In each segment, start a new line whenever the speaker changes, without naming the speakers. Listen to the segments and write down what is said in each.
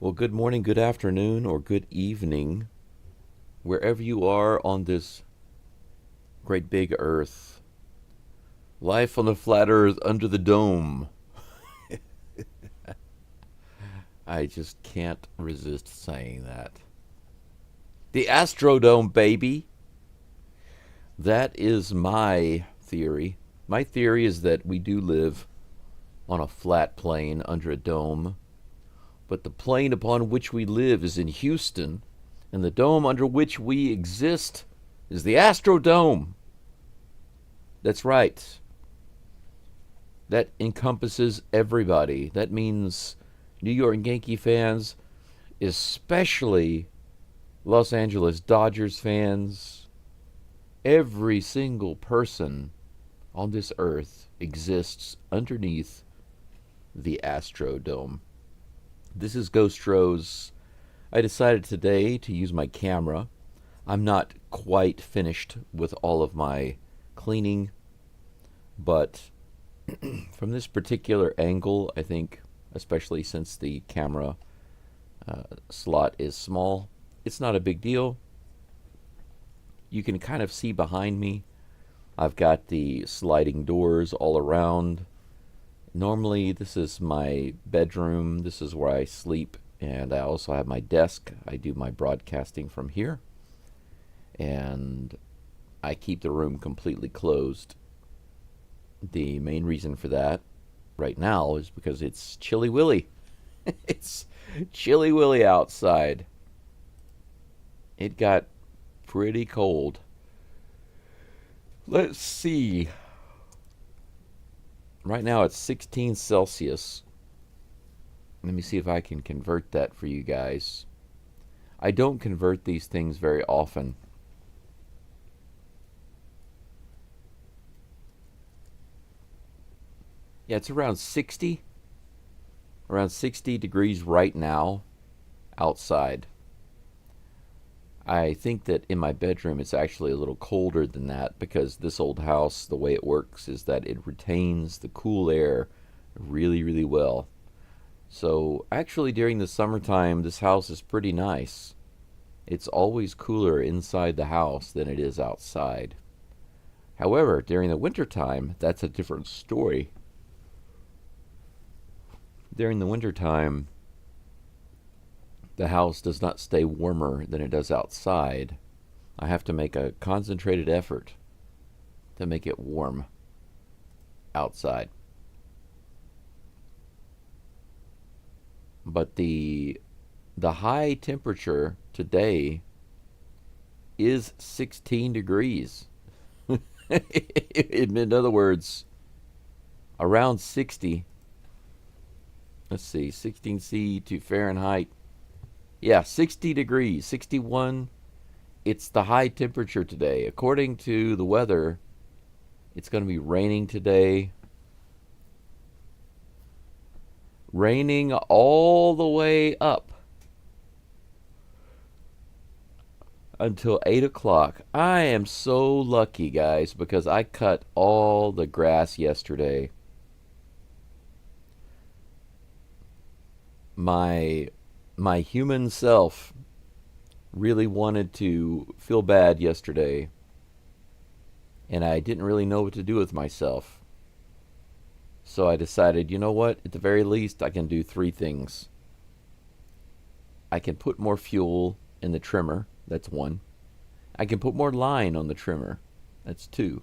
Well, good morning, good afternoon, or good evening, wherever you are on this great big earth. Life on the flat earth under the dome. I just can't resist saying that. The Astrodome, baby! That is my theory. My theory is that we do live on a flat plane under a dome, but the plane upon which we live is in Houston, and the dome under which we exist is the Astrodome. That's right. That encompasses everybody. That means New York Yankee fans, especially Los Angeles Dodgers fans. Every single person on this earth exists underneath the Astrodome. This is Geaux Stros. I decided today to use my camera. I'm not quite finished with all of my cleaning, but from this particular angle, I think, especially since the camera slot is small, it's not a big deal. You can kind of see behind me. I've got the sliding doors all around. Normally, this is my bedroom. This is where I sleep, and I also have my desk. I do my broadcasting from here, and I keep the room completely closed. The main reason for that right now is because it's chilly willy. It's chilly willy outside. It got pretty cold. Let's see. Right now it's 16 Celsius. Let me see if I can convert that for you guys. I don't convert these things very often. Yeah, it's around 60. Around 60 degrees right now outside. I think that in my bedroom it's actually a little colder than that because this old house, the way it works is that it retains the cool air really, really well. So actually during the summertime, this house is pretty nice. It's always cooler inside the house than it is outside. However, during the wintertime, that's a different story. During the wintertime, the house does not stay warmer than it does outside. I have to make a concentrated effort to make it warm outside. But the high temperature today is 16 degrees. In other words, around 60. Let's see, 16°C to Fahrenheit. Yeah, 60 degrees, 61. It's the high temperature today. According to the weather, it's going to be raining today. Raining all the way up until 8 o'clock. I am so lucky, guys, because I cut all the grass yesterday. My human self really wanted to feel bad yesterday, and I didn't really know what to do with myself. So I decided, you know what? At the very least, I can do three things. I can put more fuel in the trimmer. That's one. I can put more line on the trimmer. That's two.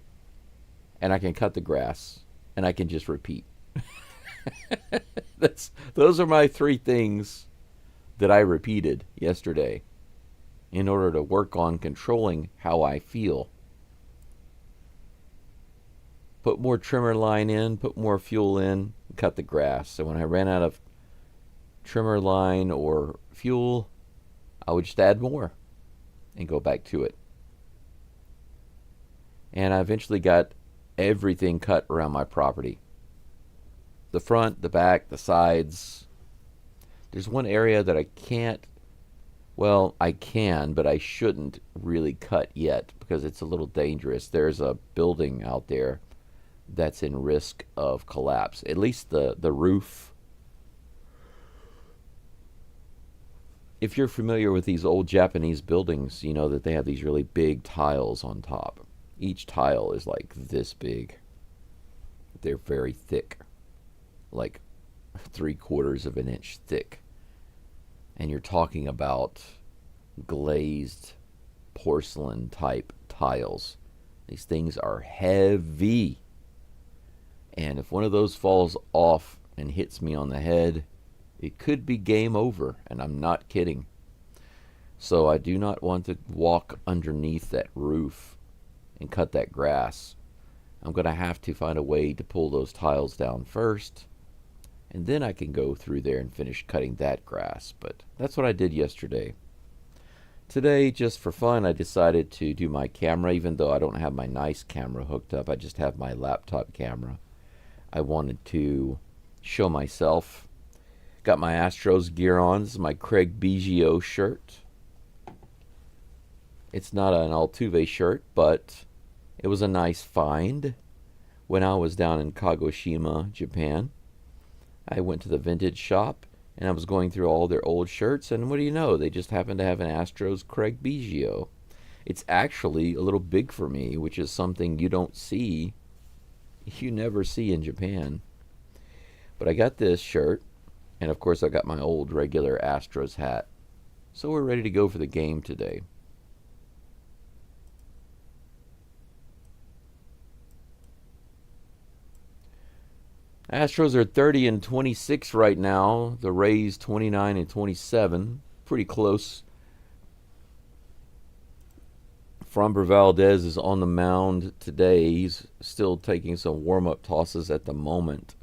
And I can cut the grass. And I can just repeat. Those are my three things that I repeated yesterday in order to work on controlling how I feel. Put more trimmer line in, put more fuel in, cut the grass. So when I ran out of trimmer line or fuel, I would just add more and go back to it. And I eventually got everything cut around my property. The front, the back, the sides. There's one area that I can't, well, I can, but I shouldn't really cut yet because it's a little dangerous. There's a building out there that's in risk of collapse. At least the roof if you're familiar with these old Japanese buildings, you know that they have these really big tiles on top. Each tile is like this big. They're very thick, like 3/4 of an inch thick. And you're talking about glazed porcelain type tiles. These things are heavy. And if one of those falls off and hits me on the head, it could be game over. And I'm not kidding. So I do not want to walk underneath that roof and cut that grass. I'm going to have to find a way to pull those tiles down first, and then I can go through there and finish cutting that grass. But that's what I did yesterday. Today, just for fun, I decided to do my camera, even though I don't have my nice camera hooked up. I just have my laptop camera. I wanted to show myself. Got my Astros gear on. This is my Craig Biggio shirt. It's not an Altuve shirt, but it was a nice find when I was down in Kagoshima, Japan. I went to the vintage shop, and I was going through all their old shirts, and what do you know? They just happened to have an Astros Craig Biggio. It's actually a little big for me, which is something you don't see, you never see in Japan. But I got this shirt, and of course I got my old regular Astros hat. So we're ready to go for the game today. Astros are 30-26 right now. The Rays 29-27. Pretty close. Framber Valdez is on the mound today. He's still taking some warm-up tosses at the moment.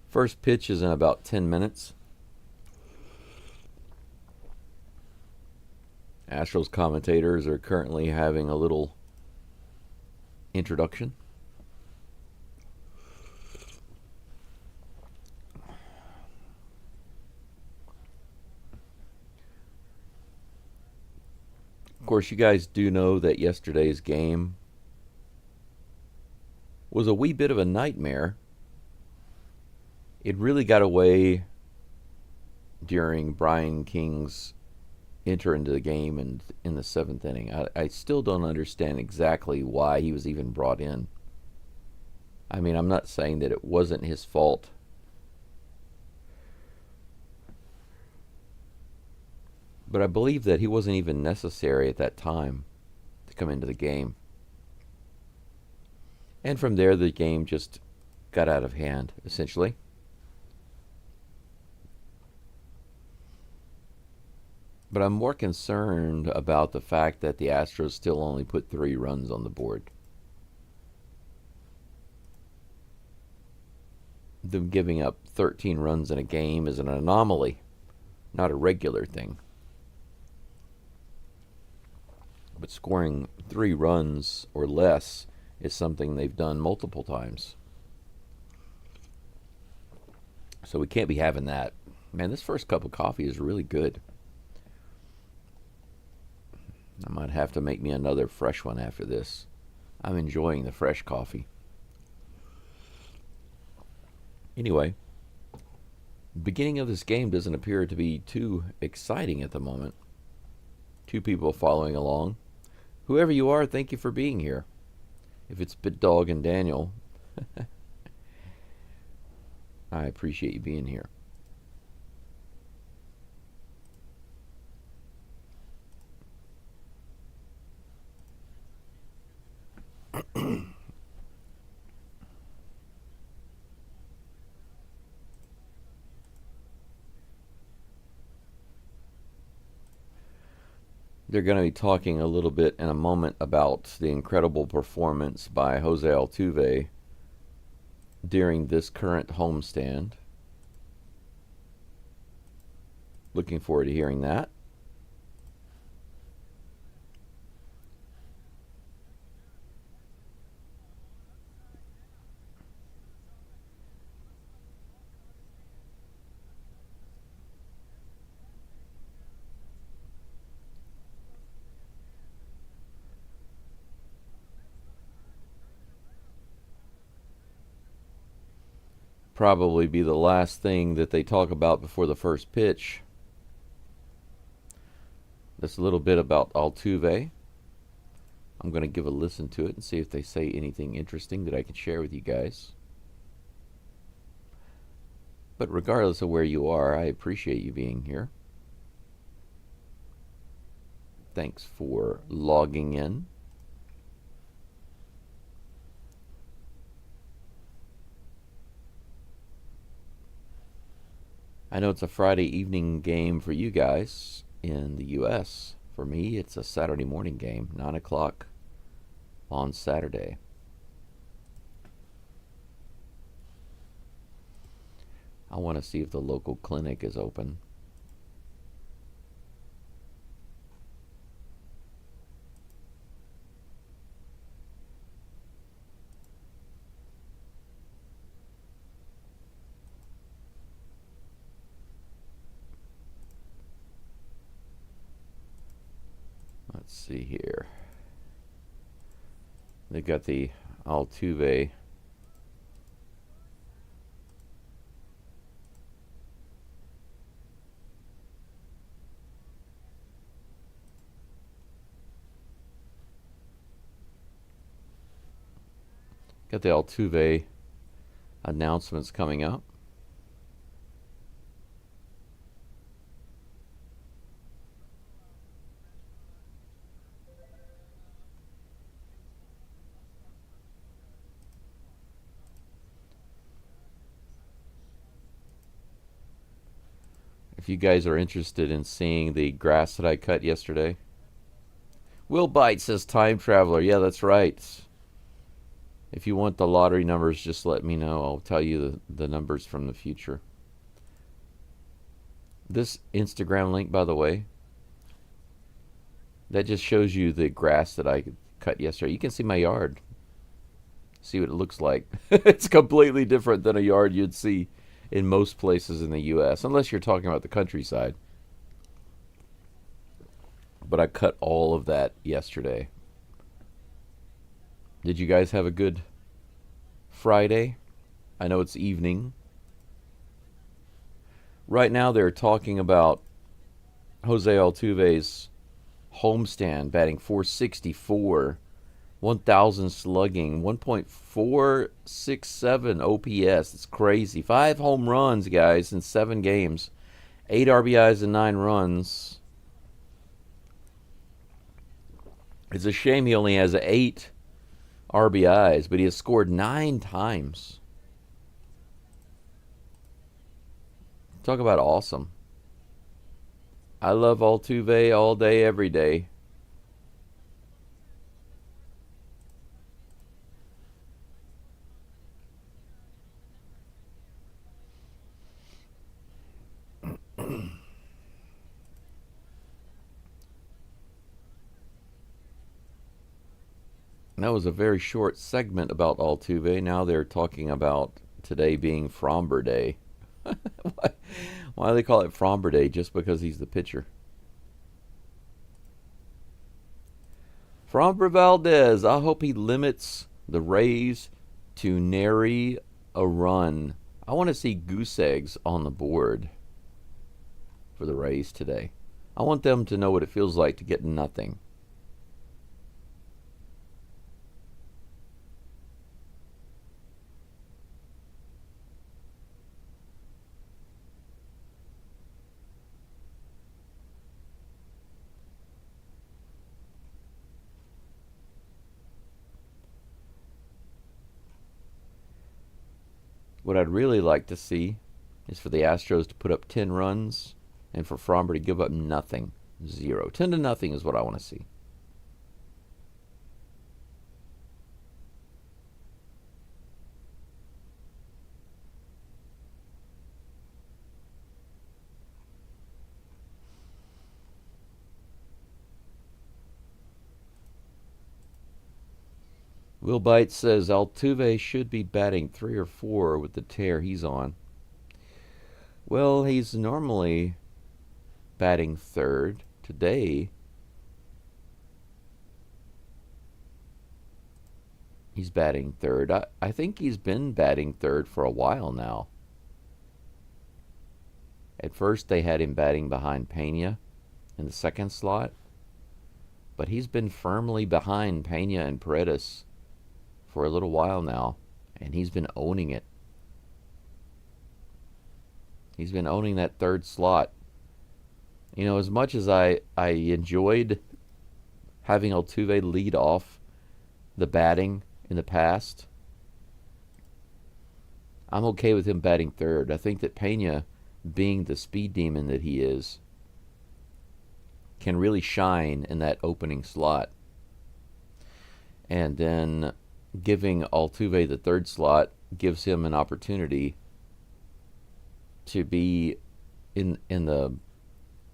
First pitch is in about 10 minutes. Astros commentators are currently having a little introduction. Of course, you guys do know that yesterday's game was a wee bit of a nightmare. It really got away during Brian King's enter into the game and in the 7th inning. I still don't understand exactly why he was even brought in. I mean, I'm not saying that it wasn't his fault. But I believe that he wasn't even necessary at that time to come into the game. And from there, the game just got out of hand, essentially. But I'm more concerned about the fact that the Astros still only put 3 runs on the board. Them giving up 13 runs in a game is an anomaly, not a regular thing. But scoring 3 runs or less is something they've done multiple times. So we can't be having that. Man, this first cup of coffee is really good. I might have to make me another fresh one after this. I'm enjoying the fresh coffee. Anyway, the beginning of this game doesn't appear to be too exciting at the moment. 2 people following along. Whoever you are, thank you for being here. If it's Bit Dog and Daniel, I appreciate you being here. They're going to be talking a little bit in a moment about the incredible performance by Jose Altuve during this current homestand. Looking forward to hearing that. Probably be the last thing that they talk about before the first pitch. Just a little bit about Altuve. I'm going to give a listen to it and see if they say anything interesting that I can share with you guys. But regardless of where you are, I appreciate you being here. Thanks for logging in. I know it's a Friday evening game for you guys in the U.S. For me, it's a Saturday morning game, 9 o'clock on Saturday. I want to see if the local clinic is open. Let's see here. They've got the Altuve. Got the Altuve announcements coming up. If you guys are interested in seeing the grass that I cut yesterday. Will Bite says time traveler. Yeah, that's right. If you want the lottery numbers, just let me know. I'll tell you the numbers from the future. This Instagram link, by the way, that just shows you the grass that I cut yesterday. You can see my yard. See what it looks like. It's completely different than a yard you'd see in most places in the U.S., unless you're talking about the countryside. But I cut all of that yesterday. Did you guys have a good Friday? I know it's evening. Right now they're talking about Jose Altuve's homestand, batting .464, 1,000 slugging, 1.467 OPS. It's crazy. 5 home runs, guys, in 7 games. 8 RBIs and 9 runs. It's a shame he only has 8 RBIs, but he has scored 9 times. Talk about awesome. I love Altuve all day, every day. That was a very short segment about Altuve. Now they're talking about today being Fromber Day. Why do they call it Fromber Day? Just because he's the pitcher. Fromber Valdez. I hope he limits the Rays to nary a run. I want to see goose eggs on the board for the Rays today. I want them to know what it feels like to get nothing. What I'd really like to see is for the Astros to put up 10 runs and for Fromber to give up nothing. 0. 10 to nothing is what I want to see. Will Bite says Altuve should be batting 3 or 4 with the tear he's on. Well, he's normally batting third. Today, he's batting third. I think he's been batting third for a while now. At first, they had him batting behind Pena, in the second slot, but he's been firmly behind Pena and Paredes for a little while now, and he's been owning it. He's been owning that third slot. You know, as much as I enjoyed having Altuve lead off the batting in the past, I'm okay with him batting third. I think that Pena, being the speed demon that he is, can really shine in that opening slot. And then giving Altuve the third slot gives him an opportunity to be in the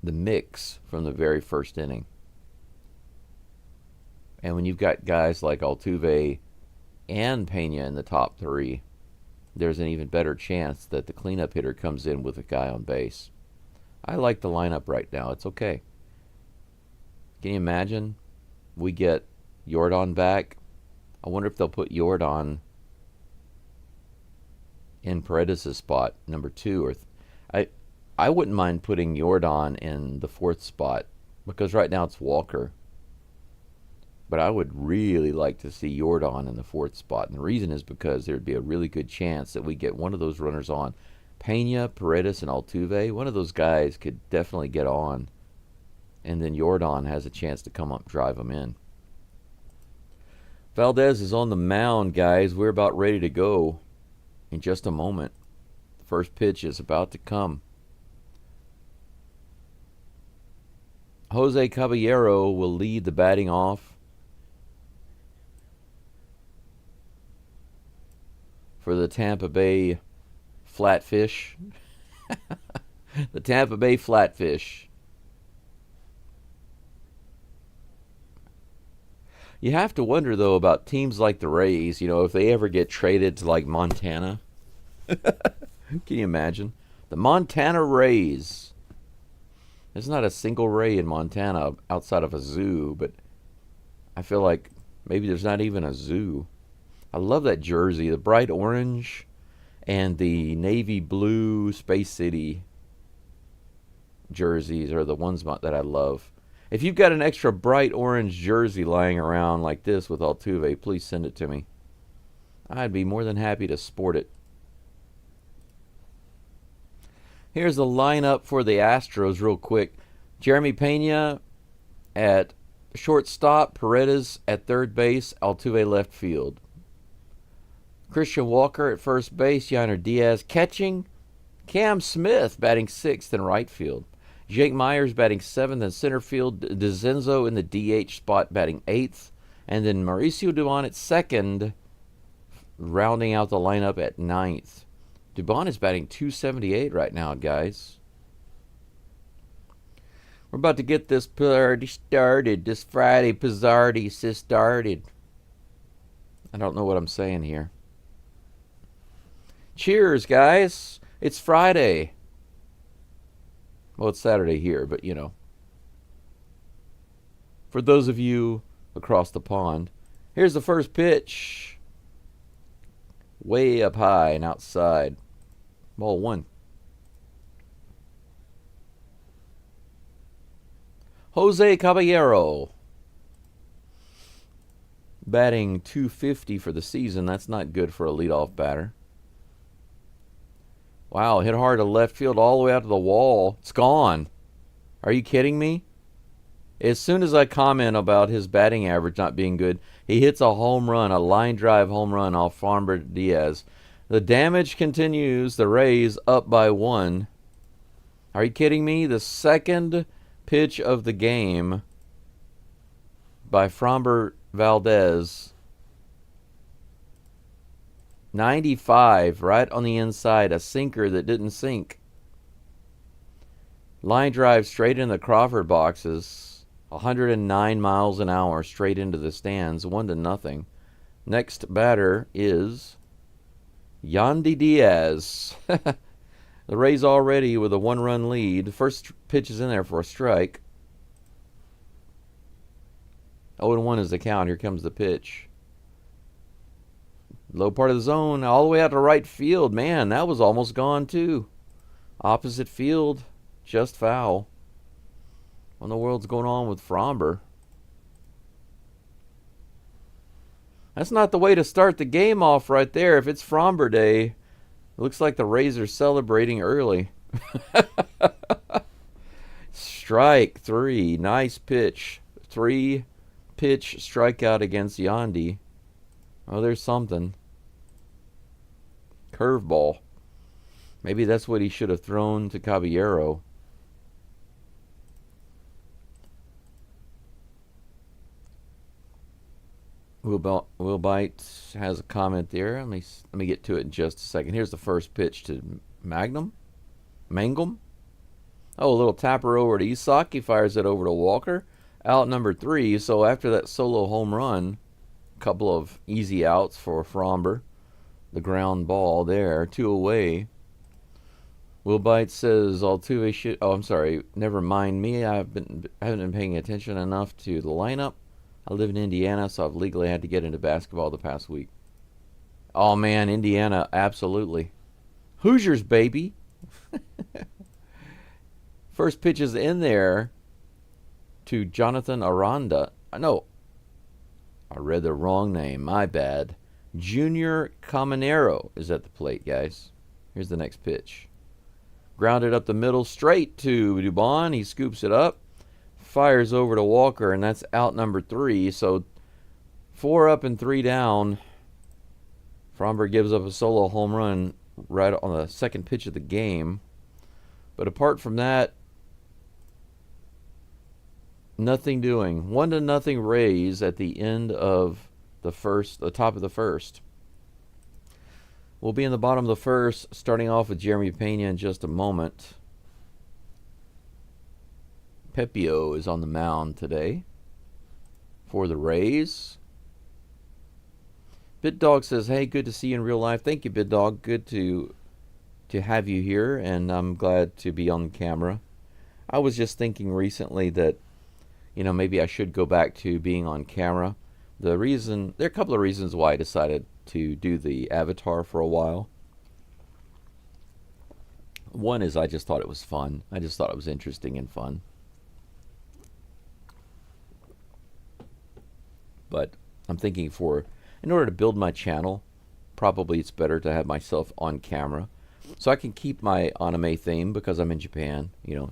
mix from the very first inning. And when you've got guys like Altuve and Pena in the top three, there's an even better chance that the cleanup hitter comes in with a guy on base. I like the lineup right now. It's okay. Can you imagine we get Yordan back? I wonder if they'll put Yordan in Paredes' spot, number 2. Or I wouldn't mind putting Yordan in the 4th spot, because right now it's Walker. But I would really like to see Yordan in the 4th spot. And the reason is because there'd be a really good chance that we get one of those runners on. Pena, Paredes, and Altuve, one of those guys could definitely get on. And then Yordan has a chance to come up and drive them in. Valdez is on the mound, guys. We're about ready to go in just a moment. The first pitch is about to come. Jose Caballero will lead the batting off for the Tampa Bay Flatfish. The Tampa Bay Flatfish. You have to wonder, though, about teams like the Rays, you know, if they ever get traded to, like, Montana. Can you imagine? The Montana Rays. There's not a single Ray in Montana outside of a zoo, but I feel like maybe there's not even a zoo. I love that jersey, the bright orange and the navy blue Space City jerseys are the ones that I love. If you've got an extra bright orange jersey lying around like this with Altuve, please send it to me. I'd be more than happy to sport it. Here's the lineup for the Astros real quick. Jeremy Pena at shortstop, Paredes at third base, Altuve left field. Christian Walker at first base, Yainer Diaz catching, Cam Smith batting 6th in right field. Jake Myers batting 7th in center field, DeZenzo in the DH spot batting 8th, and then Mauricio Dubon at 2nd, rounding out the lineup at 9th. Dubon is batting .278 right now, guys. We're about to get this party started. This Friday Pizzardi started. I don't know what I'm saying here. Cheers, guys. It's Friday. Well, it's Saturday here, but you know. For those of you across the pond, here's the first pitch. Way up high and outside. Ball 1. Jose Caballero. Batting .250 for the season. That's not good for a leadoff batter. Wow, hit hard to left field all the way out to the wall. It's gone. Are you kidding me? As soon as I comment about his batting average not being good, he hits a home run, a line drive home run off Framber Diaz. The damage continues. The Rays up by 1. Are you kidding me? The second pitch of the game by Framber Valdez. 95 right on the inside. A sinker that didn't sink. Line drive straight in the Crawford boxes. 109 miles an hour straight into the stands. 1-0. Next batter is Yandy Diaz. The Rays already with a 1-run lead. First pitch is in there for a strike. 0-1 is the count. Here comes the pitch. Low part of the zone, all the way out to right field. Man, that was almost gone too. Opposite field, just foul. What in the world's going on with Fromber? That's not the way to start the game off right there. If it's Fromber Day, it looks like the Rays are celebrating early. Strike 3. Nice pitch. 3-pitch strikeout against Yandy. Oh, there's something. Curveball. Maybe that's what he should have thrown to Caballero. Will Bite has a comment there. Let me get to it in just a second. Here's the first pitch to Mangum. Oh, a little tapper over to Isak. He fires it over to Walker. Out number 3. So after that solo home run, a couple of easy outs for Fromber. The ground ball there, 2 away. Will Bite says Altuve should. Oh, I'm sorry. Never mind me. I haven't been paying attention enough to the lineup. I live in Indiana, so I've legally had to get into basketball the past week. Oh, man, Indiana, absolutely. Hoosiers, baby. First pitch is in there to Jonathan Aranda. No, I read the wrong name. My bad. Junior Caminero is at the plate, guys. Here's the next pitch. Grounded up the middle straight to Dubon. He scoops it up. Fires over to Walker, and that's out number 3. So 4 up and 3 down. Fromber gives up a solo home run right on the second pitch of the game. But apart from that, nothing doing. 1-0 Rays at the end of the top of the first. We'll be in the bottom of the first, starting off with Jeremy Pena in just a moment. Pepio is on the mound today for the Rays. BitDog says, hey, good to see you in real life. Thank you, BitDog. Good to have you here, and I'm glad to be on camera. I was just thinking recently that, maybe I should go back to being on camera. There are a couple of reasons why I decided to do the avatar for a while. One is I just thought it was fun. I just thought it was interesting and fun. But I'm thinking in order to build my channel, probably it's better to have myself on camera. So I can keep my anime theme because I'm in Japan.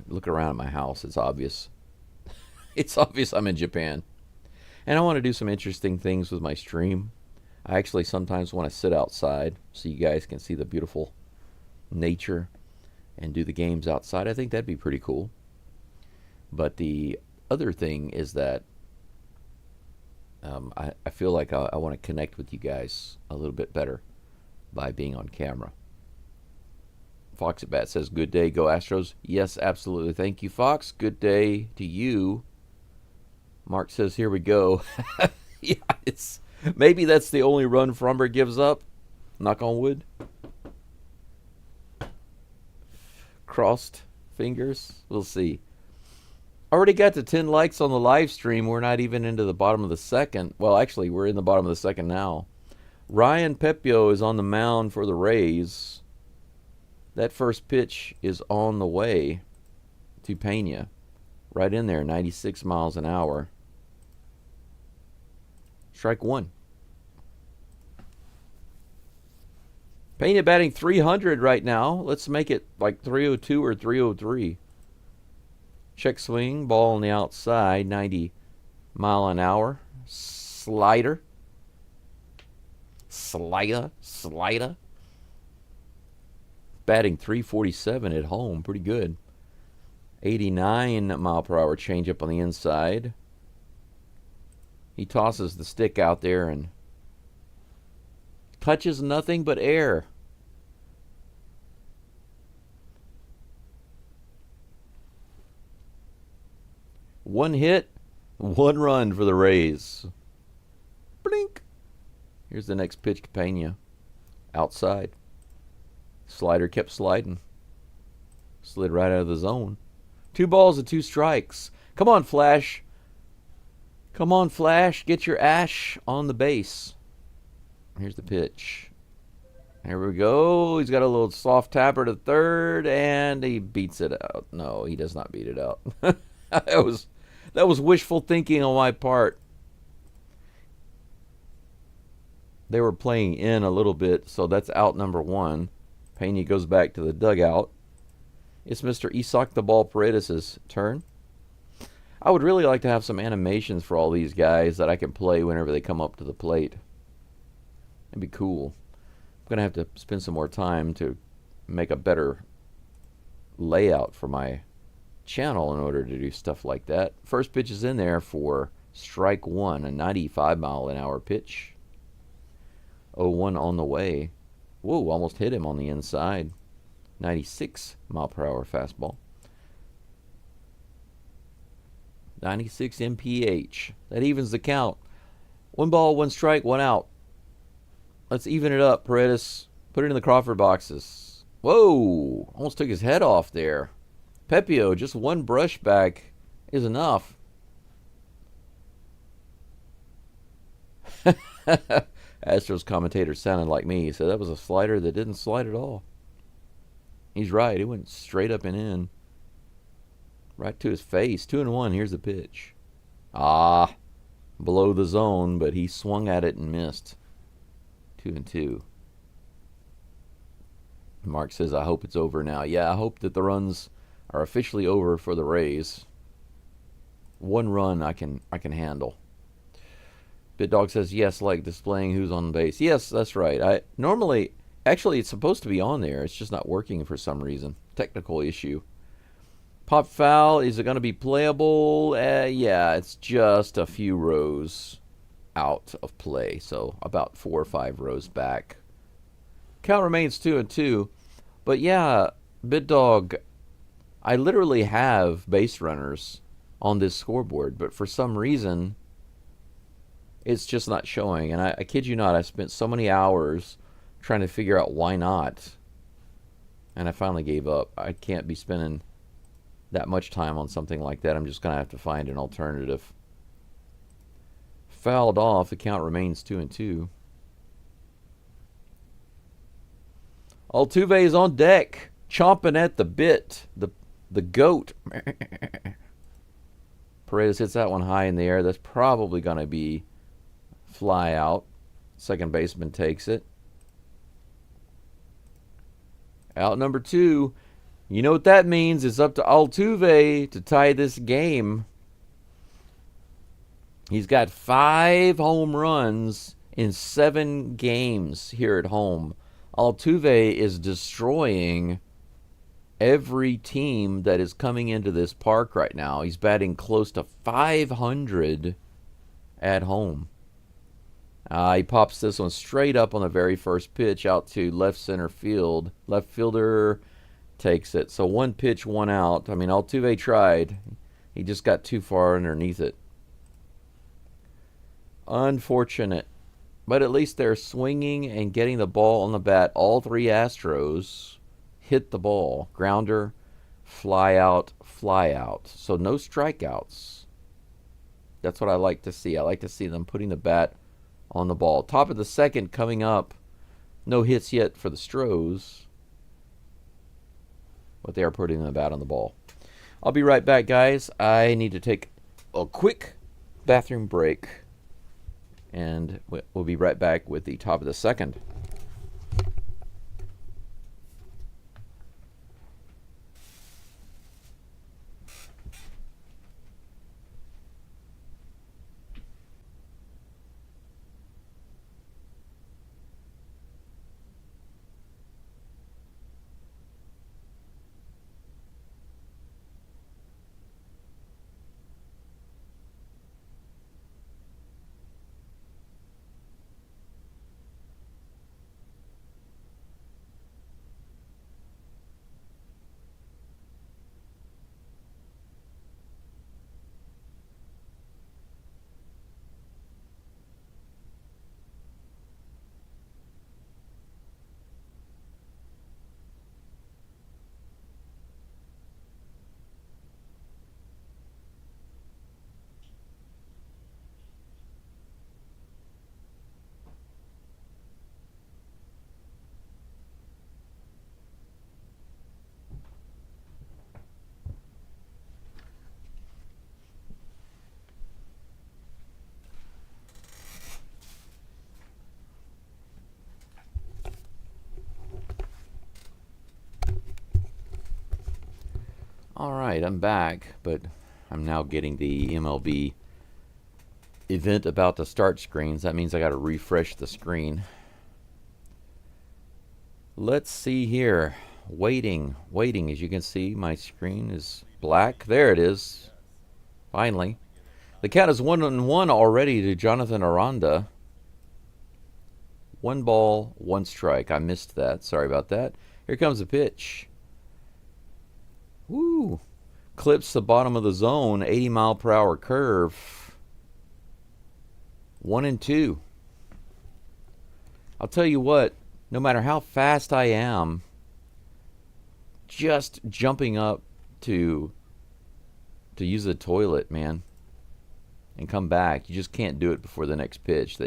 Look around at my house, it's obvious. It's obvious I'm in Japan. And I want to do some interesting things with my stream. I actually sometimes want to sit outside so you guys can see the beautiful nature and do the games outside. I think that'd be pretty cool. But the other thing is that I feel like I want to connect with you guys a little bit better by being on camera. Fox at Bat says, good day, go Astros. Yes, absolutely. Thank you, Fox. Good day to you. Mark says, here we go. Yeah, maybe that's the only run Fromber gives up. Knock on wood. Crossed fingers. We'll see. Already got to 10 likes on the live stream. We're not even into the bottom of the second. Well, actually, we're in the bottom of the second now. Ryan Pepio is on the mound for the Rays. That first pitch is on the way to Pena. Right in there, 96 miles an hour. Strike 1. Pena batting 300 right now. Let's make it like 302 or 303. Check swing, ball on the outside, 90 mile an hour. Slider. Batting 347 at home, pretty good. 89 mile per hour changeup on the inside. He tosses the stick out there and touches nothing but air. One hit, 1 run for the Rays. Blink. Here's the next pitch, Pena. Outside. Slider kept sliding. Slid right out of the zone. 2 balls and 2 strikes. Come on, Flash. Come on, Flash. Get your ash on the base. Here's the pitch. Here we go. He's got a little soft tapper to third, and he beats it out. No, he does not beat it out. that was wishful thinking on my part. They were playing in a little bit, so that's out number one. Pena goes back to the dugout. It's Mr. Isak the Ball Paredes' turn. I would really like to have some animations for all these guys that I can play whenever they come up to the plate. It'd be cool. I'm going to have to spend some more time to make a better layout for my channel in order to do stuff like that. First pitch is in there for strike one, a 95-mile-an-hour pitch. 0-1 on the way. Whoa, almost hit him on the inside. 96-mile-per-hour fastball. 96 mph. That evens the count. 1 ball, 1 strike, 1 out. Let's even it up, Paredes. Put it in the Crawford boxes. Whoa! Almost took his head off there. Pepio, just 1 brush back is enough. Astros commentator sounded like me. He said that was a slider that didn't slide at all. He's right. It went straight up and in. Right to his face. 2-1. Here's the pitch. Ah, below the zone, but he swung at it and missed. 2-2. Mark says, I hope it's over now. Yeah, I hope that the runs are officially over for the Rays. 1 run I can handle. BitDog says, yes, like displaying who's on base. Yes, that's right. Actually, it's supposed to be on there. It's just not working for some reason. Technical issue. Pop foul. Is it going to be playable? Yeah, it's just a few rows out of play. So about 4 or 5 rows back. Count remains 2-2. But yeah, BitDog, I literally have base runners on this scoreboard. But for some reason, it's just not showing. And I kid you not, I spent so many hours trying to figure out why not. And I finally gave up. I can't be spending that much time on something like that. I'm just going to have to find an alternative. Fouled off. The count remains 2-2. Altuve is on deck, chomping at the bit. The goat. Paredes hits that one high in the air. That's probably going to be fly out. Second baseman takes it. Out number 2. You know what that means? It's up to Altuve to tie this game. He's got 5 home runs in 7 games here at home. Altuve is destroying every team that is coming into this park right now. He's batting close to 500 at home. He pops this one straight up on the very first pitch out to left center field. Left fielder takes it. So 1 pitch, 1 out. I mean, Altuve tried. He just got too far underneath it. Unfortunate. But at least they're swinging and getting the ball on the bat. All 3 Astros hit the ball. Grounder, fly out, fly out. So no strikeouts. That's what I like to see. I like to see them putting the bat on the ball. Top of the second coming up. No hits yet for the Stros. But they are putting the bat on the ball. I'll be right back, guys. I need to take a quick bathroom break. And we'll be right back with the top of the second. All right, I'm back, but I'm now getting the MLB event about to start screens. That means I got to refresh the screen. Let's see here. Waiting. As you can see, my screen is black. There it is. Finally. The count is 1-1 already to Jonathan Aranda. 1 ball, 1 strike. I missed that. Sorry about that. Here comes the pitch. Woo. Clips the bottom of the zone. 80-mile-per-hour curve. 1-2. I'll tell you what. No matter how fast I am, just jumping up to use the toilet, man, and come back, you just can't do it before the next pitch.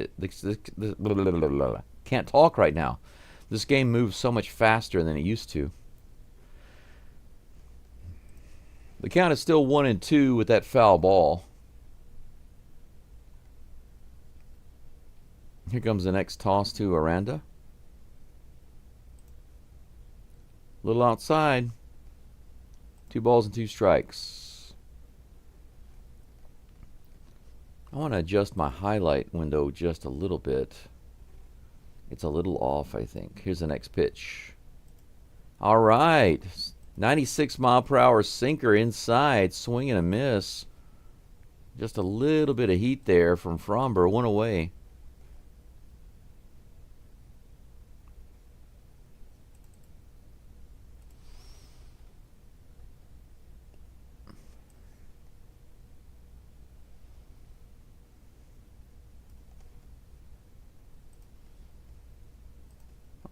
Can't talk right now. This game moves so much faster than it used to. The count is still 1-2 with that foul ball. Here comes the next toss to Aranda. Little outside. 2 balls and 2 strikes. I want to adjust my highlight window just a little bit. It's a little off, I think. Here's the next pitch. All right. 96-mile-per-hour sinker inside. Swing and a miss. Just a little bit of heat there from Fromber. 1 away.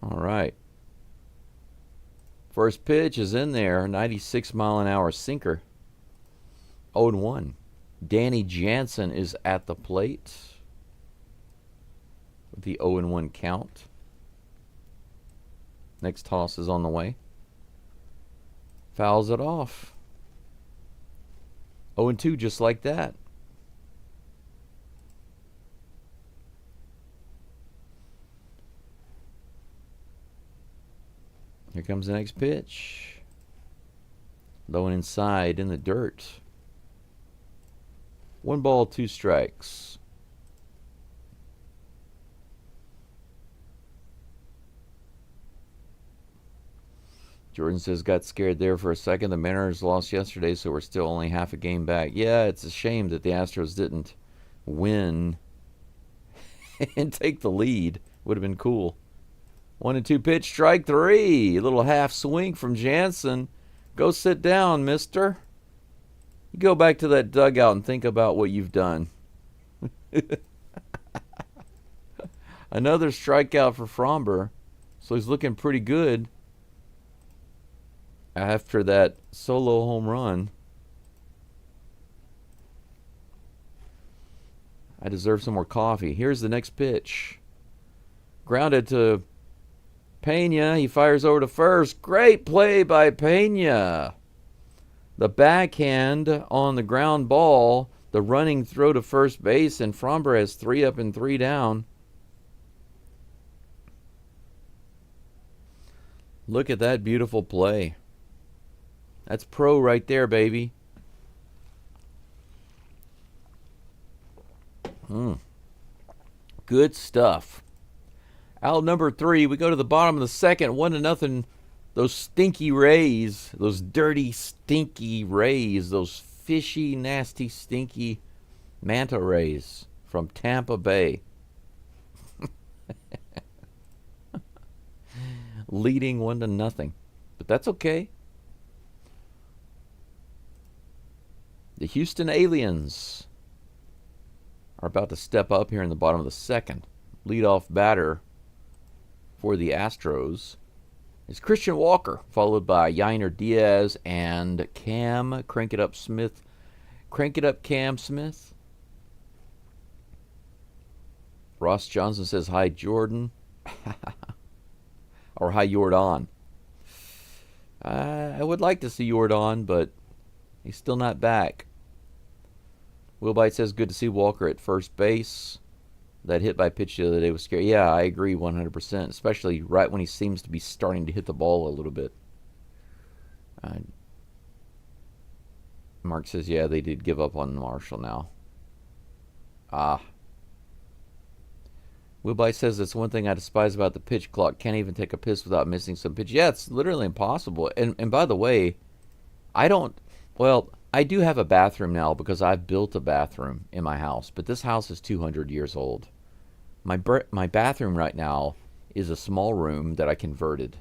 All right. First pitch is in there. 96-mile-an-hour sinker. 0-1. Danny Jansen is at the plate with the 0-1 count. Next toss is on the way. Fouls it off. 0-2 just like that. Here comes the next pitch. Low and inside in the dirt. 1 ball, 2 strikes. Jordan says, got scared there for a second. The Mariners lost yesterday, so we're still only half a game back. Yeah, it's a shame that the Astros didn't win and take the lead. Would have been cool. 1-2 pitch, strike 3. A little half swing from Jansen. Go sit down, mister. You go back to that dugout and think about what you've done. Another strikeout for Fromber. So he's looking pretty good after that solo home run. I deserve some more coffee. Here's the next pitch. Grounded to Pena. He fires over to first. Great play by Pena. The backhand on the ground ball. The running throw to first base. And Fromber has 3 up and 3 down. Look at that beautiful play. That's pro right there, baby. Good stuff. Out number 3, we go to the bottom of the second, 1-0. Those stinky Rays, those dirty, stinky Rays, those fishy, nasty, stinky manta rays from Tampa Bay. Leading 1-0. But that's okay. The Houston Aliens are about to step up here in the bottom of the second. Leadoff batter for the Astros is Christian Walker, followed by Yainer Diaz and Cam Crank It Up Smith. Crank It Up Cam Smith. Ross Johnson says, hi, Jordan. Or hi, Jordan. I would like to see Jordan, but he's still not back. Will Bite says, good to see Walker at first base. That hit by pitch the other day was scary. Yeah, I agree 100%, especially right when he seems to be starting to hit the ball a little bit. Mark says, yeah, they did give up on Marshall now. Ah. Wilby says it's one thing I despise about the pitch clock. Can't even take a piss without missing some pitch. Yeah, it's literally impossible. And by the way, I don't. Well, I do have a bathroom now because I've built a bathroom in my house. But this house is 200 years old. My bathroom right now is a small room that I converted.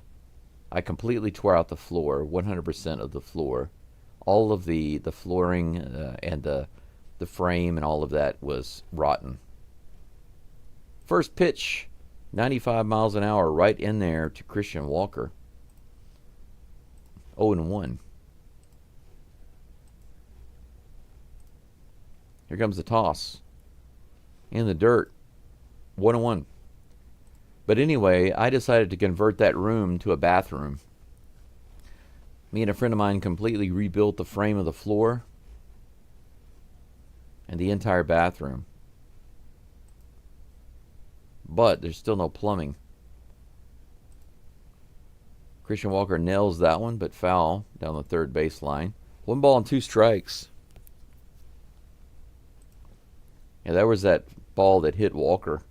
I completely tore out the floor, 100% of the floor. All of the flooring and the frame and all of that was rotten. First pitch, 95 miles an hour, right in there to Christian Walker. 0-1. Here comes the toss. In the dirt. 1-1. But anyway, I decided to convert that room to a bathroom. Me and a friend of mine completely rebuilt the frame of the floor and the entire bathroom. But there's still no plumbing. Christian Walker nails that one, but foul down the third baseline. 1 ball and 2 strikes. Yeah, that was that ball that hit Walker.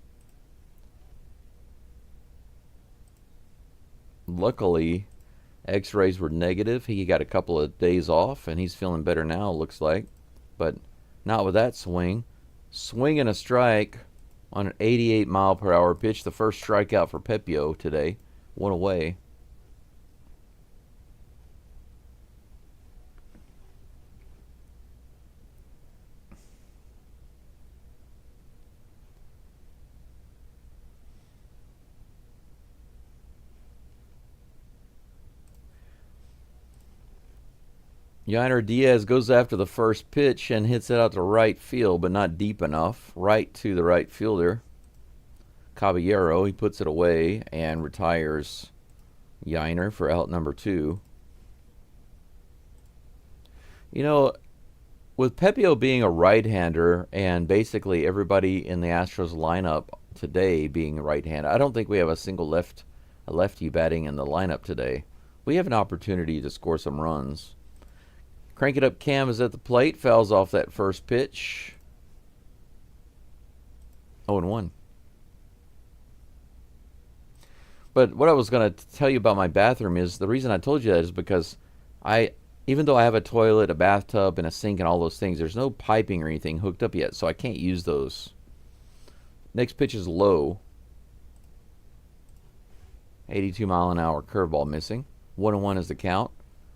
Luckily, x-rays were negative. He got a couple of days off, and he's feeling better now, looks like. But not with that swing. Swing and a strike on an 88-mile-per-hour pitch. The first strikeout for Pepio today. 1 away. Yainer Diaz goes after the first pitch and hits it out to right field, but not deep enough. Right to the right fielder. Caballero, he puts it away and retires Yainer for out number 2. You know, with Pepio being a right-hander and basically everybody in the Astros lineup today being right-handed, I don't think we have a single lefty batting in the lineup today. We have an opportunity to score some runs. Crank it up, Cam is at the plate. Fouls off that first pitch. 0-1. But what I was going to tell you about my bathroom is, the reason I told you that is because even though I have a toilet, a bathtub, and a sink and all those things, there's no piping or anything hooked up yet, so I can't use those. Next pitch is low. 82-mile-an-hour curveball missing. 1-1 is the count.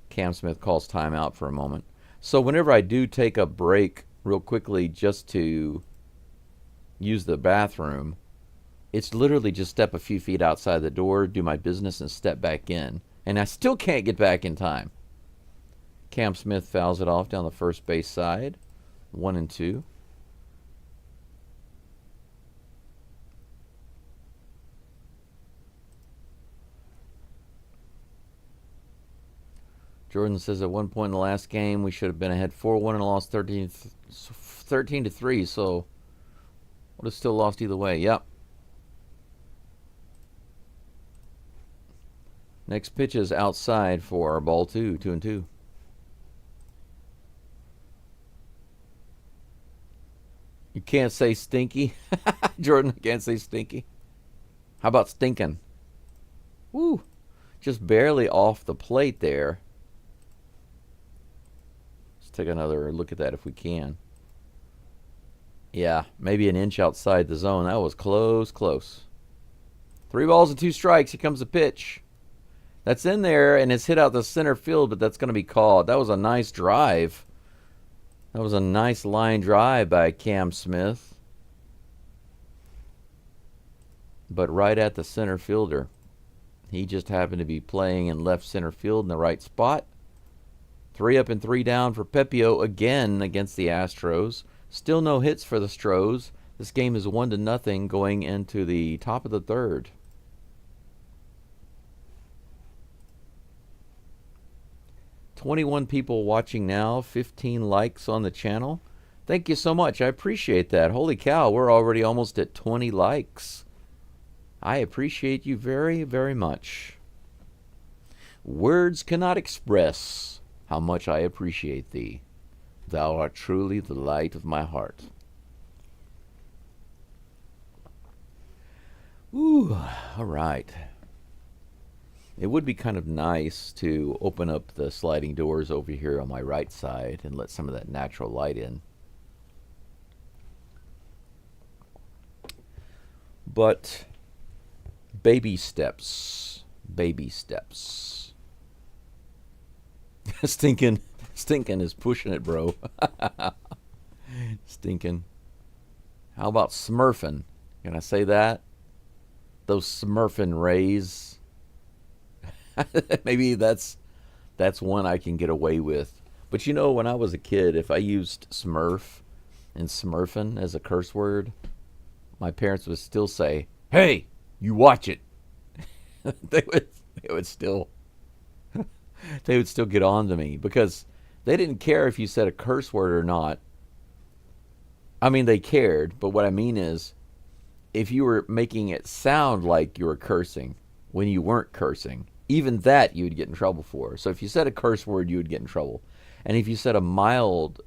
Cam Smith calls timeout for a moment. So whenever I do take a break real quickly just to use the bathroom, it's literally just step a few feet outside the door, do my business, and step back in. And I still can't get back in time. Cam Smith fouls it off down the first base side. 1-2. Jordan says at one point in the last game we should have been ahead 4-1 and lost 13-3, so would have still lost either way. Yep. Next pitch is outside for ball 2, 2-2. You can't say stinky. Jordan can't say stinky. How about stinking? Woo. Just barely off the plate there. Take another look at that if we can. Yeah, maybe an inch outside the zone. That was close. 3 balls and 2 strikes. Here comes the pitch. That's in there, and it's hit out the center field, but that's going to be called. That was a nice drive. That was a nice line drive by Cam Smith. But right at the center fielder. He just happened to be playing in left center field in the right spot. 3 up and 3 down for Pepio again against the Astros. Still no hits for the Stros. This game is 1-0 going into the top of the third. "21 people watching now, 15 likes on the channel. Thank you so much. I appreciate that. Holy cow, we're already almost at 20 likes. I appreciate you very, very much. Words cannot express how much I appreciate thee. Thou art truly the light of my heart. Ooh, all right. It would be kind of nice to open up the sliding doors over here on my right side and let some of that natural light in. But baby steps. Baby steps. Stinking is pushing it, bro. Stinking. How about smurfing? Can I say that? Those smurfing Rays. Maybe that's one I can get away with. But you know, when I was a kid, if I used smurf and smurfing as a curse word, my parents would still say, "Hey, you watch it." they would still they would still get on to me because they didn't care if you said a curse word or not. I mean, they cared, but what I mean is if you were making it sound like you were cursing when you weren't cursing, even that you would get in trouble for. So if you said a curse word, you would get in trouble. And if you said a mild,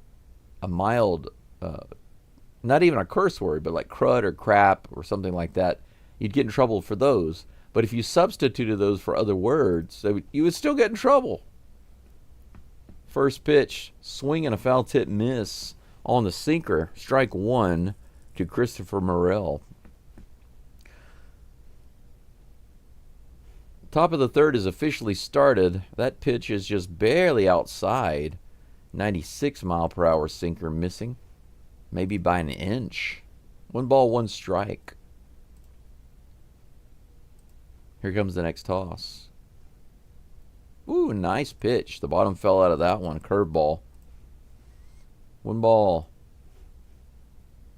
not even a curse word, but like crud or crap or something like that, you'd get in trouble for those. But if you substituted those for other words, you would still get in trouble. First pitch, swing and a foul tip miss on the sinker. Strike one to Christopher Morel. Top of the third is officially started. That pitch is just barely outside. 96 mile per hour sinker missing. Maybe by an inch. 1 ball, 1 strike. Here comes the next toss. Ooh, nice pitch. The bottom fell out of that one. Curveball. 1 ball,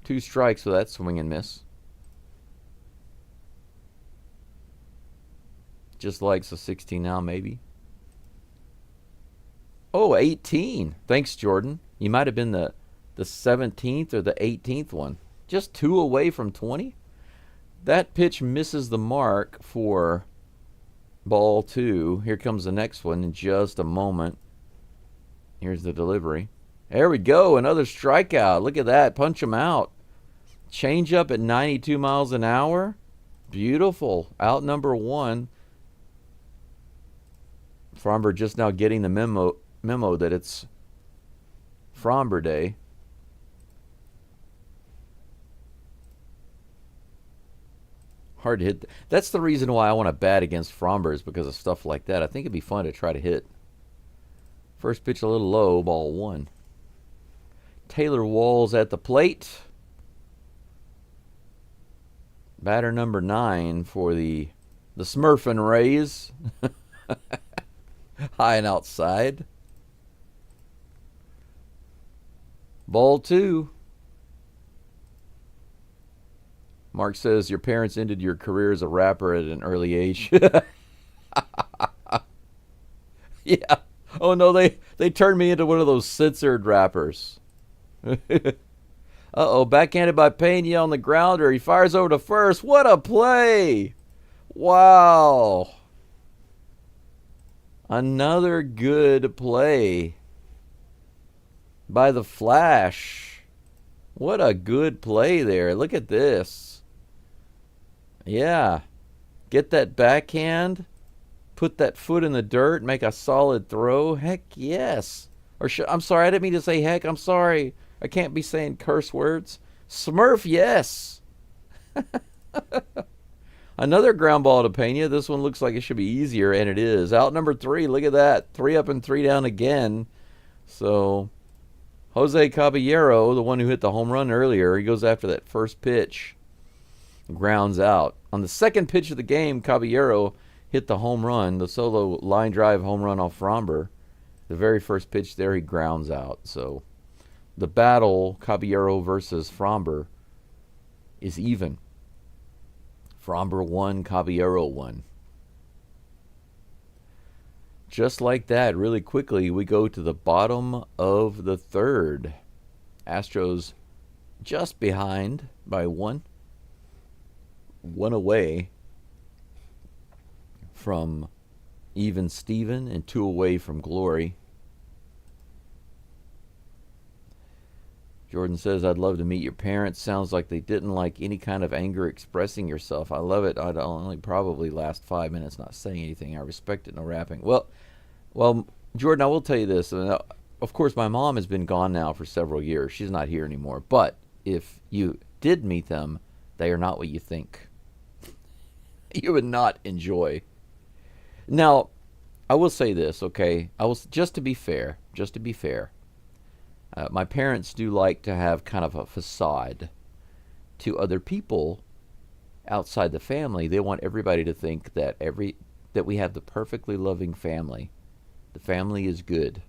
2 strikes with that swing and miss. Just likes a 16 now, maybe. Oh, 18. Thanks, Jordan. You might have been the 17th or the 18th one. Just 2 away from 20. That pitch misses the mark for ball 2. Here comes the next one in just a moment. Here's the delivery. There we go. Another strikeout. Look at that. Punch him out. Change up at 92 miles an hour. Beautiful. Out number 1. Fromber just now getting the memo that it's Fromber Day. Hard to hit. That's the reason why I want to bat against Fromber, is because of stuff like that. I think it'd be fun to try to hit. First pitch a little low, ball 1. Taylor Walls at the plate. Batter number 9 for the Smurfin' Rays. High and outside. Ball 2. Mark says your parents ended your career as a rapper at an early age. Yeah. Oh no, they turned me into one of those censored rappers. Uh-oh, backhanded by Pena on the grounder. He fires over to first. What a play! Wow. Another good play by the Flash. What a good play there. Look at this. Yeah. Get that backhand. Put that foot in the dirt. Make a solid throw. Heck yes. I'm sorry, I didn't mean to say heck. I'm sorry. I can't be saying curse words. Smurf, yes. Another ground ball to Pena. This one looks like it should be easier, and it is. Out number 3. Look at that. 3 up and 3 down again. So, Jose Caballero, the one who hit the home run earlier, he goes after that first pitch. Grounds out. On the second pitch of the game, Caballero hit the home run, the solo line drive home run off Fromber. The very first pitch there, he grounds out. So, the battle, Caballero versus Fromber, is even. Fromber 1, Caballero 1. Just like that, really quickly, we go to the bottom of the third. Astros just behind by 1. 1 away from even Steven and 2 away from glory. Jordan says, I'd love to meet your parents. Sounds like they didn't like any kind of anger expressing yourself. I love it. I'd only probably last 5 minutes not saying anything. I respect it. No rapping. Well, Jordan, I will tell you this. Of course, my mom has been gone now for several years. She's not here anymore. But if you did meet them, they are not what you think. You would not enjoy. Now, I will say this, okay? Just to be fair, my parents do like to have kind of a facade to other people outside the family. They want everybody to think that we have the perfectly loving family. The family is good,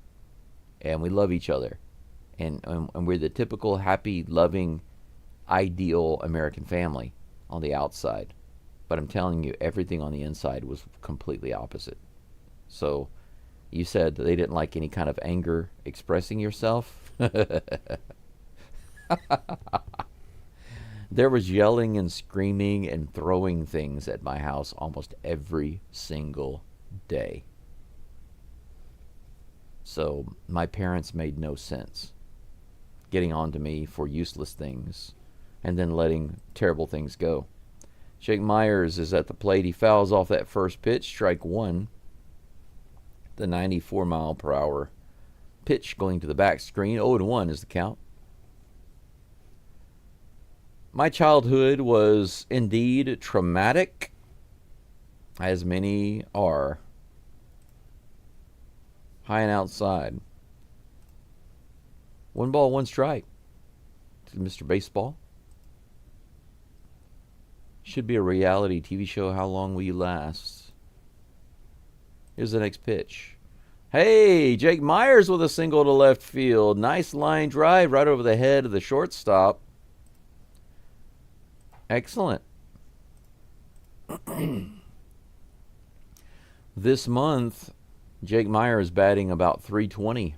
and we love each other, and we're the typical happy, loving, ideal American family on the outside. But I'm telling you, everything on the inside was completely opposite. So, you said that they didn't like any kind of anger expressing yourself. There was yelling and screaming and throwing things at my house almost every single day. So my parents made no sense getting on to me for useless things and then letting terrible things go. Jake Myers is at the plate. He fouls off that first pitch, strike one. The 94-mile-per-hour pitch going to the back screen. 0-1 is the count. My childhood was indeed traumatic, as many are. High and outside. 1 ball, 1 strike to Mr. Baseball. Should be a reality TV show. How long will you last? Here's the next pitch. Hey, Jake Myers with a single to left field. Nice line drive right over the head of the shortstop. Excellent. This month, Jake Myers batting about .320.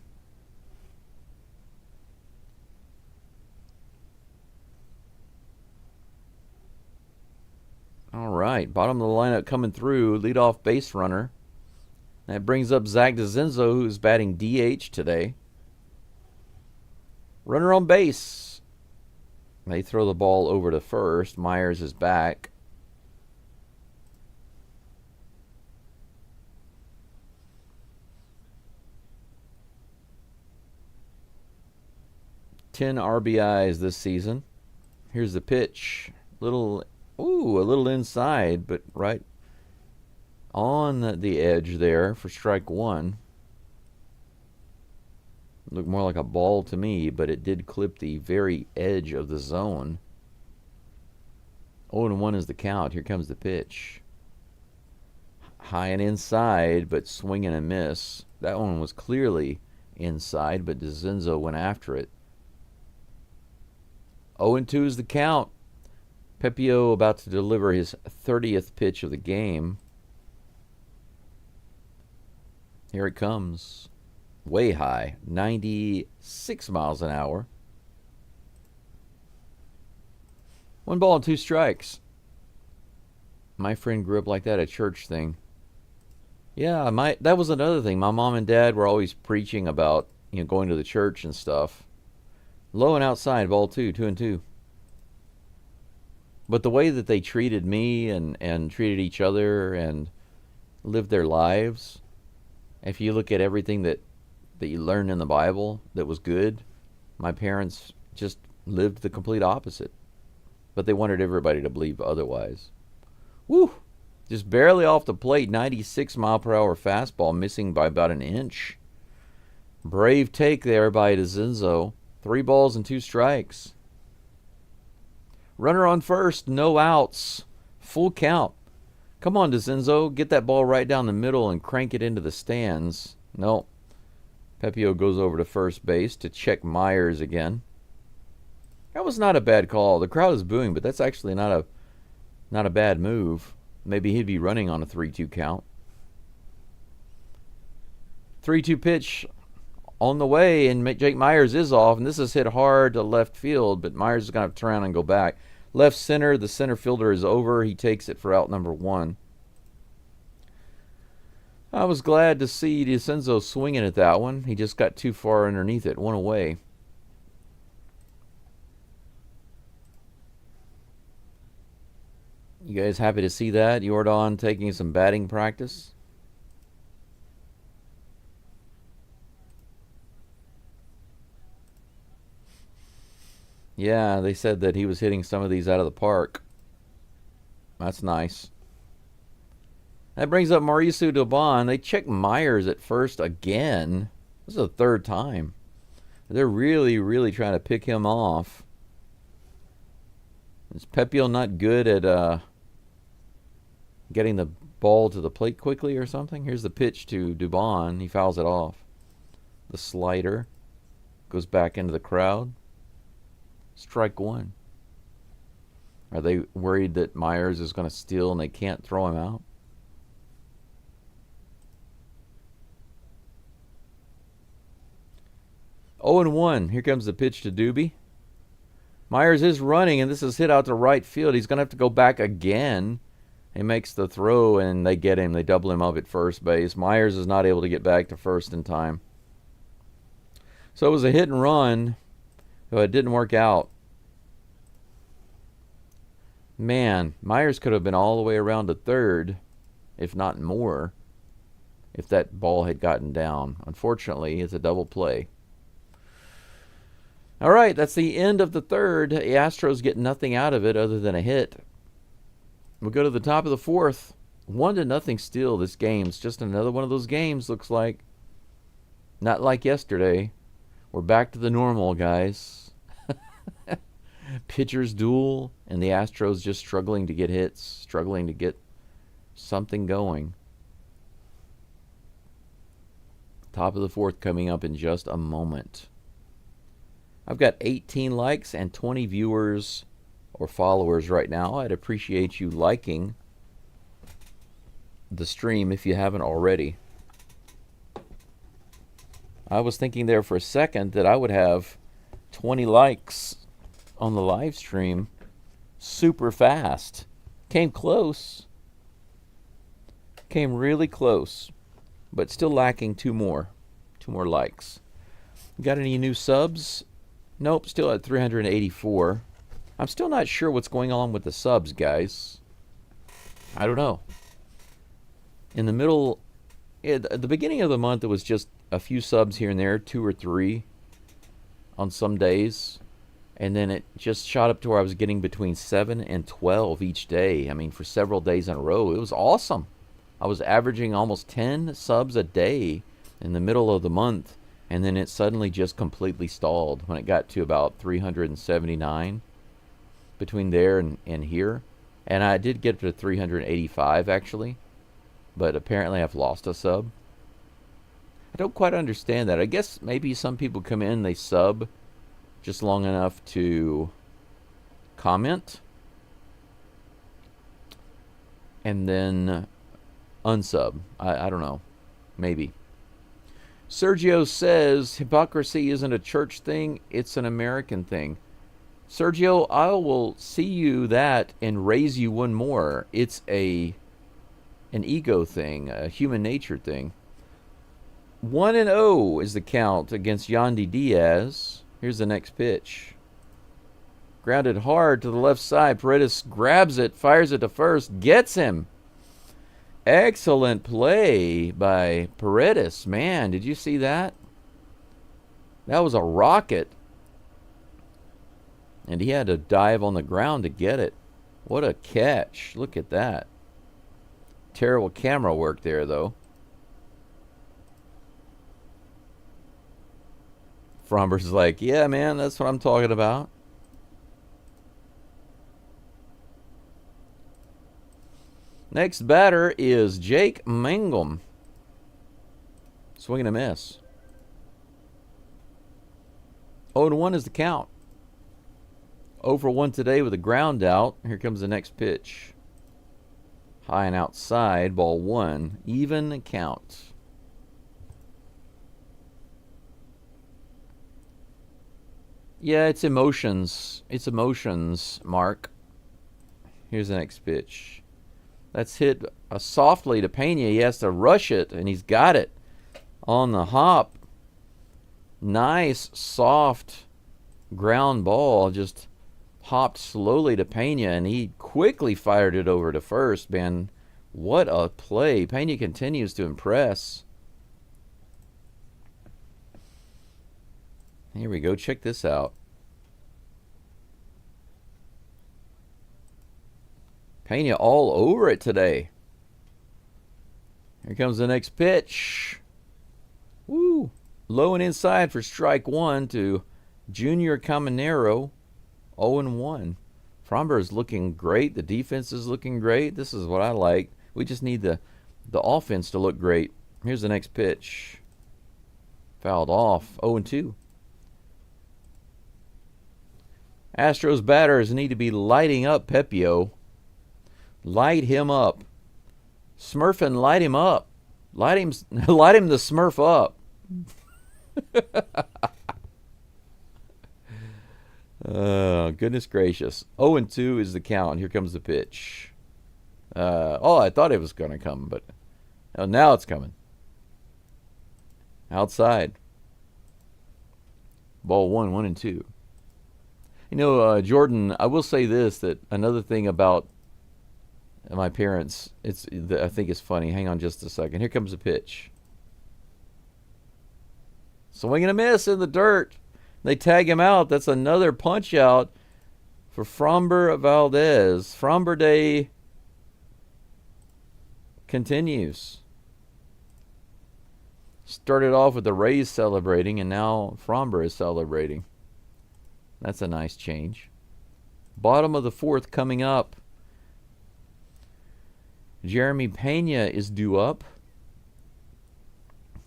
All right, bottom of the lineup coming through, leadoff base runner. That brings up Zach DeZenzo, who's batting DH today. Runner on base. They throw the ball over to first. Myers is back. Ten RBIs this season. Here's the pitch. A little inside, but right on the edge there for strike one. Looked more like a ball to me, but it did clip the very edge of the zone. 0-1 is the count. Here comes the pitch. High and inside, but swing and a miss. That one was clearly inside, but DeZenzo went after it. 0-2 is the count. Pepio about to deliver his 30th pitch of the game. Here it comes. Way high. 96 miles an hour. 1 ball and 2 strikes. My friend grew up like that, a church thing. Yeah, that was another thing. My mom and dad were always preaching about, going to the church and stuff. Low and outside, ball 2, 2-2. But the way that they treated me and treated each other and lived their lives, if you look at everything that you learned in the Bible that was good, my parents just lived the complete opposite. But they wanted everybody to believe otherwise. Woo! Just barely off the plate, 96-mile-per-hour fastball, missing by about an inch. Brave take there by DeZenzo. 3 balls and 2 strikes. Runner on first, no outs. Full count. Come on, DeZenzo. Get that ball right down the middle and crank it into the stands. No. Pepio goes over to first base to check Myers again. That was not a bad call. The crowd is booing, but that's actually not a bad move. Maybe he'd be running on a 3-2 count. 3-2 pitch on the way, and Jake Myers is off, and this is hit hard to left field, but Myers is going to have to turn around and go back. Left center, the center fielder is over. He takes it for out number 1. I was glad to see DeCenzo swinging at that one. He just got too far underneath it, 1 away. You guys happy to see that? Jordan taking some batting practice? Yeah, they said that he was hitting some of these out of the park. That's nice. That brings up Mauricio Dubon. They checked Myers at first again. This is the third time. They're really, really trying to pick him off. Is Pepio not good at getting the ball to the plate quickly or something? Here's the pitch to Dubon. He fouls it off. The slider goes back into the crowd. Strike one. Are they worried that Myers is going to steal and they can't throw him out? Oh and 1. Here comes the pitch to Doobie. Myers is running, and this is hit out to right field. He's going to have to go back again. He makes the throw, and they get him. They double him up at first base. Myers is not able to get back to first in time. So it was a hit and run, but it didn't work out. Man, Myers could have been all the way around to third, if not more, if that ball had gotten down. Unfortunately, it's a double play. All right, that's the end of the third. The Astros get nothing out of it other than a hit. We'll go to the top of the fourth. 1-0 still. This game's just another one of those games, looks like. Not like yesterday. We're back to the normal, guys. Pitchers duel, and the Astros just struggling to get hits, struggling to get something going. Top of the fourth coming up in just a moment. I've got 18 likes and 20 viewers or followers right now. I'd appreciate you liking the stream if you haven't already. I was thinking there for a second that I would have 20 likes on the live stream super fast. Came close. Came really close. But still lacking two more. 2 more likes. Got any new subs? Nope, still at 384. I'm still not sure what's going on with the subs, guys. I don't know. In the middle, at the beginning of the month, it was just a few subs here and there, 2 or 3 on some days. And then it just shot up to where I was getting between 7 and 12 each day. I mean, for several days in a row. It was awesome. I was averaging almost 10 subs a day in the middle of the month. And then it suddenly just completely stalled when it got to about 379 between there and here. And I did get to 385, actually. But apparently I've lost a sub. I don't quite understand that. I guess maybe some people come in, they sub just long enough to comment and then unsub. I don't know. Maybe. Sergio says hypocrisy isn't a church thing, it's an American thing. Sergio, I will see you that and raise you one more. It's an ego thing, a human nature thing. 1-0 is the count against Yandy Diaz. Here's the next pitch. Grounded hard to the left side. Paredes grabs it, fires it to first, gets him. Excellent play by Paredes. Man, did you see that? That was a rocket. And he had to dive on the ground to get it. What a catch. Look at that. Terrible camera work there, though. Fromber's like, yeah, man, that's what I'm talking about. Next batter is Jake Mangum. Swing and a miss. 0-1 is the count. 0-for-1 today with a ground out. Here comes the next pitch. High and outside, ball 1. Even count. Yeah, it's emotions. It's emotions, Mark. Here's the next pitch. That's hit softly to Pena. He has to rush it, and he's got it on the hop. Nice, soft ground ball. Just hopped slowly to Pena, and he quickly fired it over to first, man. What a play. Pena continues to impress. Here we go. Check this out. Pena all over it today. Here comes the next pitch. Woo. Low and inside for strike one to Junior Caminero. 0-1. Fromber is looking great. The defense is looking great. This is what I like. We just need the offense to look great. Here's the next pitch. Fouled off. 0-2. Astros batters need to be lighting up Pepio. Light him up. Smurfin, light him up. Light him the Smurf up. Goodness gracious. 0-2 is the count. Here comes the pitch. I thought it was going to come, but now it's coming. Outside. Ball 1-2. You know, Jordan, I will say this, that another thing about my parents, I think it's funny. Hang on just a second. Here comes the pitch. Swing and a miss in the dirt. They tag him out. That's another punch out for Fromber Valdez. Fromber Day continues. Started off with the Rays celebrating, and now Fromber is celebrating. That's a nice change. Bottom of the fourth coming up. Jeremy Pena is due up,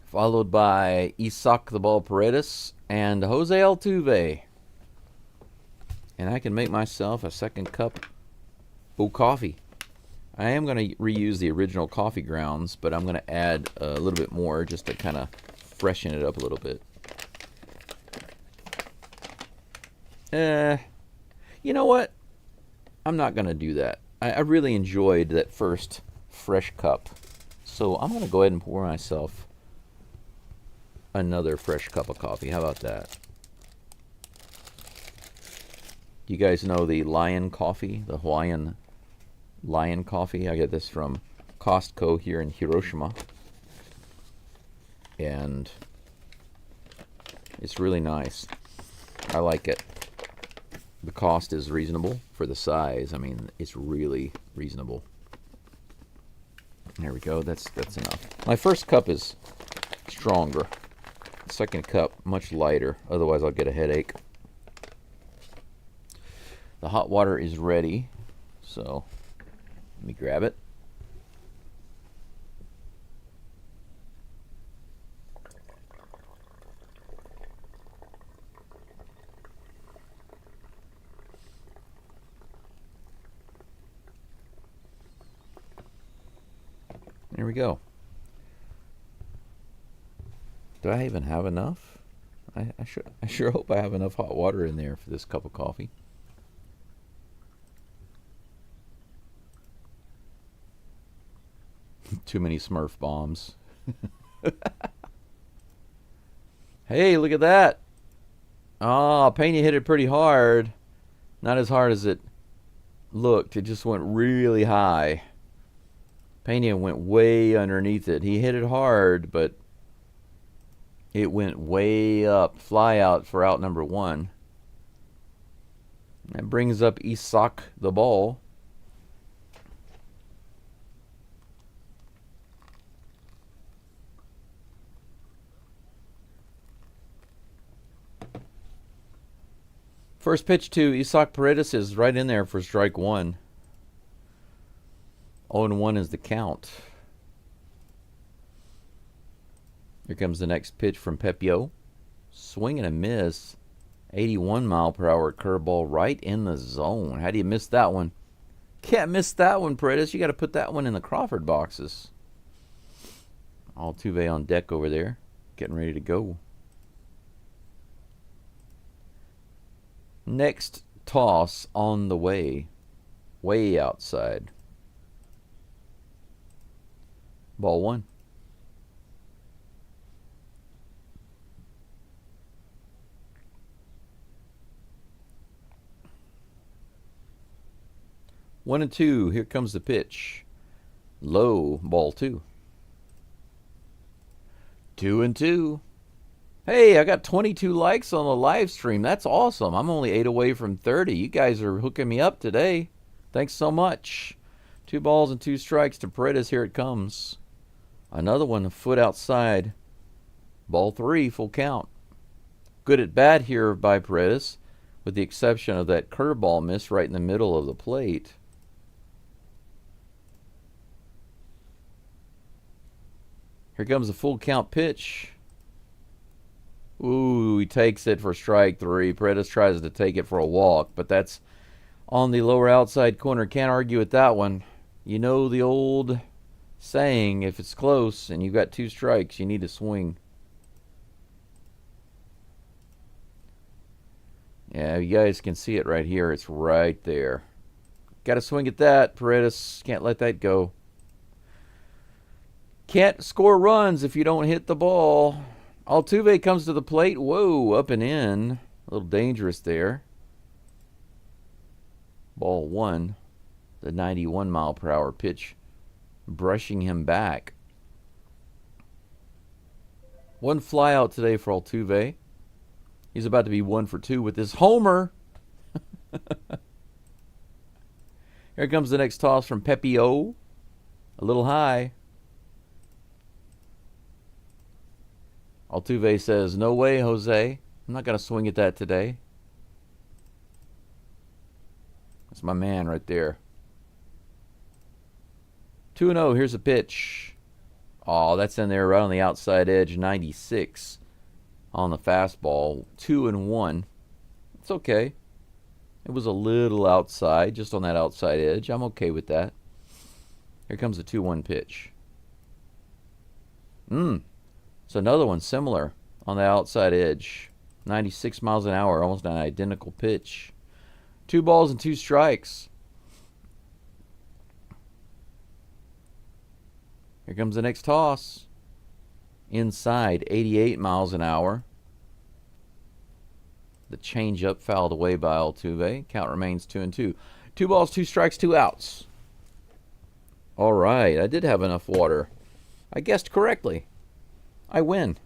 followed by Isaac the Ball Paredes and Jose Altuve. And I can make myself a second cup of coffee. I am going to reuse the original coffee grounds, but I'm going to add a little bit more just to kind of freshen it up a little bit. You know what? I'm not going to do that. I really enjoyed that first fresh cup. So I'm going to go ahead and pour myself another fresh cup of coffee. How about that? You guys know the Lion coffee, the Hawaiian Lion coffee? I get this from Costco here in Hiroshima. And it's really nice. I like it. The cost is reasonable for the size. I mean, it's really reasonable. There we go. That's enough. My first cup is stronger. Second cup, much lighter. Otherwise, I'll get a headache. The hot water is ready. So, let me grab it. There we go. Do I even have enough? I sure hope I have enough hot water in there for this cup of coffee. Too many Smurf bombs. Hey, look at that. Pena hit it pretty hard. Not as hard as it looked. It just went really high. Pena went way underneath it. He hit it hard, but it went way up. Fly out for out number one. That brings up Isaac the Ball. First pitch to Isaac Paredes is right in there for strike one. 0-1 is the count. Here comes the next pitch from Pepio. Swing and a miss. 81 mile per hour curveball right in the zone. How do you miss that one? Can't miss that one, Paredes. You got to put that one in the Crawford boxes. Altuve on deck over there, getting ready to go. Next toss on the way. Way outside. Ball one. 1-2. Here comes the pitch. Low, ball 2. 2-2. Hey, I got 22 likes on the live stream. That's awesome. I'm only 8 away from 30. You guys are hooking me up today. Thanks so much. 2 balls and 2 strikes to Paredes. Here it comes. Another one, a foot outside. Ball 3, full count. Good at bat here by Paredes, with the exception of that curveball miss right in the middle of the plate. Here comes a full count pitch. Ooh, he takes it for strike 3. Paredes tries to take it for a walk, but that's on the lower outside corner. Can't argue with that one. You know the old saying, if it's close and you've got 2 strikes, you need to swing. Yeah, you guys can see it right here. It's right there. Got to swing at that. Paredes can't let that go. Can't score runs if you don't hit the ball. Altuve comes to the plate. Whoa, up and in. A little dangerous there. Ball 1. The 91-mile-per-hour pitch brushing him back. 1 fly out today for Altuve. He's about to be 1 for 2 with this homer. Here comes the next toss from Pepio. A little high. Altuve says, no way, Jose. I'm not going to swing at that today. That's my man right there. 2-0. Here's a pitch. Oh, that's in there right on the outside edge. 96 on the fastball. 2-1. It's okay. It was a little outside, just on that outside edge. I'm okay with that. Here comes the 2-1 pitch. It's another one similar on the outside edge. 96 miles an hour, almost an identical pitch. 2 balls and 2 strikes. Here comes the next toss. Inside, 88 miles an hour. The changeup fouled away by Altuve. Count remains 2-2. 2 balls, 2 strikes, 2 outs. All right, I did have enough water. I guessed correctly. I win.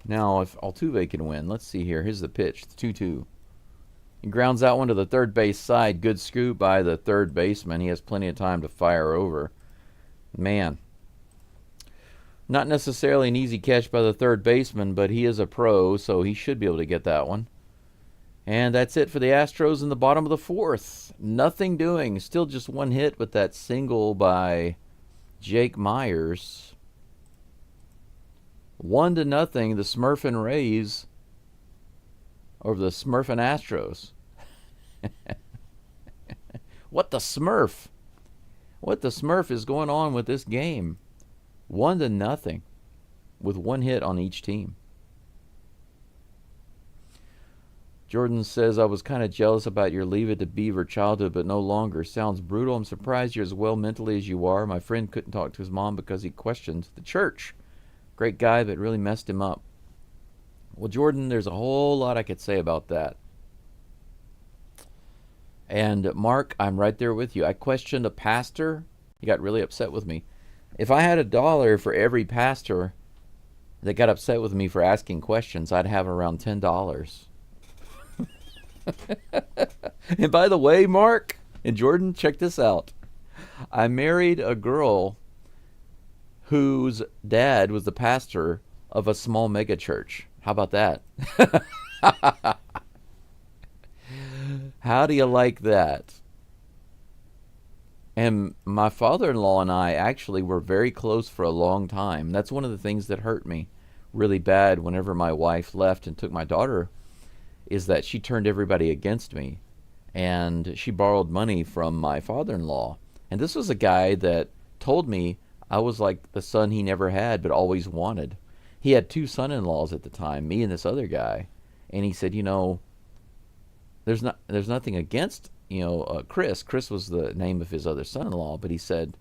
Now, if Altuve can win, let's see here. Here's the pitch, 2-2. He grounds out one to the third base side. Good scoop by the third baseman. He has plenty of time to fire over. Man. Not necessarily an easy catch by the third baseman, but he is a pro, so he should be able to get that one. And that's it for the Astros in the bottom of the 4th. Nothing doing. Still just 1 hit with that single by Jake Myers. 1-0, the Smurfin' Rays over the Smurfin' Astros. What the Smurf? What the Smurf is going on with this game? 1-0 with 1 hit on each team. Jordan says, I was kind of jealous about your Leave It to Beaver childhood, but no longer. Sounds brutal. I'm surprised you're as well mentally as you are. My friend couldn't talk to his mom because he questioned the church. Great guy, but really messed him up. Well, Jordan, there's a whole lot I could say about that. And Mark, I'm right there with you. I questioned a pastor. He got really upset with me. If I had $1 for every pastor that got upset with me for asking questions, I'd have around $10. And by the way, Mark and Jordan, check this out. I married a girl whose dad was the pastor of a small mega church. How about that? How do you like that? And my father-in-law and I actually were very close for a long time. That's one of the things that hurt me really bad whenever my wife left and took my daughter, is that she turned everybody against me. And she borrowed money from my father-in-law. And this was a guy that told me I was like the son he never had but always wanted. He had 2 son-in-laws at the time, me and this other guy. And he said, there's nothing against, Chris. Chris was the name of his other son-in-law. But he said,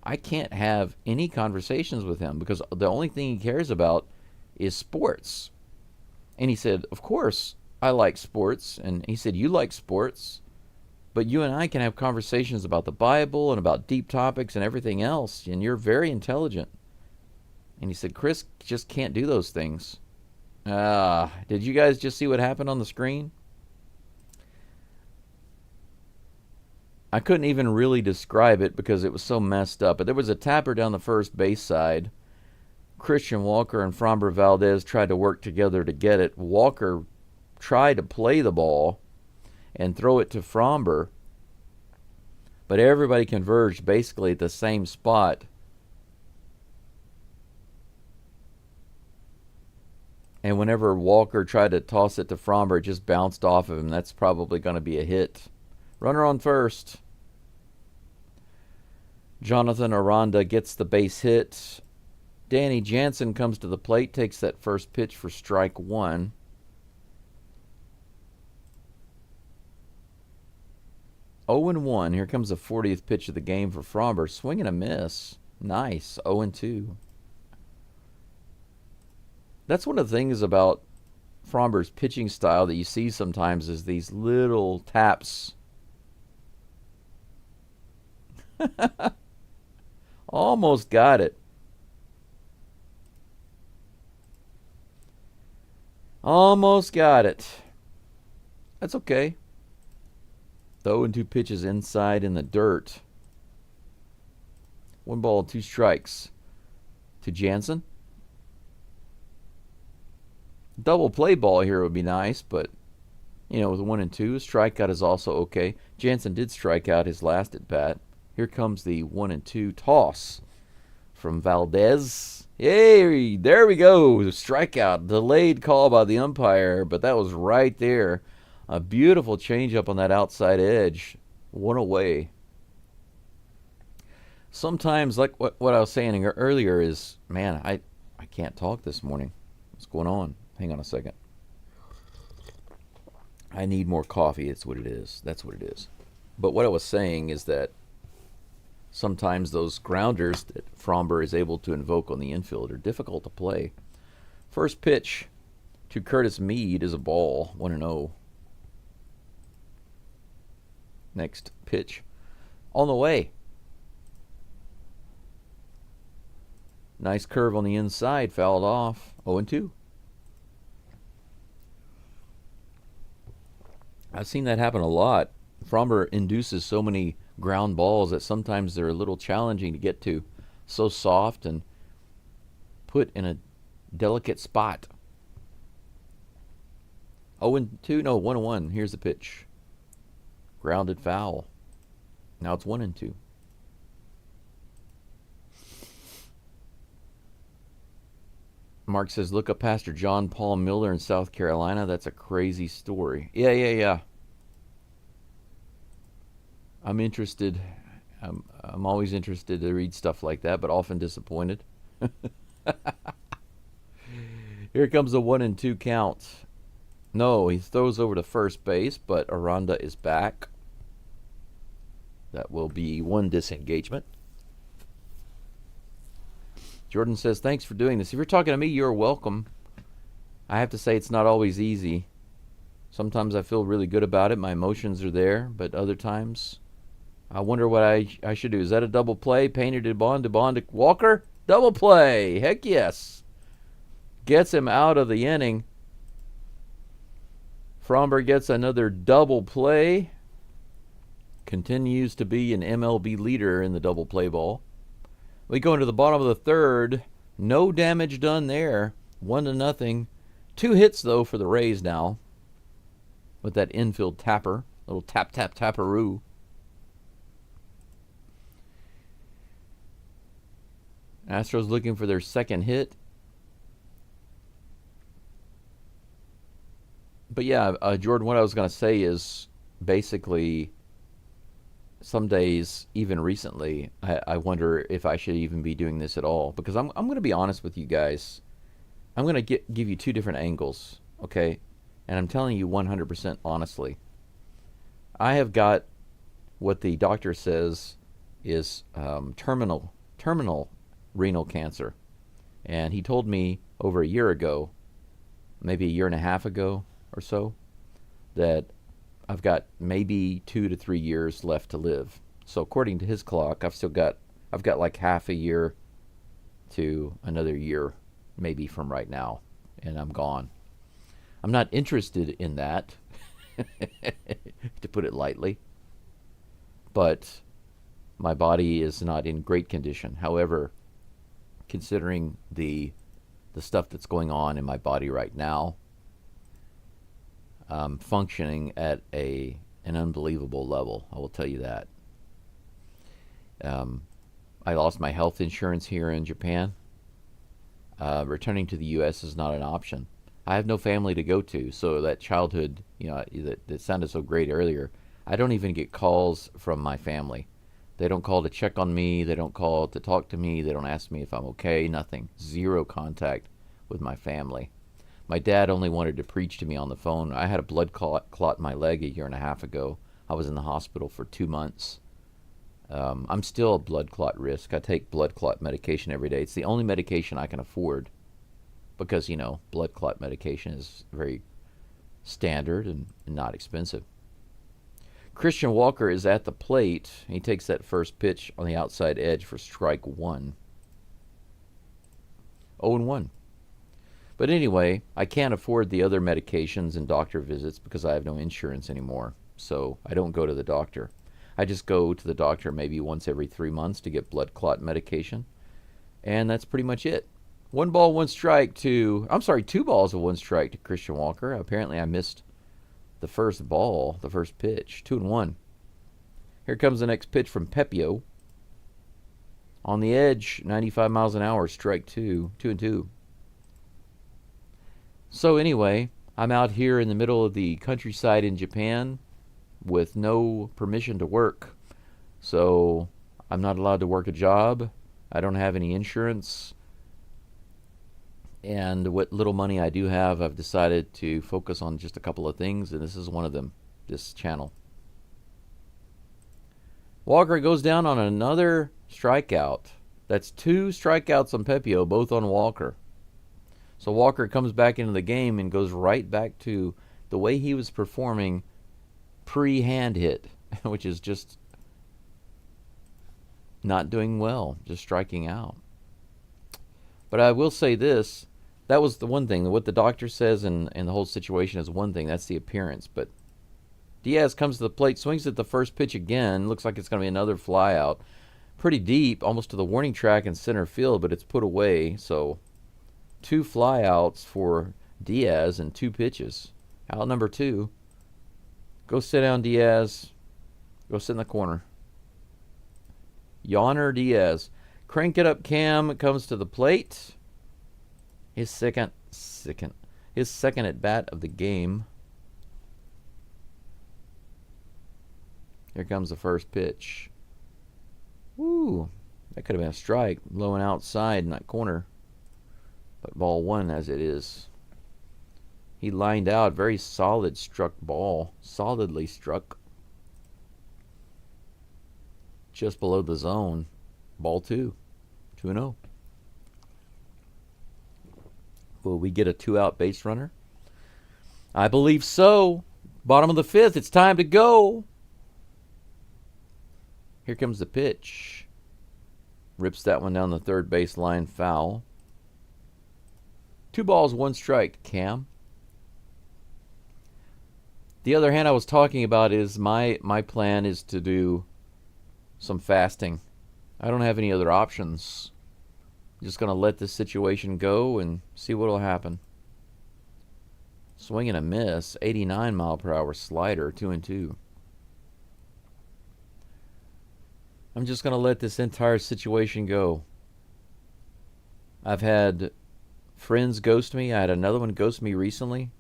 I can't have any conversations with him because the only thing he cares about is sports. And he said, of course, I like sports. And he said, you like sports. But you and I can have conversations about the Bible and about deep topics and everything else, and you're very intelligent. And he said, Chris just can't do those things. Did you guys just see what happened on the screen? I couldn't even really describe it because it was so messed up. But there was a tapper down the first base side. Christian Walker and Framber Valdez tried to work together to get it. Walker tried to play the ball and throw it to Framber, but everybody converged basically at the same spot. And whenever Walker tried to toss it to Framber, it just bounced off of him. That's probably going to be a hit. Runner on first. Jonathan Aranda gets the base hit. Danny Jansen comes to the plate, takes that first pitch for strike one. Oh and 1. Here comes the 40th pitch of the game for Framber. Swing and a miss. Nice. 0 and 2. That's one of the things about Framber's pitching style that you see sometimes is these little taps. Almost got it. Almost got it. That's okay. 0 and 2 pitches inside in the dirt. 1 ball, 2 strikes to Jansen. Double play ball here would be nice, but, you know, with 1 and 2, strikeout is also okay. Jansen did strike out his last at bat. Here comes the 1 and 2 toss from Valdez. Hey, there we go. Strikeout. Delayed call by the umpire, but that was right there. A beautiful changeup on that outside edge. 1 away. Sometimes, like what I was saying earlier is, man, I can't talk this morning. What's going on? Hang on a second. I need more coffee. It's what it is. That's what it is. But what I was saying is that sometimes those grounders that Framber is able to invoke on the infield are difficult to play. First pitch to Curtis Mead is a ball, 1-0. Next pitch on the way. Nice curve on the inside, fouled off, 0-2. I've seen that happen a lot. Framber induces so many ground balls that sometimes they're a little challenging to get to. So soft and put in a delicate spot. 0-2, no, 1-1. Here's the pitch. Grounded foul. Now it's 1-2. Mark says, look up Pastor John Paul Miller in South Carolina. That's a crazy story. Yeah. I'm interested. I'm always interested to read stuff like that, but often disappointed. Here comes the 1-2 count. No, he throws over to first base, but Aranda is back. That will be 1 disengagement. Jordan says, thanks for doing this. If you're talking to me, you're welcome. I have to say it's not always easy. Sometimes I feel really good about it. My emotions are there, but other times I wonder what I should do. Is that a double play? Painter to Bond to Walker? Double play. Heck yes. Gets him out of the inning. Framber gets another double play. Continues to be an MLB leader in the double play ball. We go into the bottom of the third. No damage done there. 1-0. 2 hits, though, for the Rays now. With that infield tapper. Little tap-tap-tapperoo. Astros looking for their second hit. But yeah, Jordan, what I was going to say is basically some days, even recently, I wonder if I should even be doing this at all. Because I'm going to be honest with you guys. I'm going to give you 2 different angles, okay? And I'm telling you 100% honestly. I have got what the doctor says is terminal renal cancer. And he told me over a year ago, maybe a year and a half ago or so, that I've got maybe 2 to 3 years left to live. So according to his clock, I've got like half a year to another year, maybe from right now, and I'm gone. I'm not interested in that, to put it lightly, but my body is not in great condition. However, considering the stuff that's going on in my body right now, I'm functioning at an unbelievable level. I will tell you that. Um, I lost my health insurance here in Japan. Returning to the U.S. is not an option. I have no family to go to, so that childhood, that sounded so great earlier. I don't even get calls from my family. They don't call to check on me. They don't call to talk to me. They don't ask me if I'm okay. Nothing. Zero contact with my family. My dad only wanted to preach to me on the phone. I had a blood clot in my leg a year and a half ago. I was in the hospital for 2 months. I'm still a blood clot risk. I take blood clot medication every day. It's the only medication I can afford because, blood clot medication is very standard and not expensive. Christian Walker is at the plate. He takes that first pitch on the outside edge for strike one. 0-1. But anyway, I can't afford the other medications and doctor visits because I have no insurance anymore. So I don't go to the doctor. I just go to the doctor maybe once every 3 months to get blood clot medication. And that's pretty much it. 2 balls, 1 strike to Christian Walker. Apparently I missed the first ball, the first pitch. 2-1. Here comes the next pitch from Pepio. On the edge, 95 miles an hour, strike two. 2-2. So anyway, I'm out here in the middle of the countryside in Japan with no permission to work. So I'm not allowed to work a job. I don't have any insurance. And what little money I do have, I've decided to focus on just a couple of things, and this is one of them, this channel. Walker goes down on another strikeout. That's 2 strikeouts on Pepio, both on Walker. So Walker comes back into the game and goes right back to the way he was performing pre-hand hit, which is just not doing well, just striking out. But I will say this, that was the one thing. What the doctor says and the whole situation is one thing. That's the appearance. But Diaz comes to the plate, swings at the first pitch again. Looks like it's going to be another fly out. Pretty deep, almost to the warning track in center field, but it's put away. So 2 flyouts for Diaz and 2 pitches. Out number 2. Go sit down, Diaz. Go sit in the corner. Yawner Diaz. Crank it up, Cam comes to the plate. His second at bat of the game. Here comes the first pitch. Woo, that could have been a strike, low and outside in that corner. But ball 1 as it is. He lined out, very solid struck ball, solidly struck. Just below the zone. Ball 2, 2-0. Will we get a 2-out base runner? I believe so. Bottom of the 5th, it's time to go. Here comes the pitch. Rips that one down the third base line, foul. 2 balls, 1 strike, Cam. The other hand I was talking about is my plan is to do some fasting. I don't have any other options. I'm just going to let this situation go and see what will happen. Swing and a miss, 89 mile per hour slider, 2-2. I'm just going to let this entire situation go. I've had friends ghost me. I had another one ghost me recently.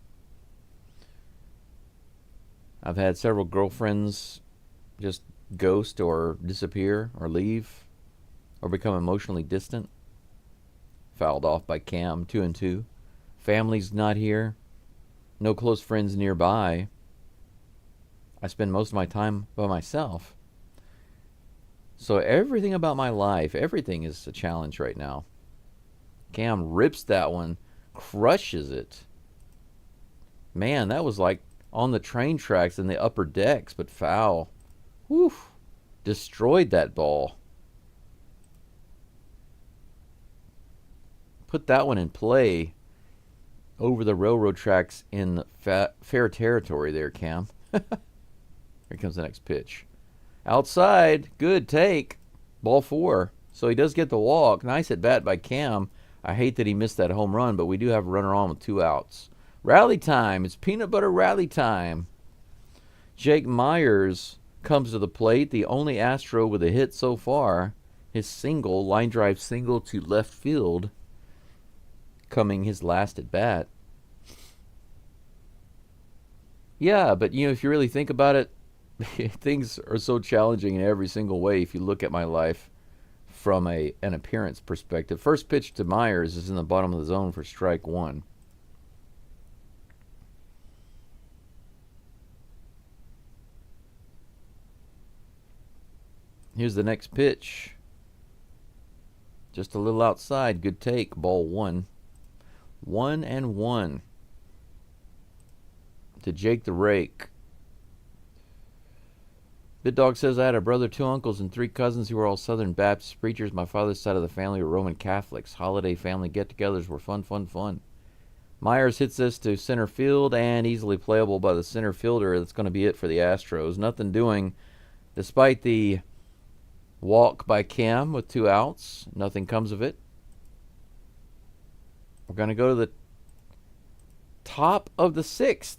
I've had several girlfriends just ghost or disappear or leave or become emotionally distant. Fouled off by Cam, 2-2. Family's not here. No close friends nearby. I spend most of my time by myself. So everything about my life, everything is a challenge right now. Cam rips that one, crushes it. Man, that was like on the train tracks in the upper decks, but foul. Whew. Destroyed that ball. Put that one in play over the railroad tracks in fair territory there, Cam. Here comes the next pitch. Outside. Good take. Ball 4. So he does get the walk. Nice at bat by Cam. I hate that he missed that home run, but we do have a runner on with 2 outs. Rally time. It's peanut butter rally time. Jake Myers comes to the plate, the only Astro with a hit so far. His single, line drive single to left field, coming his last at bat. Yeah, but if you really think about it, things are so challenging in every single way if you look at my life from an appearance perspective. First pitch to Myers is in the bottom of the zone for strike 1. Here's the next pitch. Just a little outside. Good take. Ball 1. 1-1 to Jake the Rake. Bit Dog says, I had a brother, 2 uncles, and 3 cousins who were all Southern Baptist preachers. My father's side of the family were Roman Catholics. Holiday family get-togethers were fun. Myers hits this to center field and easily playable by the center fielder. That's going to be it for the Astros. Nothing doing despite the walk by Cam with 2 outs. Nothing comes of it. We're going to go to the top of the 6th.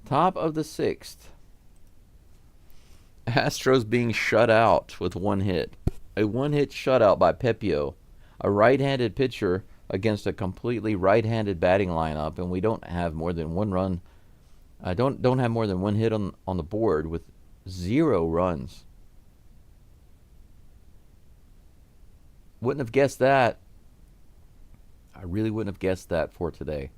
Top of the 6th. Astros being shut out with 1 hit. A 1-hit shutout by Pepio. A right-handed pitcher against a completely right-handed batting lineup, and we don't have more than 1 run. I don't have more than 1 hit on the board with 0 runs. Wouldn't have guessed that. I really wouldn't have guessed that for today.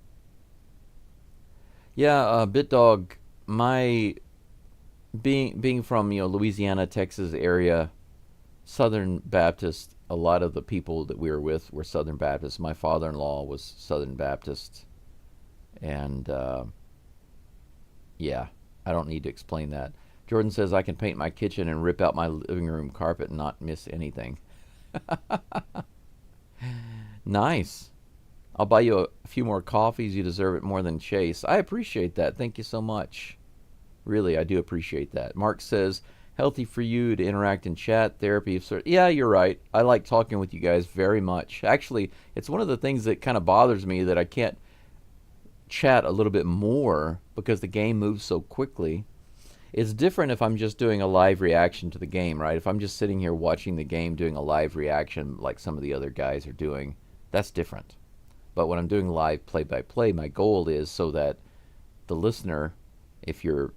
Yeah, BitDog, my being from Louisiana, Texas area, Southern Baptist. A lot of the people that we were with were Southern Baptists. My father-in-law was Southern Baptist, and yeah, I don't need to explain that. Jordan says I can paint my kitchen and rip out my living room carpet and not miss anything. Nice. I'll buy you a few more coffees. You deserve it more than Chase. I appreciate that. Thank you so much. Really, I do appreciate that. Mark says, healthy for you to interact in chat, therapy. Yeah, you're right. I like talking with you guys very much. Actually, it's one of the things that kind of bothers me that I can't chat a little bit more because the game moves so quickly. It's different if I'm just doing a live reaction to the game, right? If I'm just sitting here watching the game, doing a live reaction like some of the other guys are doing, that's different. But when I'm doing live play-by-play, my goal is so that the listener, if you're,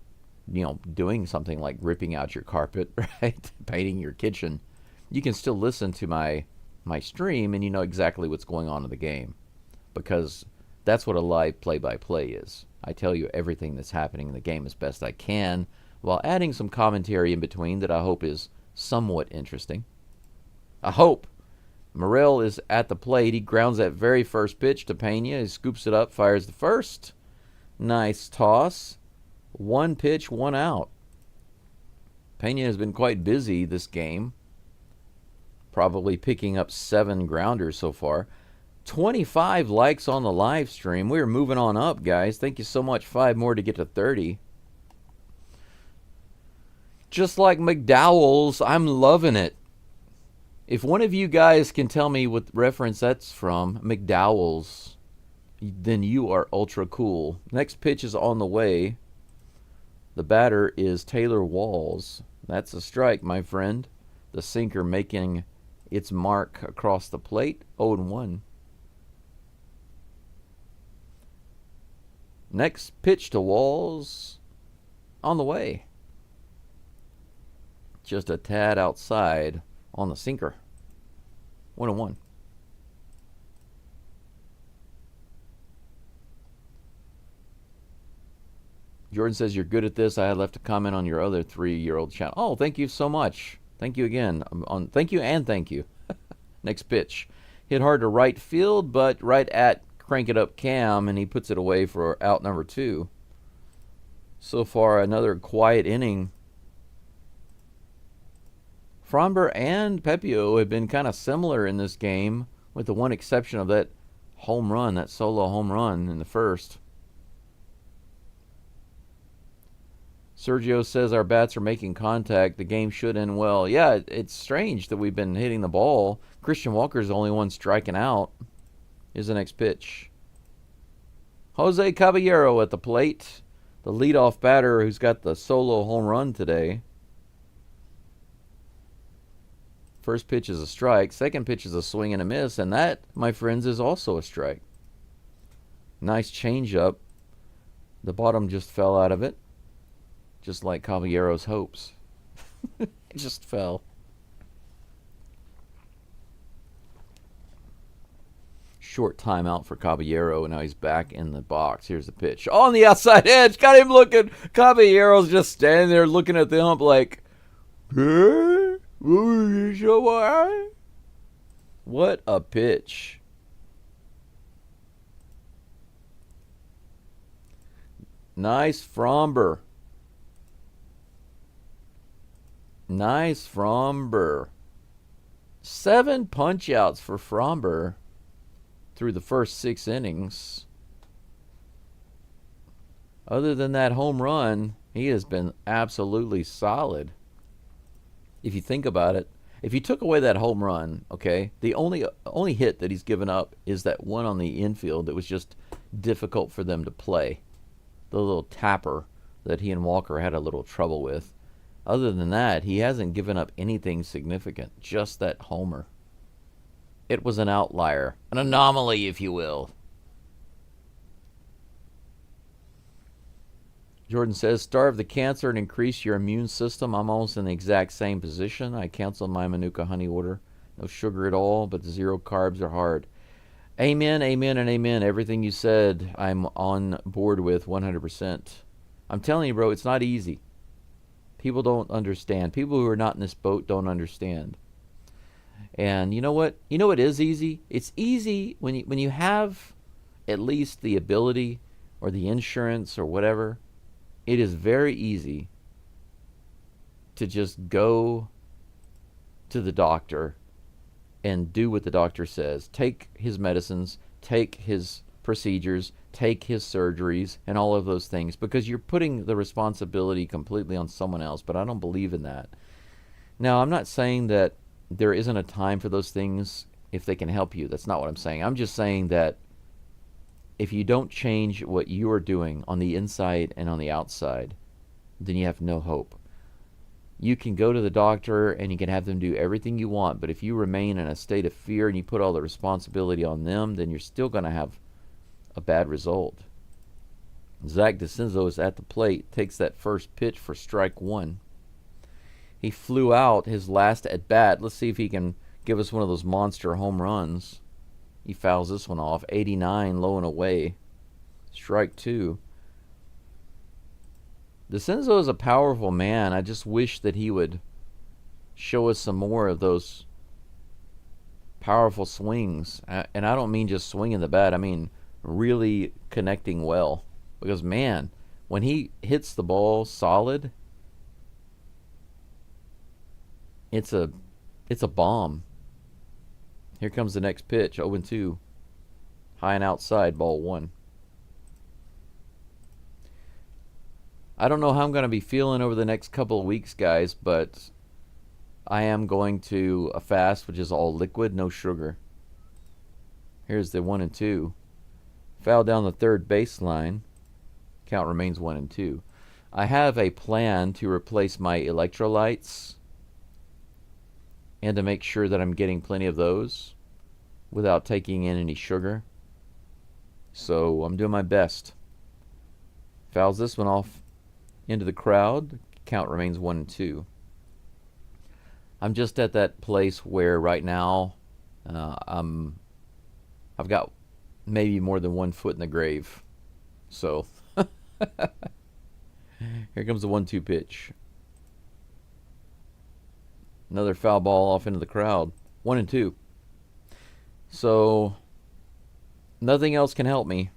doing something like ripping out your carpet, right, painting your kitchen, you can still listen to my stream and you know exactly what's going on in the game, because that's what a live play-by-play is. I tell you everything that's happening in the game as best I can, while adding some commentary in between that I hope is somewhat interesting. I hope. Morrell is at the plate. He grounds that very first pitch to Pena. He scoops it up, fires the first. Nice toss. 1 pitch, 1 out. Pena has been quite busy this game, probably picking up 7 grounders so far. 25 likes on the live stream. We're moving on up, guys. Thank you so much. 5 more to get to 30. Just like McDowell's, I'm loving it. If one of you guys can tell me what reference that's from, McDowell's, then you are ultra cool. Next pitch is on the way. The batter is Taylor Walls. That's a strike, my friend. The sinker making its mark across the plate. 0-1. Next pitch to Walls on the way. Just a tad outside on the sinker. 1-1. Jordan says you're good at this. I had left a comment on your other 3-year-old channel. Oh, thank you so much. Thank you again. Thank you and thank you. Next pitch. Hit hard to right field, but right at crank it up Cam, and he puts it away for out number 2. So far, another quiet inning. Fromber and Pepio have been kind of similar in this game, with the one exception of that home run, that solo home run in the first. Sergio says our bats are making contact. The game should end well. Yeah, it's strange that we've been hitting the ball. Christian Walker's the only one striking out. Here's the next pitch. Jose Caballero at the plate, the leadoff batter who's got the solo home run today. First pitch is a strike. Second pitch is a swing and a miss. And that, my friends, is also a strike. Nice changeup. The bottom just fell out of it. Just like Caballero's hopes. It just fell. Short timeout for Caballero, and now he's back in the box. Here's the pitch. On the outside edge. Got him looking. Caballero's just standing there looking at the ump like, hey, what a pitch. Nice Fromber. Nice Fromber. 7 punch-outs for Fromber through the first 6 innings. Other than that home run, he has been absolutely solid. If you think about it, if you took away that home run, okay, the only hit that he's given up is that one on the infield that was just difficult for them to play. The little tapper that he and Walker had a little trouble with. Other than that, he hasn't given up anything significant, just that homer. It was an outlier, an anomaly, if you will. Jordan says, starve the cancer and increase your immune system. I'm almost in the exact same position. I canceled my Manuka honey order. No sugar at all, but the 0 carbs are hard. Amen, amen, and amen. Everything you said, I'm on board with 100%. I'm telling you, bro, it's not easy. People don't understand. People who are not in this boat don't understand. And you know what? You know what is easy? It's easy when you have at least the ability or the insurance or whatever. It is very easy to just go to the doctor and do what the doctor says. Take his medicines, take his procedures, take his surgeries, and all of those things, because you're putting the responsibility completely on someone else, but I don't believe in that. Now, I'm not saying that there isn't a time for those things if they can help you. That's not what I'm saying. I'm just saying that if you don't change what you are doing on the inside and on the outside, then you have no hope. You can go to the doctor and you can have them do everything you want, but if you remain in a state of fear and you put all the responsibility on them, then you're still going to have a bad result. Zach DeCenzo is at the plate, takes that first pitch for strike 1. He flew out his last at bat. Let's see if he can give us one of those monster home runs. He fouls this one off. 89, low and away. Strike 2. DeCenzo is a powerful man. I just wish that he would show us some more of those powerful swings. And I don't mean just swinging the bat. I mean really connecting well. Because, man, when he hits the ball solid, it's a bomb. Here comes the next pitch, 0-2. High and outside, ball 1. I don't know how I'm going to be feeling over the next couple of weeks, guys, but I am going to a fast, which is all liquid, no sugar. Here's the 1-2. Foul down the third baseline. Count remains 1-2. I have a plan to replace my electrolytes and to make sure that I'm getting plenty of those without taking in any sugar. So I'm doing my best. Fouls this one off into the crowd. Count remains 1-2. I'm just at that place where right now I've got maybe more than 1 foot in the grave. So here comes the 1-2 pitch. Another foul ball off into the crowd. 1-2. So nothing else can help me.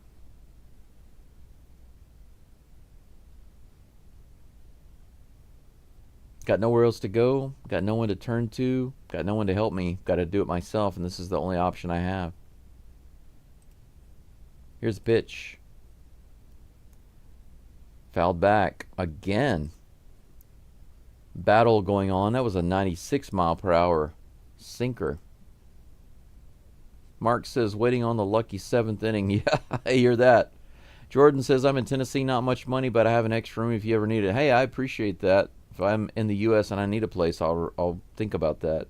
Got nowhere else to go. Got no one to turn to. Got no one to help me. Got to do it myself, and this is the only option I have. Here's the pitch. Fouled back again. Battle going on. That was a 96 mile per hour sinker. Mark says, waiting on the lucky 7th inning. Yeah, I hear that. Jordan says, I'm in Tennessee, not much money, but I have an extra room if you ever need it. Hey, I appreciate that. If I'm in the U.S. and I need a place, I'll think about that.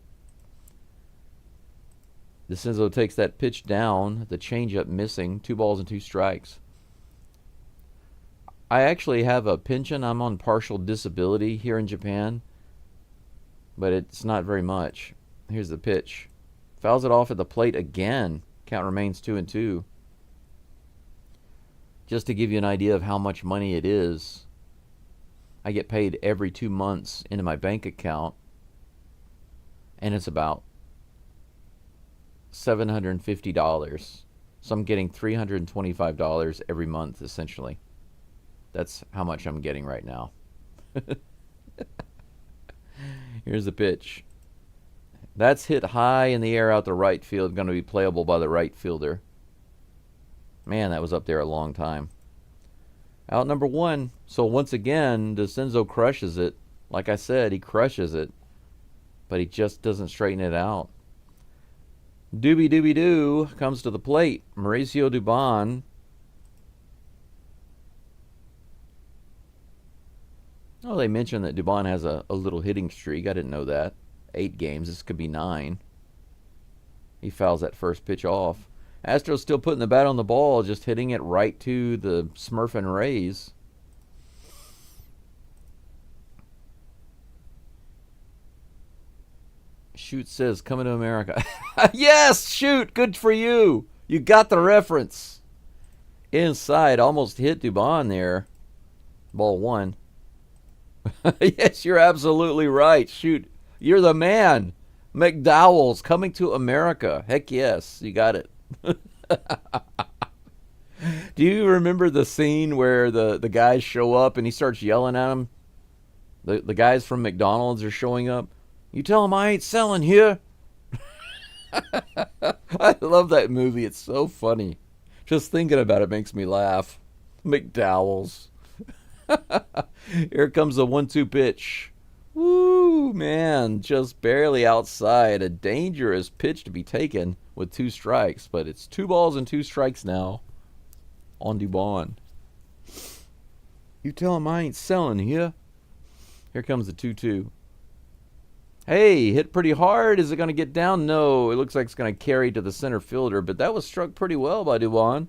DeCenzo takes that pitch down, the changeup missing, 2 balls and 2 strikes. I actually have a pension. I'm on partial disability here in Japan, but it's not very much. Here's the pitch. Fouls it off at the plate again. Count remains 2-2. Just to give you an idea of how much money it is, I get paid every 2 months into my bank account, and it's about $750. So I'm getting $325 every month, essentially. That's how much I'm getting right now. Here's the pitch. That's hit high in the air out the right field, going to be playable by the right fielder. Man, that was up there a long time. Out number 1. So once again, DeCenzo crushes it. Like I said, he crushes it, but he just doesn't straighten it out. Doobie Doobie Doo comes to the plate. Mauricio Dubon. Oh, they mentioned that Dubon has a little hitting streak. I didn't know that. 8 games. This could be 9. He fouls that first pitch off. Astros still putting the bat on the ball, just hitting it right to the Smurfing Rays. Shoot says, coming to America. Yes, Shoot, good for you. You got the reference. Inside, almost hit Dubon there. Ball 1. Yes, you're absolutely right. Shoot, you're the man. McDowell's coming to America. Heck yes, you got it. Do you remember the scene where the guys show up and he starts yelling at them? The guys from McDonald's are showing up. You tell them I ain't selling here. I love that movie. It's so funny. Just thinking about it makes me laugh. McDowell's. Here comes the 1-2 pitch. Woo, man. Just barely outside. A dangerous pitch to be taken with 2 strikes. But it's 2 balls and 2 strikes now on Dubon. You tell him I ain't selling here. Here comes the 2-2. Hey, hit pretty hard. Is it going to get down? No, it looks like it's going to carry to the center fielder, but that was struck pretty well by Dubon.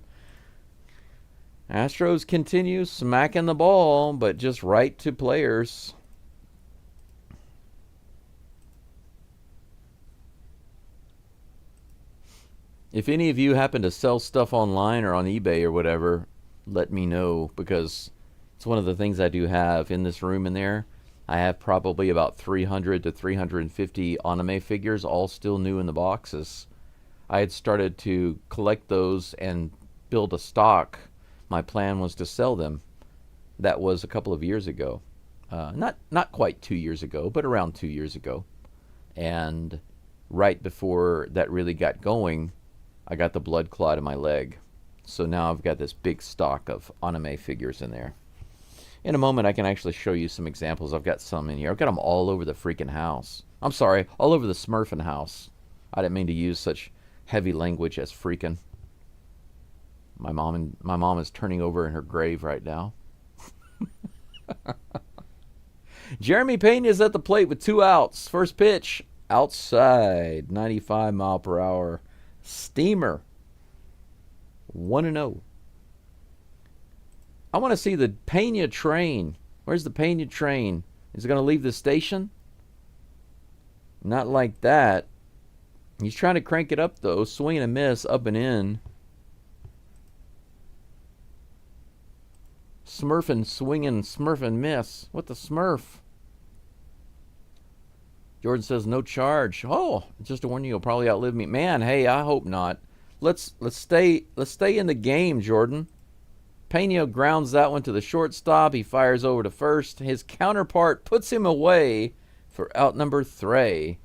Astros continue smacking the ball, but just right to players. If any of you happen to sell stuff online or on eBay or whatever, let me know, because it's one of the things I do have in this room in there. I have probably about 300 to 350 anime figures, all still new in the boxes. I had started to collect those and build a stock. My plan was to sell them. That was a couple of years ago. Not quite 2 years ago, but around 2 years ago. And right before that really got going, I got the blood clot in my leg. So now I've got this big stock of anime figures in there. In a moment, I can actually show you some examples. I've got some in here. I've got them all over the freaking house. I'm sorry, all over the Smurfing house. I didn't mean to use such heavy language as freaking. My mom is turning over in her grave right now. Jeremy Payne is at the plate with 2 outs. First pitch, outside, 95 mile per hour. Steamer. 1-0. I want to see the Pena train. Where's the Pena train? Is it going to leave the station? Not like that. He's trying to crank it up, though. Swing and a miss, up and in. Smurfing, swinging, Smurfing, miss. What the Smurf? Jordan says no charge. Oh, just to warn you, you'll probably outlive me. Man, hey, I hope not. Let's stay in the game, Jordan. Pena grounds that one to the shortstop. He fires over to first. His counterpart puts him away for out number 3.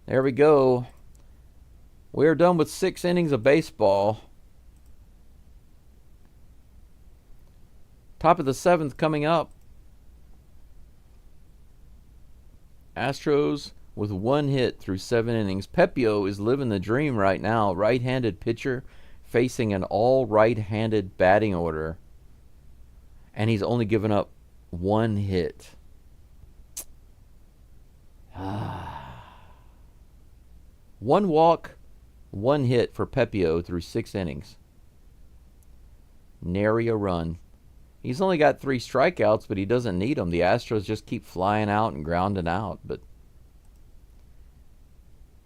There we go. We're done with 6 innings of baseball. Top of the 7th coming up. Astros with 1 hit through 7 innings. Pepio is living the dream right now. Right-handed pitcher facing an all right-handed batting order. And he's only given up 1 hit. 1 walk, 1 hit for Pepio through 6 innings. Nary a run. He's only got 3 strikeouts, but he doesn't need them. The Astros just keep flying out and grounding out. But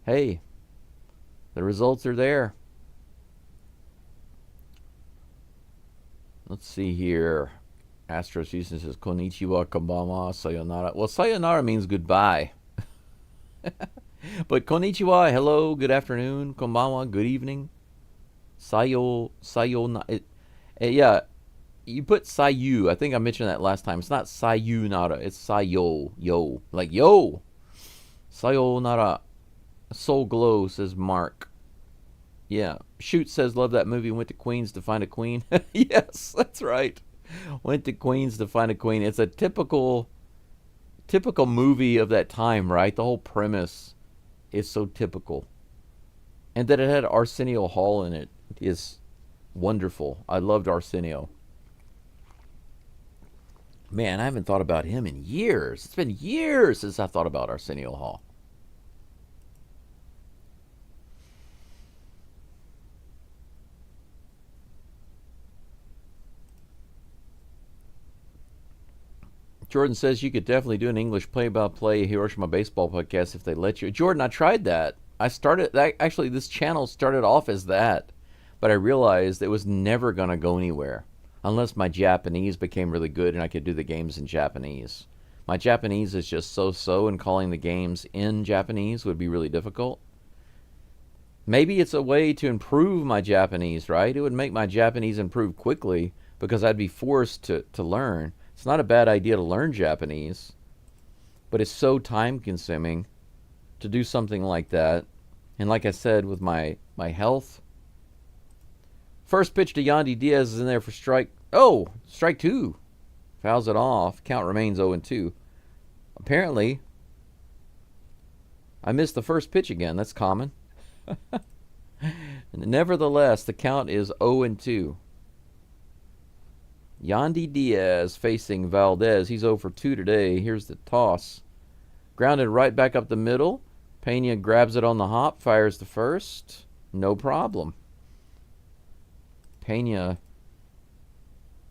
hey, the results are there. Let's see here. Astros Houston says, Konnichiwa, konbanwa, sayonara. Well, sayonara means goodbye. But konnichiwa, hello, good afternoon, konbanwa, good evening. Sayonara. Yeah, you put sayu. I think I mentioned that last time. It's not sayonara, it's sayo. Yo. Like, yo. Sayonara. Soul Glow, says Mark. Yeah. Shoot says, love that movie. Went to Queens to find a queen. Yes, that's right. Went to Queens to find a queen. It's a typical movie of that time, right? The whole premise is so typical. And that it had Arsenio Hall in it is wonderful. I loved Arsenio. Man, I haven't thought about him in years. It's been years since I thought about Arsenio Hall. Jordan says you could definitely do an English play-by-play Hiroshima baseball podcast if they let you. Jordan, I tried that. I started that. Actually, this channel started off as that, but I realized it was never going to go anywhere unless my Japanese became really good and I could do the games in Japanese. My Japanese is just so-so, and calling the games in Japanese would be really difficult. Maybe it's a way to improve my Japanese, right? It would make my Japanese improve quickly because I'd be forced to learn. It's not a bad idea to learn Japanese, but it's so time-consuming to do something like that. And like I said, with my health. First pitch to Yandy Diaz is in there for strike 2. Fouls it off. Count remains 0-2. Apparently, I missed the first pitch again. That's common. Nevertheless, the count is 0-2. Yandy Diaz facing Valdez. He's 0 for 2 today. Here's the toss. Grounded right back up the middle. Pena grabs it on the hop, fires to first. No problem. Pena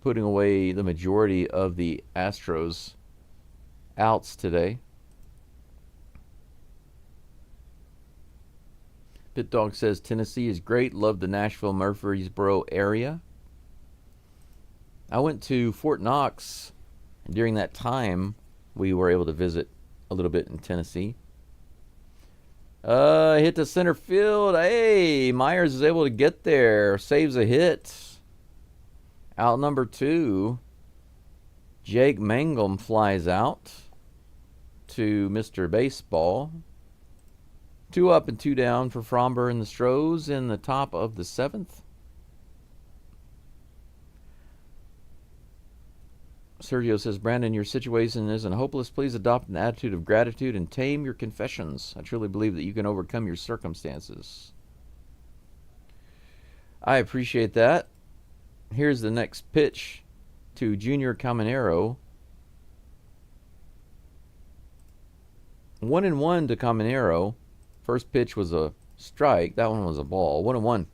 putting away the majority of the Astros outs today. Pit Dog says Tennessee is great. Love the Nashville Murfreesboro area. I went to Fort Knox, and during that time, we were able to visit a little bit in Tennessee. Hit to center field. Hey, Myers is able to get there. Saves a hit. Out number 2. Jake Mangum flies out to Mr. Baseball. 2 up and 2 down for Fromber and the Stros in the top of the 7th. Sergio says, Brandon, your situation isn't hopeless. Please adopt an attitude of gratitude and tame your confessions. I truly believe that you can overcome your circumstances. I appreciate that. Here's the next pitch to Junior Caminero. 1-1 to Caminero. First pitch was a strike. That one was a ball. 1-1.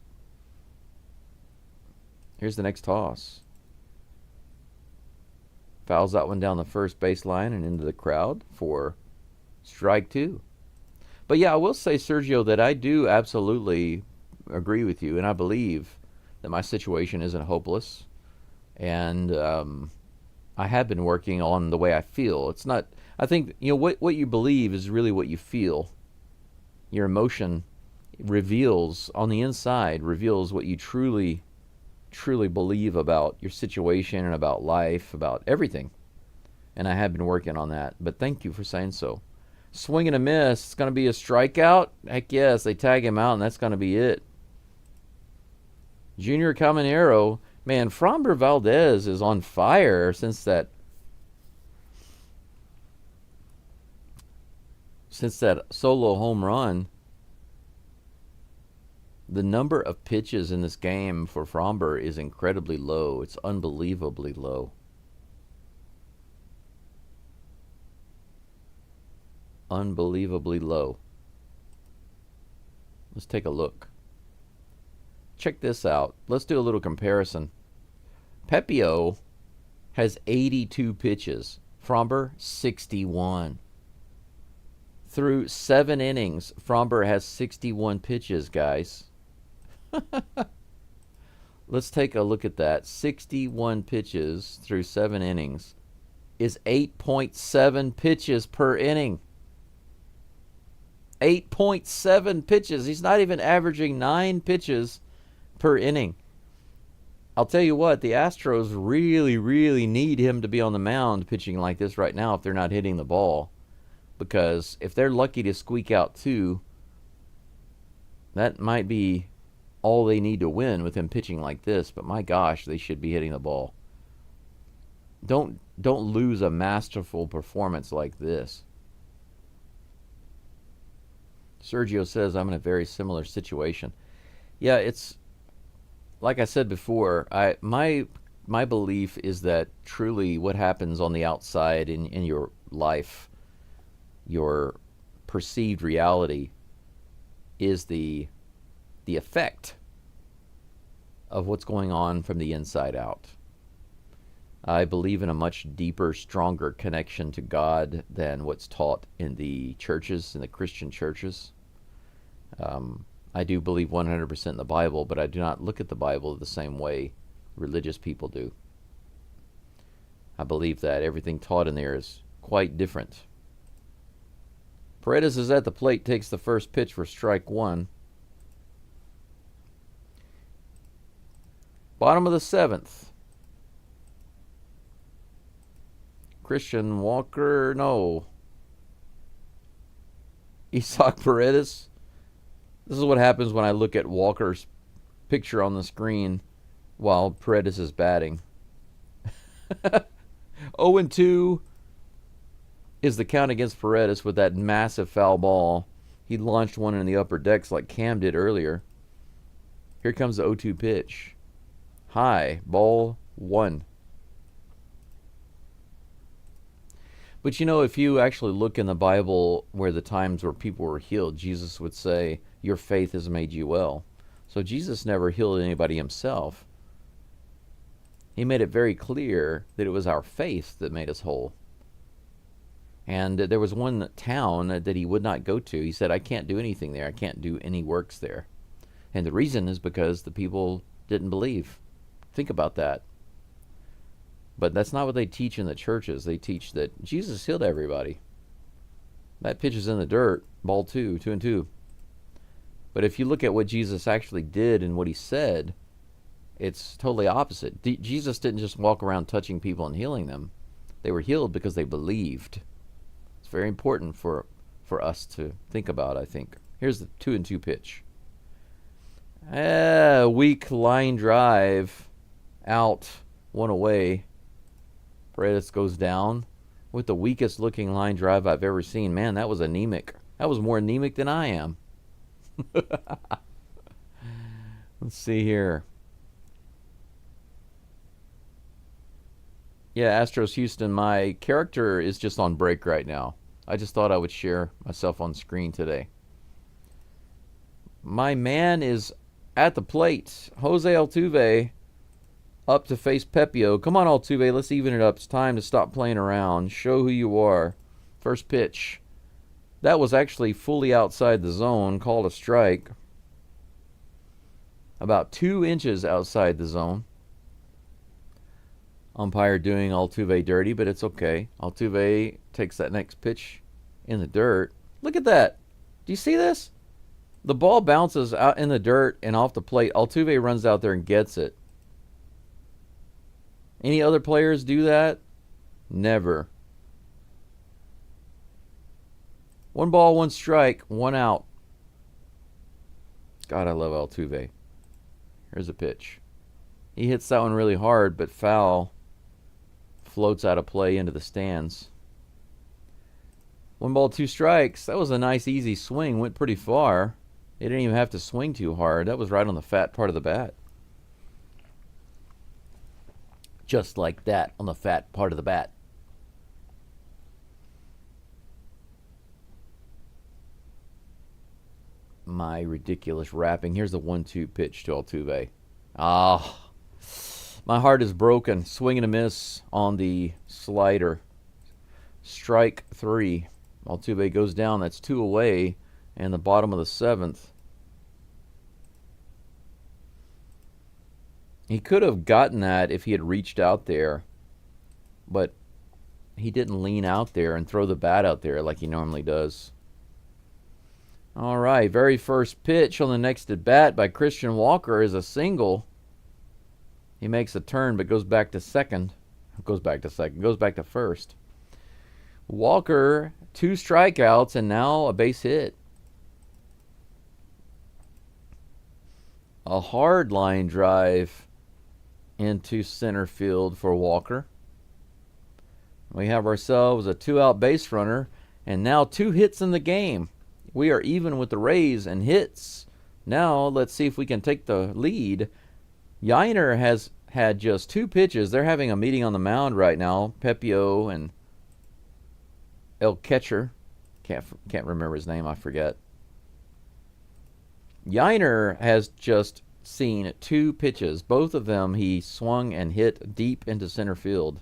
Here's the next toss. Fouls that one down the first baseline and into the crowd for strike 2. But yeah, I will say, Sergio, that I do absolutely agree with you, and I believe that my situation isn't hopeless. And I have been working on the way I feel. It's not. I think what you believe is really what you feel. Your emotion reveals on the inside reveals what you truly believe about your situation and about life, about everything. And I have been working on that. But thank you for saying so. Swing and a miss. It's going to be a strikeout. Heck yes, they tag him out, and that's going to be it. Junior Caminero, man, Framber Valdez is on fire since that solo home run. The number of pitches in this game for Framber is incredibly low. It's unbelievably low. Unbelievably low. Let's take a look. Check this out. Let's do a little comparison. Pepio has 82 pitches. Framber, 61. Through 7 innings, Framber has 61 pitches, guys. Let's take a look at that. 61 pitches through 7 innings is 8.7 pitches per inning. 8.7 pitches. He's not even averaging 9 pitches per inning. I'll tell you what, the Astros really need him to be on the mound pitching like this right now if they're not hitting the ball. Because if they're lucky to squeak out 2, that might be all they need to win with him pitching like this. But my gosh, they should be hitting the ball. Don't lose a masterful performance like this. Sergio says, I'm in a very similar situation. Yeah, it's like I said before, my belief is that truly what happens on the outside in your life, your perceived reality, is the effect of what's going on from the inside out. I believe in a much deeper, stronger connection to God than what's taught in the churches, in the Christian churches. I do believe 100% in the Bible, but I do not look at the Bible the same way religious people do. I believe that everything taught in there is quite different. Paredes is at the plate, takes the first pitch for strike 1. Bottom of the 7th. Christian Walker, no. Isaac Paredes. This is what happens when I look at Walker's picture on the screen while Paredes is batting. 0-2 is the count against Paredes with that massive foul ball. He launched one in the upper decks like Cam did earlier. Here comes the 0-2 pitch. High, ball 1. But if you actually look in the Bible where the times where people were healed, Jesus would say, your faith has made you well. So Jesus never healed anybody himself. He made it very clear that it was our faith that made us whole. And there was one town that he would not go to. He said, I can't do anything there. I can't do any works there. And the reason is because the people didn't believe. Think about that. But that's not what they teach in the churches. They teach that Jesus healed everybody. That pitch is in the dirt. Ball 2, 2-2. But if you look at what Jesus actually did and what he said, it's totally opposite. Jesus didn't just walk around touching people and healing them. They were healed because they believed. It's very important for us to think about, I think. Here's the 2-2 pitch. Weak line drive. Out. 1 away. Paredes goes down with the weakest looking line drive I've ever seen. Man, that was anemic. That was more anemic than I am. Let's see here. Yeah, Astros Houston, my character is just on break right now. I just thought I would share myself on screen today. My man is at the plate. Jose Altuve up to face Pepio. Come on, Altuve, let's even it up. It's time to stop playing around. Show who you are. First pitch. That was actually fully outside the zone, called a strike. About 2 inches outside the zone. Umpire doing Altuve dirty, but it's okay. Altuve takes that next pitch in the dirt. Look at that. Do you see this? The ball bounces out in the dirt and off the plate. Altuve runs out there and gets it. Any other players do that? Never. 1 ball, 1 strike, 1 out. God, I love Altuve. Here's a pitch. He hits that one really hard, but foul. Floats out of play into the stands. 1 ball, 2 strikes. That was a nice, easy swing. Went pretty far. He didn't even have to swing too hard. That was right on the fat part of the bat. Just like that, on the fat part of the bat. My ridiculous rapping. Here's the 1-2 pitch to Altuve. Ah, my heart is broken. Swing and a miss on the slider. Strike 3. Altuve goes down. That's 2 away. And the bottom of the 7th. He could have gotten that if he had reached out there. But he didn't lean out there and throw the bat out there like he normally does. All right, very first pitch on the next at bat by Christian Walker is a single. He makes a turn but goes back to second. Goes back to first. Walker, 2 strikeouts and now a base hit. A hard line drive into center field for Walker. We have ourselves a 2-out base runner and now 2 hits in the game. We are even with the Rays and hits. Now let's see if we can take the lead. Yiner has had just 2 pitches. They're having a meeting on the mound right now. Pepio and El Catcher. Can't remember his name. I forget. Yiner has just seen 2 pitches. Both of them he swung and hit deep into center field.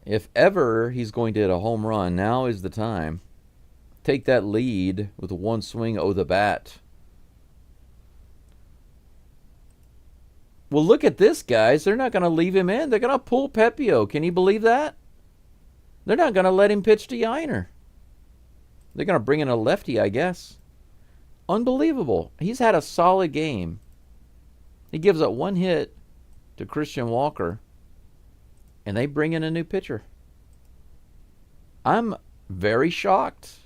If ever he's going to hit a home run, now is the time. Take that lead with 1 swing of the bat. Well, look at this, guys. They're not going to leave him in. They're going to pull Pepio. Can you believe that? They're not going to let him pitch to Yiner. They're going to bring in a lefty, I guess. Unbelievable. He's had a solid game. He gives up 1 hit to Christian Walker, and they bring in a new pitcher. I'm very shocked.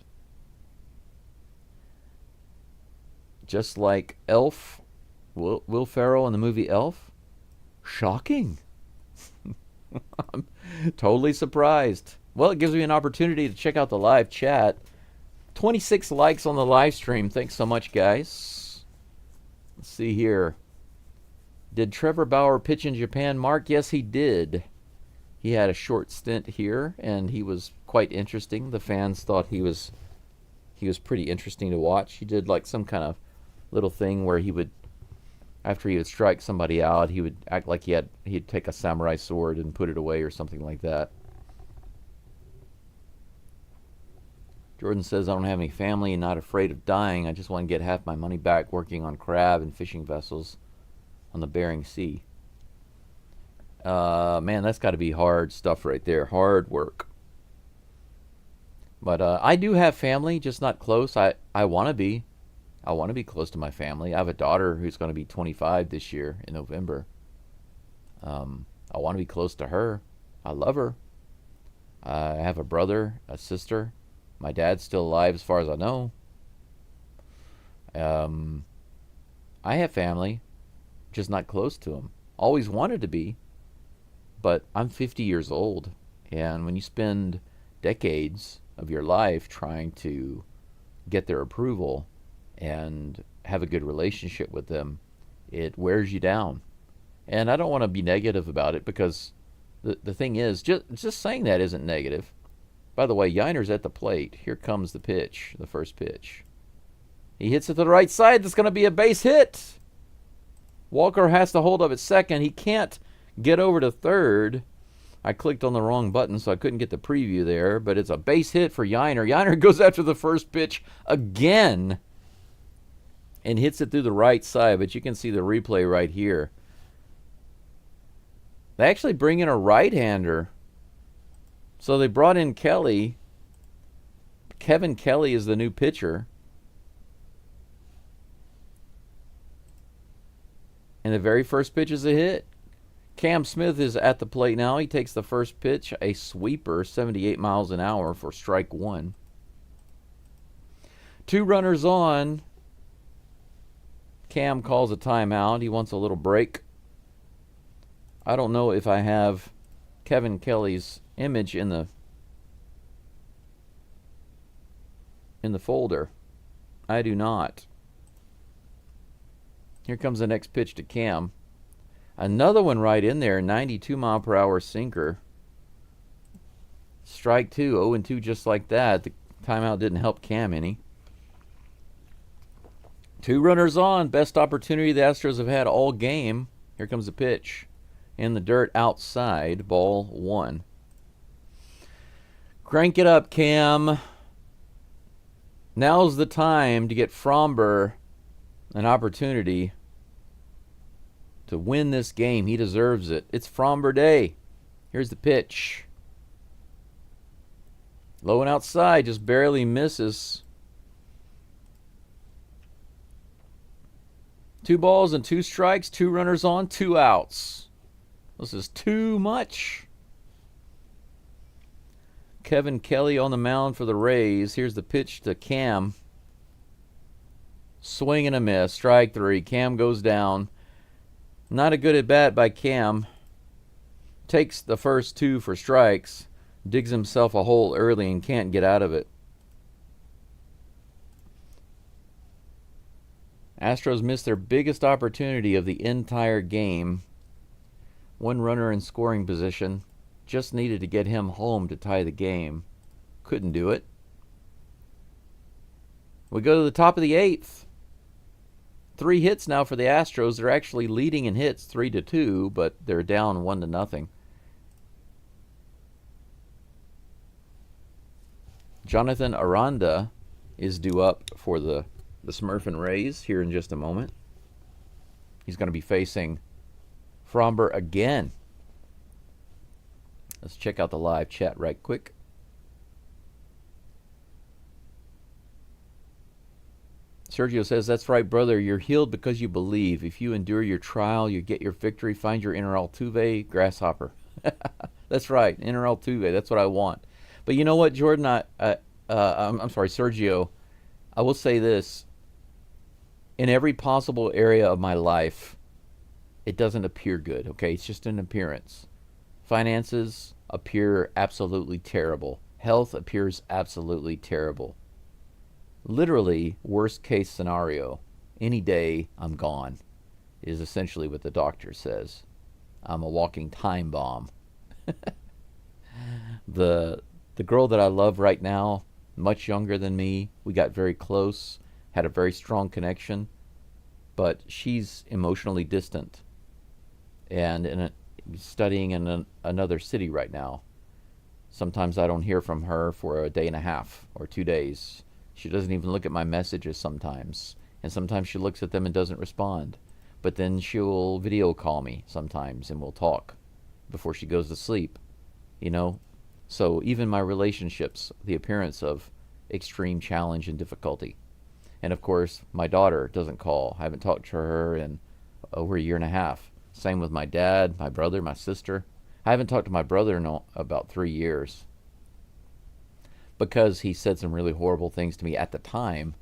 Just like Elf, Will Ferrell in the movie Elf. Shocking. I'm totally surprised. Well, it gives me an opportunity to check out the live chat. 26 likes on the live stream. Thanks so much, guys. Let's see here. Did Trevor Bauer pitch in Japan, Mark? Yes, he did. He had a short stint here, and he was quite interesting. The fans thought he was pretty interesting to watch. He did like some kind of little thing where he would, after he would strike somebody out, he would act like he'd take a samurai sword and put it away or something like that. Jordan says, I don't have any family and not afraid of dying. I just want to get half my money back working on crab and fishing vessels on the Bering Sea. Man, that's got to be hard stuff right there. Hard work. But I do have family, just not close. I want to be. I want to be close to my family. I have a daughter who's going to be 25 this year in November. I want to be close to her. I love her. I have a brother, a sister. My dad's still alive as far as I know. I have family, just not close to them. Always wanted to be, but I'm 50 years old. And when you spend decades of your life trying to get their approval and have a good relationship with them, it wears you down. And I don't want to be negative about it, because the thing is, just saying that isn't negative. By the way, Yiner's at the plate. Here comes the pitch, the first pitch. He hits it to the right side. That's going to be a base hit. Walker has to hold up at second. He can't get over to third. I clicked on the wrong button, so I couldn't get the preview there, but it's a base hit for Yiner. Yiner goes after the first pitch again and hits it through the right side, but you can see the replay right here. They actually bring in a right-hander. So they brought in Kelly. Kevin Kelly is the new pitcher. And the very first pitch is a hit. Cam Smith is at the plate now. He takes the first pitch, a sweeper, 78 miles an hour for strike one. 2 runners on. Cam calls a timeout. He wants a little break. I don't know if I have Kevin Kelly's image in the folder. I do not. Here comes the next pitch to Cam. Another one right in there, 92 mile per hour sinker. Strike 2, 0-2 just like that. The timeout didn't help Cam any. 2 runners on, best opportunity the Astros have had all game. Here comes the pitch. In the dirt outside, ball 1. Crank it up, Cam. Now's the time to get Fromber an opportunity to win this game. He deserves it. It's Fromber Day. Here's the pitch. Low and outside, just barely misses. 2 balls and 2 strikes, 2 runners on, 2 outs. This is too much. Kevin Kelly on the mound for the Rays. Here's the pitch to Cam. Swing and a miss. Strike 3. Cam goes down. Not a good at bat by Cam. Takes the first 2 for strikes. Digs himself a hole early and can't get out of it. Astros missed their biggest opportunity of the entire game. 1 runner in scoring position. Just needed to get him home to tie the game. Couldn't do it. We go to the top of the 8th. 3 hits now for the Astros. They're actually leading in hits 3-2, but they're down 1-0. Jonathan Aranda is due up for the Smurfin' Rays here in just a moment. He's going to be facing Fromber again. Let's check out the live chat right quick. Sergio says, that's right, brother. You're healed because you believe. If you endure your trial, you get your victory. Find your inner Altuve, grasshopper. That's right, inner Altuve. That's what I want. But you know what, Jordan? I'm sorry, Sergio. I will say this. In every possible area of my life, it doesn't appear good, okay? It's just an appearance. Finances appear absolutely terrible. Health appears absolutely terrible. Literally, worst case scenario, any day I'm gone, is essentially what the doctor says. I'm a walking time bomb. The girl that I love right now, much younger than me, we got very close, had a very strong connection, but she's emotionally distant and studying in another city right now. Sometimes I don't hear from her for a day and a half or 2 days. She doesn't even look at my messages sometimes. And sometimes she looks at them and doesn't respond. But then she'll video call me sometimes and we'll talk before she goes to sleep. You know? So even my relationships, the appearance of extreme challenge and difficulty. And of course, my daughter doesn't call. I haven't talked to her in over a year and a half. Same with my dad, my brother, my sister. I haven't talked to my brother in about 3 years. Because he said some really horrible things to me at the time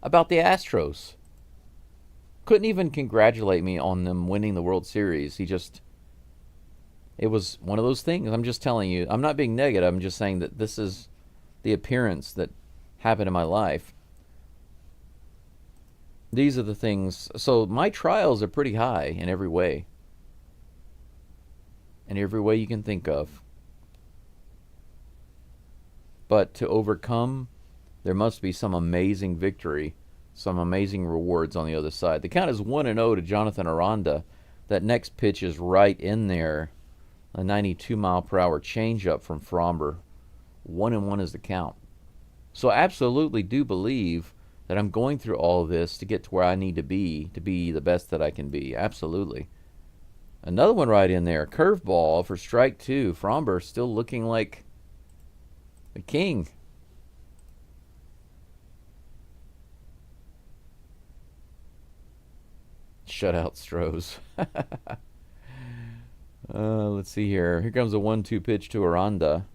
about the Astros. Couldn't even congratulate me on them winning the World Series. It was one of those things. I'm just telling you. I'm not being negative. I'm just saying that this is the appearance that happened in my life. These are the things. So my trials are pretty high in every way. In every way you can think of. But to overcome, there must be some amazing victory, some amazing rewards on the other side. The count is 1-0 to Jonathan Aranda. That next pitch is right in there. A 92 mile per hour changeup from Fromber. 1-1 is the count. So I absolutely do believe that I'm going through all of this to get to where I need to be the best that I can be. Absolutely. Another one right in there. Curveball for strike two. Fromber still looking like the king. Shutout Stros. Let's see here. Here comes a 1-2 pitch to Aranda.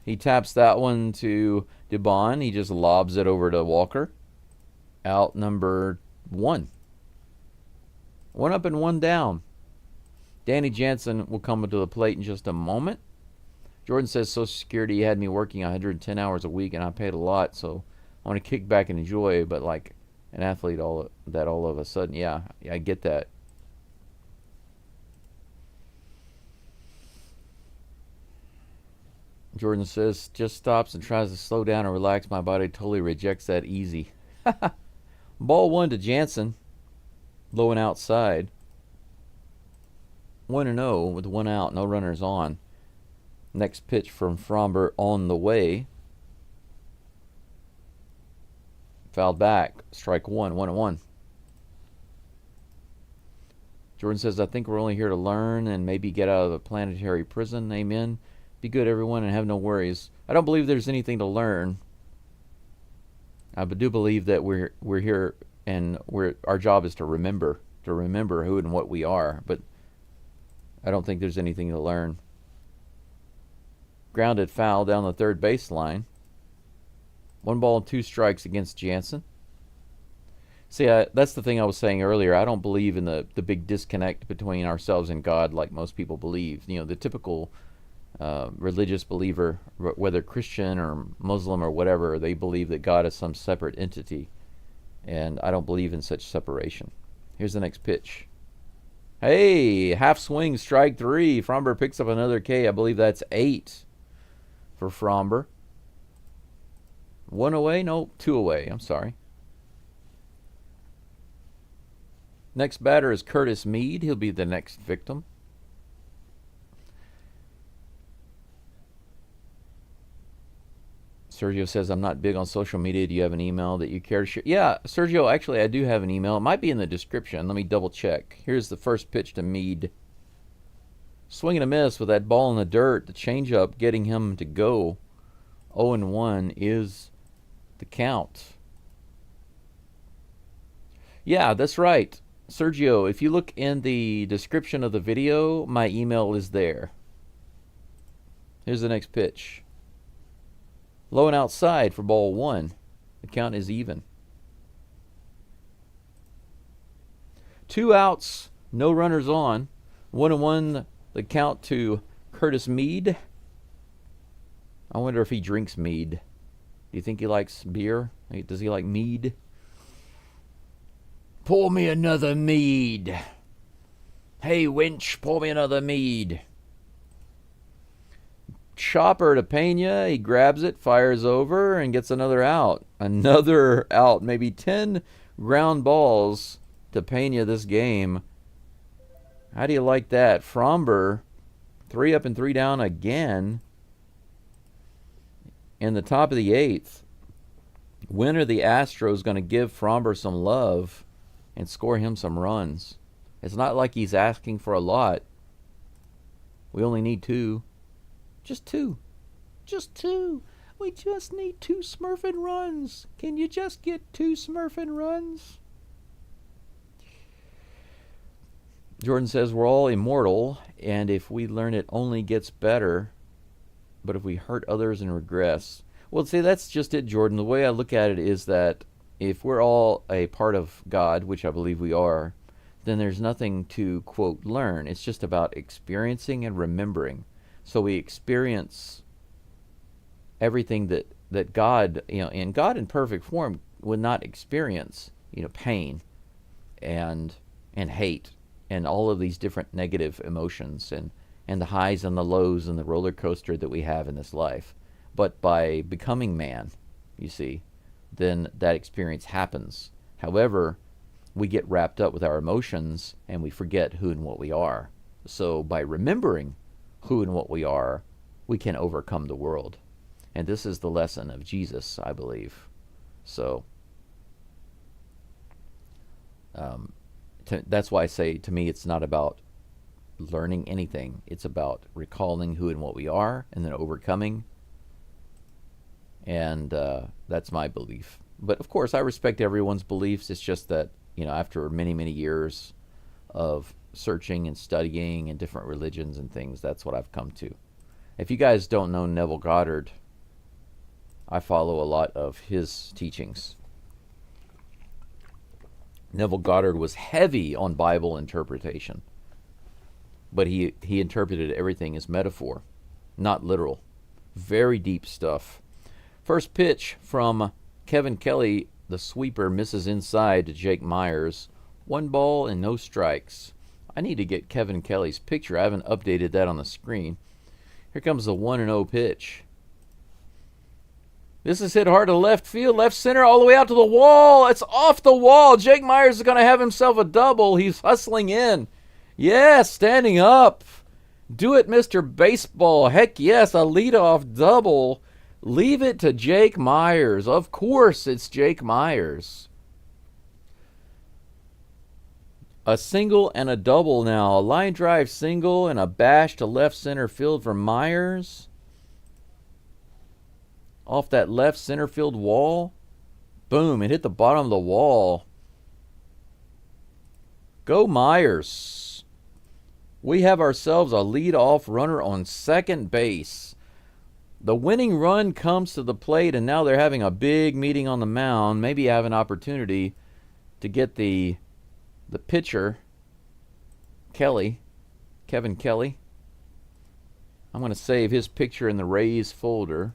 He taps that one to DeBon. He just lobs it over to Walker. Out number 1. 1 up and 1 down. Danny Jansen will come to the plate in just a moment. Jordan says Social Security had me working 110 hours a week, and I paid a lot, so I want to kick back and enjoy. But like an athlete, all of a sudden, yeah, I get that. Jordan says, just stops and tries to slow down and relax. My body totally rejects that easy. Ball 1 to Jansen. Low and outside. 1-0 with 1 out. No runners on. Next pitch from Fromber on the way. Fouled back. Strike 1. 1-1. Jordan says, I think we're only here to learn and maybe get out of the planetary prison. Amen. Be good, everyone, and have no worries. I don't believe there's anything to learn. I do believe that we're here and our job is to remember who and what we are. But I don't think there's anything to learn. Grounded foul down the third baseline. 1 ball and 2 strikes against Jansen. See, that's the thing I was saying earlier. I don't believe in the big disconnect between ourselves and God like most people believe. You know, the typical religious believer, whether Christian or Muslim or whatever, they believe that God is some separate entity. And I don't believe in such separation. Here's the next pitch. Hey, half swing, strike 3. Fromber picks up another K. I believe that's 8 for Fromber. 1 away? No, 2 away. I'm sorry. Next batter is Curtis Mead. He'll be the next victim. Sergio says, I'm not big on social media. Do you have an email that you care to share? Yeah, Sergio, actually, I do have an email. It might be in the description. Let me double check. Here's the first pitch to Mead. Swing and a miss with that ball in the dirt. The changeup getting him to go. 0-1 is the count. Yeah, that's right. Sergio, if you look in the description of the video, my email is there. Here's the next pitch. Low and outside for ball 1. The count is even. 2 outs, no runners on. 1-1, the count to Curtis Mead. I wonder if he drinks mead. Do you think he likes beer? Does he like mead? Pour me another mead. Hey, wench, pour me another mead. Chopper to Pena. He grabs it, fires over, and gets another out. Another out. Maybe 10 ground balls to Pena this game. How do you like that? Fromber, 3 up and 3 down again. In the top of the 8th. When are the Astros going to give Fromber some love and score him some runs? It's not like he's asking for a lot. We only need 2. Just 2. Just 2. We just need 2 Smurfing runs. Can you just get 2 Smurfing runs? Jordan says we're all immortal, and if we learn it only gets better, but if we hurt others and regress. Well, see, that's just it, Jordan. The way I look at it is that if we're all a part of God, which I believe we are, then there's nothing to, quote, learn. It's just about experiencing and remembering. So we experience everything that God, and God in perfect form would not experience, pain and hate and all of these different negative emotions and the highs and the lows and the roller coaster that we have in this life. But by becoming man, you see, then that experience happens. However, we get wrapped up with our emotions and we forget who and what we are. So by remembering who and what we are, we can overcome the world. And this is the lesson of Jesus, I believe. So that's why I say, to me, it's not about learning anything. It's about recalling who and what we are and then overcoming. And that's my belief. But of course, I respect everyone's beliefs. It's just that, after many, many years of searching and studying in different religions and things, that's what I've come to. If you guys don't know Neville Goddard, I follow a lot of his teachings. Neville Goddard was heavy on Bible interpretation, but he interpreted everything as metaphor, not literal. Very deep stuff. First pitch from Kevin Kelly, the sweeper, misses inside to Jake Myers. 1 ball and no strikes. I need to get Kevin Kelly's picture. I haven't updated that on the screen. Here comes the 1-0 pitch. This is hit hard to left field, left center, all the way out to the wall. It's off the wall. Jake Myers is going to have himself a double. He's hustling in. Yes, standing up. Do it, Mr. Baseball. Heck yes, a leadoff double. Leave it to Jake Myers. Of course, it's Jake Myers. A single and a double now. A line drive single and a bash to left center field for Myers. Off that left center field wall. Boom, it hit the bottom of the wall. Go Myers. We have ourselves a leadoff runner on second base. The winning run comes to the plate, and now they're having a big meeting on the mound. Maybe have an opportunity to get the pitcher, Kevin Kelly. I'm going to save his picture in the Rays folder.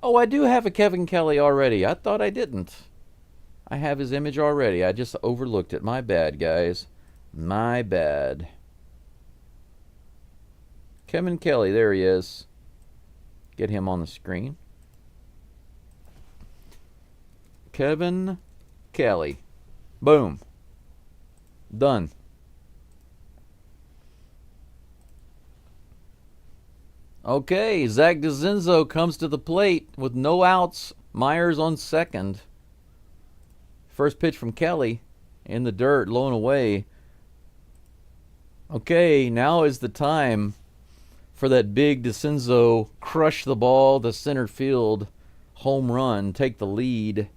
Oh, I do have a Kevin Kelly already. I thought I didn't. I have his image already. I just overlooked it. My bad, guys. My bad. Kevin Kelly, there he is. Get him on the screen. Kevin Kelly. Boom. Done. Okay, Zach DeCinzo comes to the plate with no outs. Myers on second. First pitch from Kelly in the dirt, low and away. Okay, now is the time for that big DeCinzo crush the ball to center field home run, take the lead,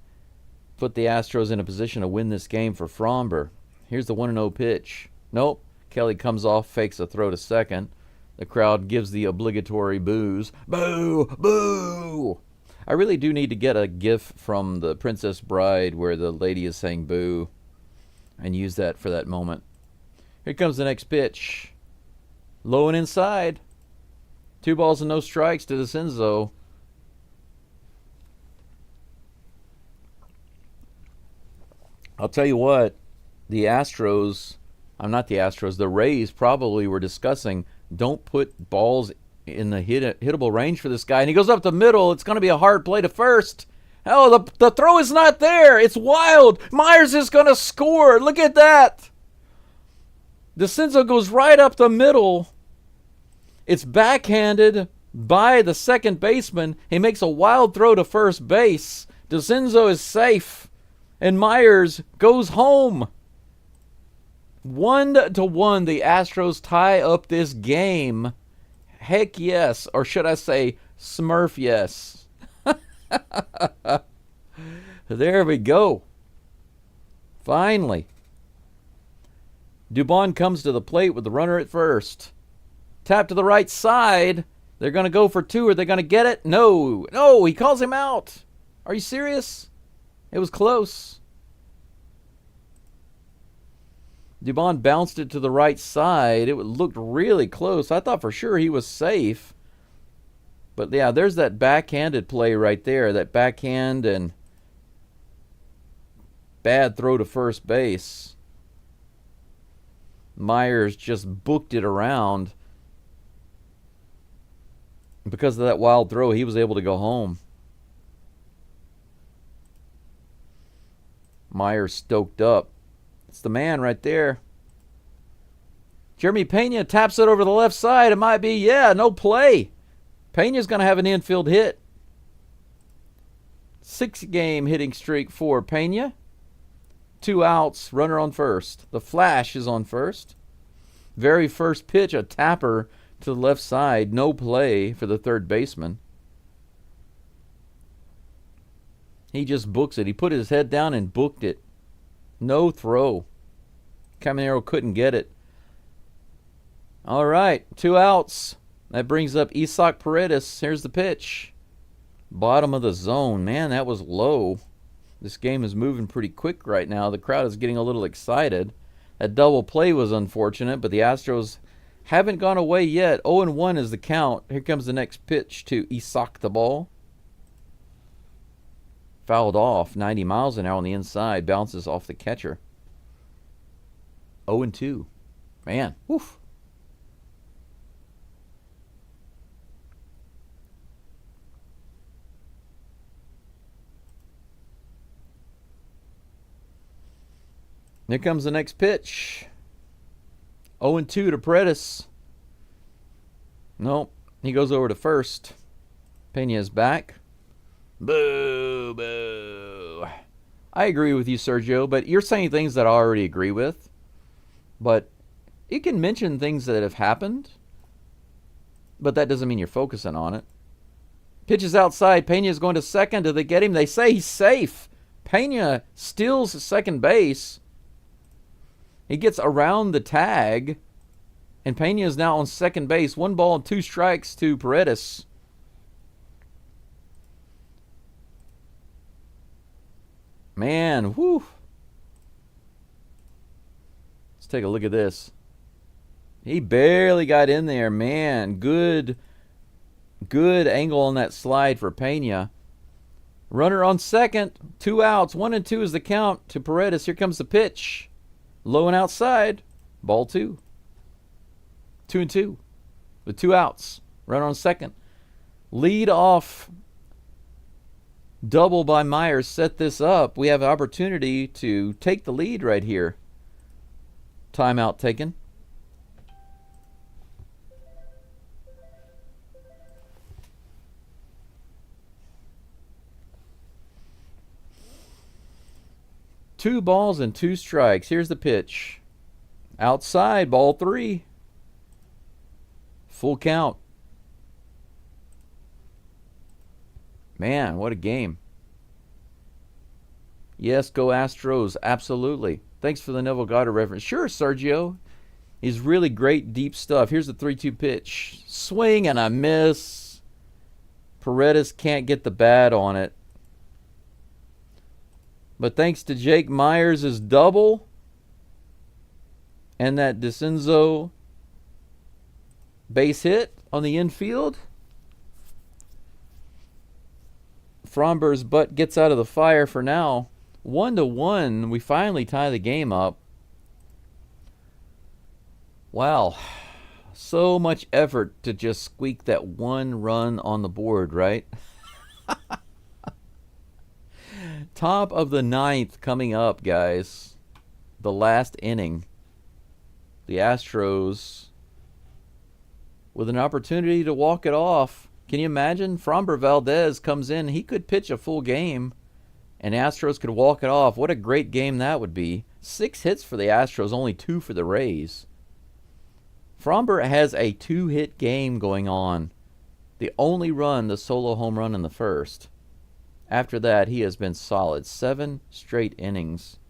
put the Astros in a position to win this game for Fromber. Here's the 1-0 pitch. Nope. Kelly comes off, fakes a throw to second. The crowd gives the obligatory boos. Boo! Boo! I really do need to get a gif from The Princess Bride where the lady is saying boo and use that for that moment. Here comes the next pitch. Low and inside. 2 balls and no strikes to DeCinzo. I'll tell you what, the Rays probably were discussing, don't put balls in the hittable range for this guy. And he goes up the middle. It's going to be a hard play to first. Hell, the throw is not there. It's wild. Myers is going to score. Look at that. DeCinzo goes right up the middle. It's backhanded by the second baseman. He makes a wild throw to first base. DeCinzo is safe. And Myers goes home. 1-1, the Astros tie up this game. Heck yes. Or should I say, Smurf yes. There we go. Finally. Dubon comes to the plate with the runner at first. Tap to the right side. They're going to go for 2. Are they going to get it? No. No, he calls him out. Are you serious? It was close. Dubon bounced it to the right side. It looked really close. I thought for sure he was safe. But yeah, there's that backhanded play right there. That backhand and bad throw to first base. Myers just booked it around. Because of that wild throw, he was able to go home. Myers stoked up. It's the man right there. Jeremy Pena taps it over the left side. It might be, no play. Pena's going to have an infield hit. 6-game hitting streak for Pena. 2 outs, runner on first. The Flash is on first. Very first pitch, a tapper to the left side. No play for the third baseman. He just books it. He put his head down and booked it. No throw. Caminero couldn't get it. All right, 2 outs. That brings up Isaac Paredes. Here's the pitch. Bottom of the zone. Man, that was low. This game is moving pretty quick right now. The crowd is getting a little excited. That double play was unfortunate, but the Astros haven't gone away yet. 0-1 is the count. Here comes the next pitch to Isaac, the ball. Fouled off, 90 miles an hour on the inside. Bounces off the catcher. 0-2. Man, woof. Here comes the next pitch. 0-2 to Paredes. Nope. He goes over to first. Pena's back. Boo, boo. I agree with you, Sergio, but you're saying things that I already agree with. But you can mention things that have happened, but that doesn't mean you're focusing on it. Pitches outside. Pena's going to second. Do they get him? They say he's safe. Pena steals second base. He gets around the tag, and Pena is now on second base. 1 ball and 2 strikes to Paredes. Man, whew. Let's take a look at this. He barely got in there, man. Good angle on that slide for Pena. Runner on second. 2 outs. 1-2 is the count to Paredes. Here comes the pitch. Low and outside. Ball 2. 2-2 with 2 outs. Runner on second. Lead off double by Myers set this up. We have an opportunity to take the lead right here. Timeout taken. Two balls and 2 strikes. Here's the pitch. Outside, ball 3. Full count. Man, what a game. Yes, go Astros. Absolutely. Thanks for the Neville Goddard reference. Sure, Sergio. He's really great, deep stuff. Here's the 3-2 pitch. Swing and a miss. Paredes can't get the bat on it. But thanks to Jake Myers' double and that DeCenzo base hit on the infield, Fromber's butt gets out of the fire for now. 1-1. We finally tie the game up. Wow. So much effort to just squeak that 1 run on the board, right? Top of the 9th coming up, guys. The last inning. The Astros with an opportunity to walk it off. Can you imagine? Framber Valdez comes in. He could pitch a full game, and Astros could walk it off. What a great game that would be. 6 hits for the Astros, only 2 for the Rays. Framber has a 2-hit game going on. The only run, the solo home run in the first. After that, he has been solid. 7 straight innings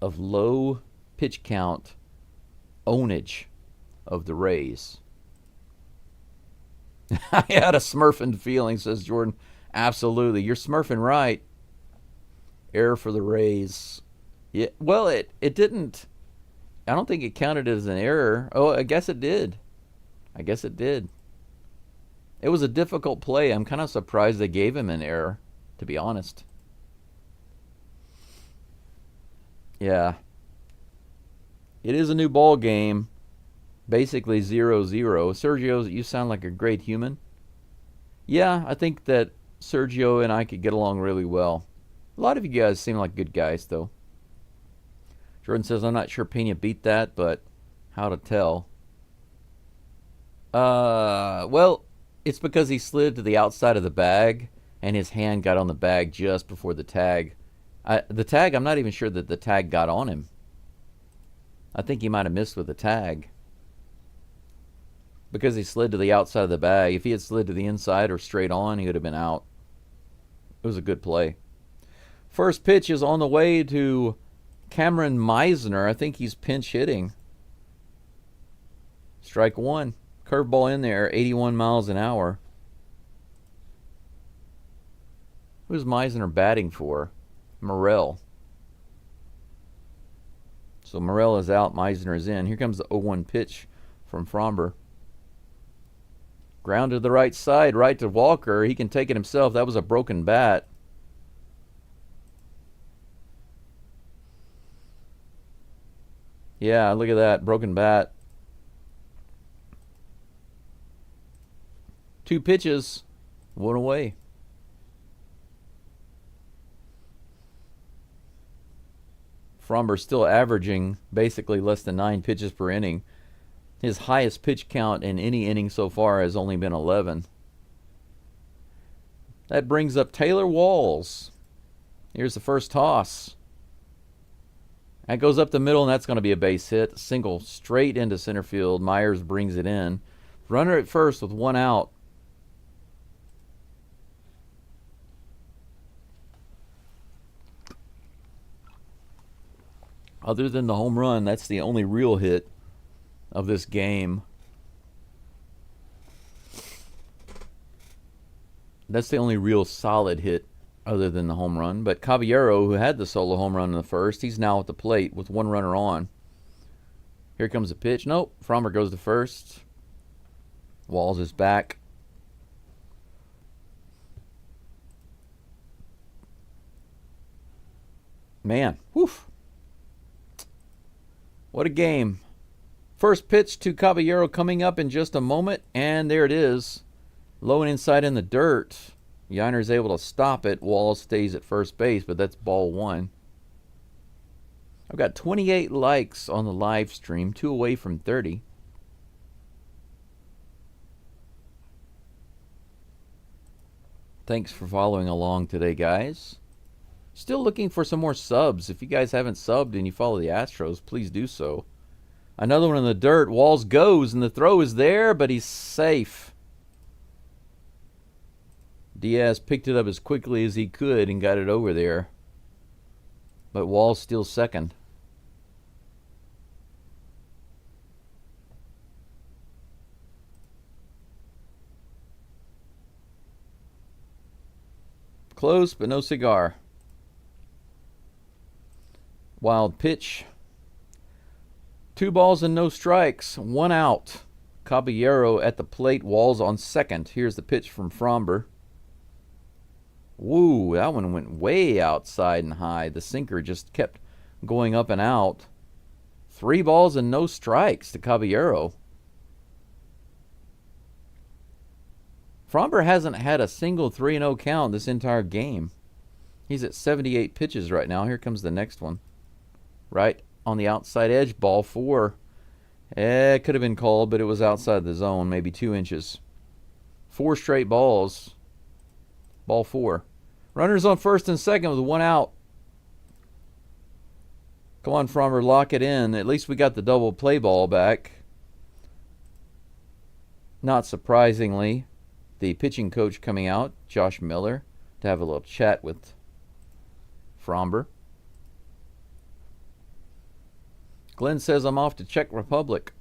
of low pitch count ownage of the Rays. I had a smurfing feeling, says Jordan. Absolutely. You're smurfing right. Error for the Rays. Yeah, well, it didn't. I don't think it counted as an error. Oh, I guess it did. It was a difficult play. I'm kind of surprised they gave him an error, to be honest. Yeah. It is a new ball game. Basically 0-0. Sergio, you sound like a great human. Yeah, I think that Sergio and I could get along really well. A lot of you guys seem like good guys, though. Jordan says, I'm not sure Pena beat that, but how to tell? Well, it's because he slid to the outside of the bag, and his hand got on the bag just before the tag The tag, I'm not even sure that the tag got on him. I think he might have missed with the tag because he slid to the outside of the bag. If he had slid to the inside or straight on, he would have been out. It was a good play. First pitch is on the way to Cameron Meisner. I think he's pinch hitting. Strike one. Curveball in there, 81 miles an hour. Who's Meisner batting for? Morrell. So Morrell is out, Meisner is in. Here comes the 0-1 pitch from Fromber. Ground to the right side, right to Walker. He can take it himself. That was a broken bat. Yeah, look at that. Broken bat. 2 pitches. 1 away. Fromber still averaging basically less than 9 pitches per inning. His highest pitch count in any inning so far has only been 11. That brings up Taylor Walls. Here's the first toss. That goes up the middle, and that's going to be a base hit. Single straight into center field. Myers brings it in. Runner at first with 1 out. Other than the home run, that's the only real hit of this game. That's the only real solid hit other than the home run. But Caballero, who had the solo home run in the first, he's now at the plate with 1 runner on. Here comes the pitch. Nope. Fromber goes to first. Walls is back. Man, woof. What a game. First pitch to Caballero coming up in just a moment, and there it is. Low and inside in the dirt. Yiner's able to stop it. Walls stays at first base, but that's ball 1. I've got 28 likes on the live stream, 2 away from 30. Thanks for following along today, guys. Still looking for some more subs. If you guys haven't subbed and you follow the Astros, please do so. Another one in the dirt. Walls goes, and the throw is there, but he's safe. Diaz picked it up as quickly as he could and got it over there. But Walls still second. Close, but no cigar. Wild pitch. 2 balls and no strikes. 1 out. Caballero at the plate. Walls on second. Here's the pitch from Fromber. Woo, that one went way outside and high. The sinker just kept going up and out. 3 balls and no strikes to Caballero. Fromber hasn't had a single 3-0 count this entire game. He's at 78 pitches right now. Here comes the next one. Right on the outside edge, ball 4. It could have been called, but it was outside the zone, maybe 2 inches. 4 straight balls. Ball 4. Runners on first and second with 1 out. Come on, Fromber, lock it in. At least we got the double play ball back. Not surprisingly, the pitching coach coming out, Josh Miller, to have a little chat with Fromber. Glenn says, I'm off to Czech Republic.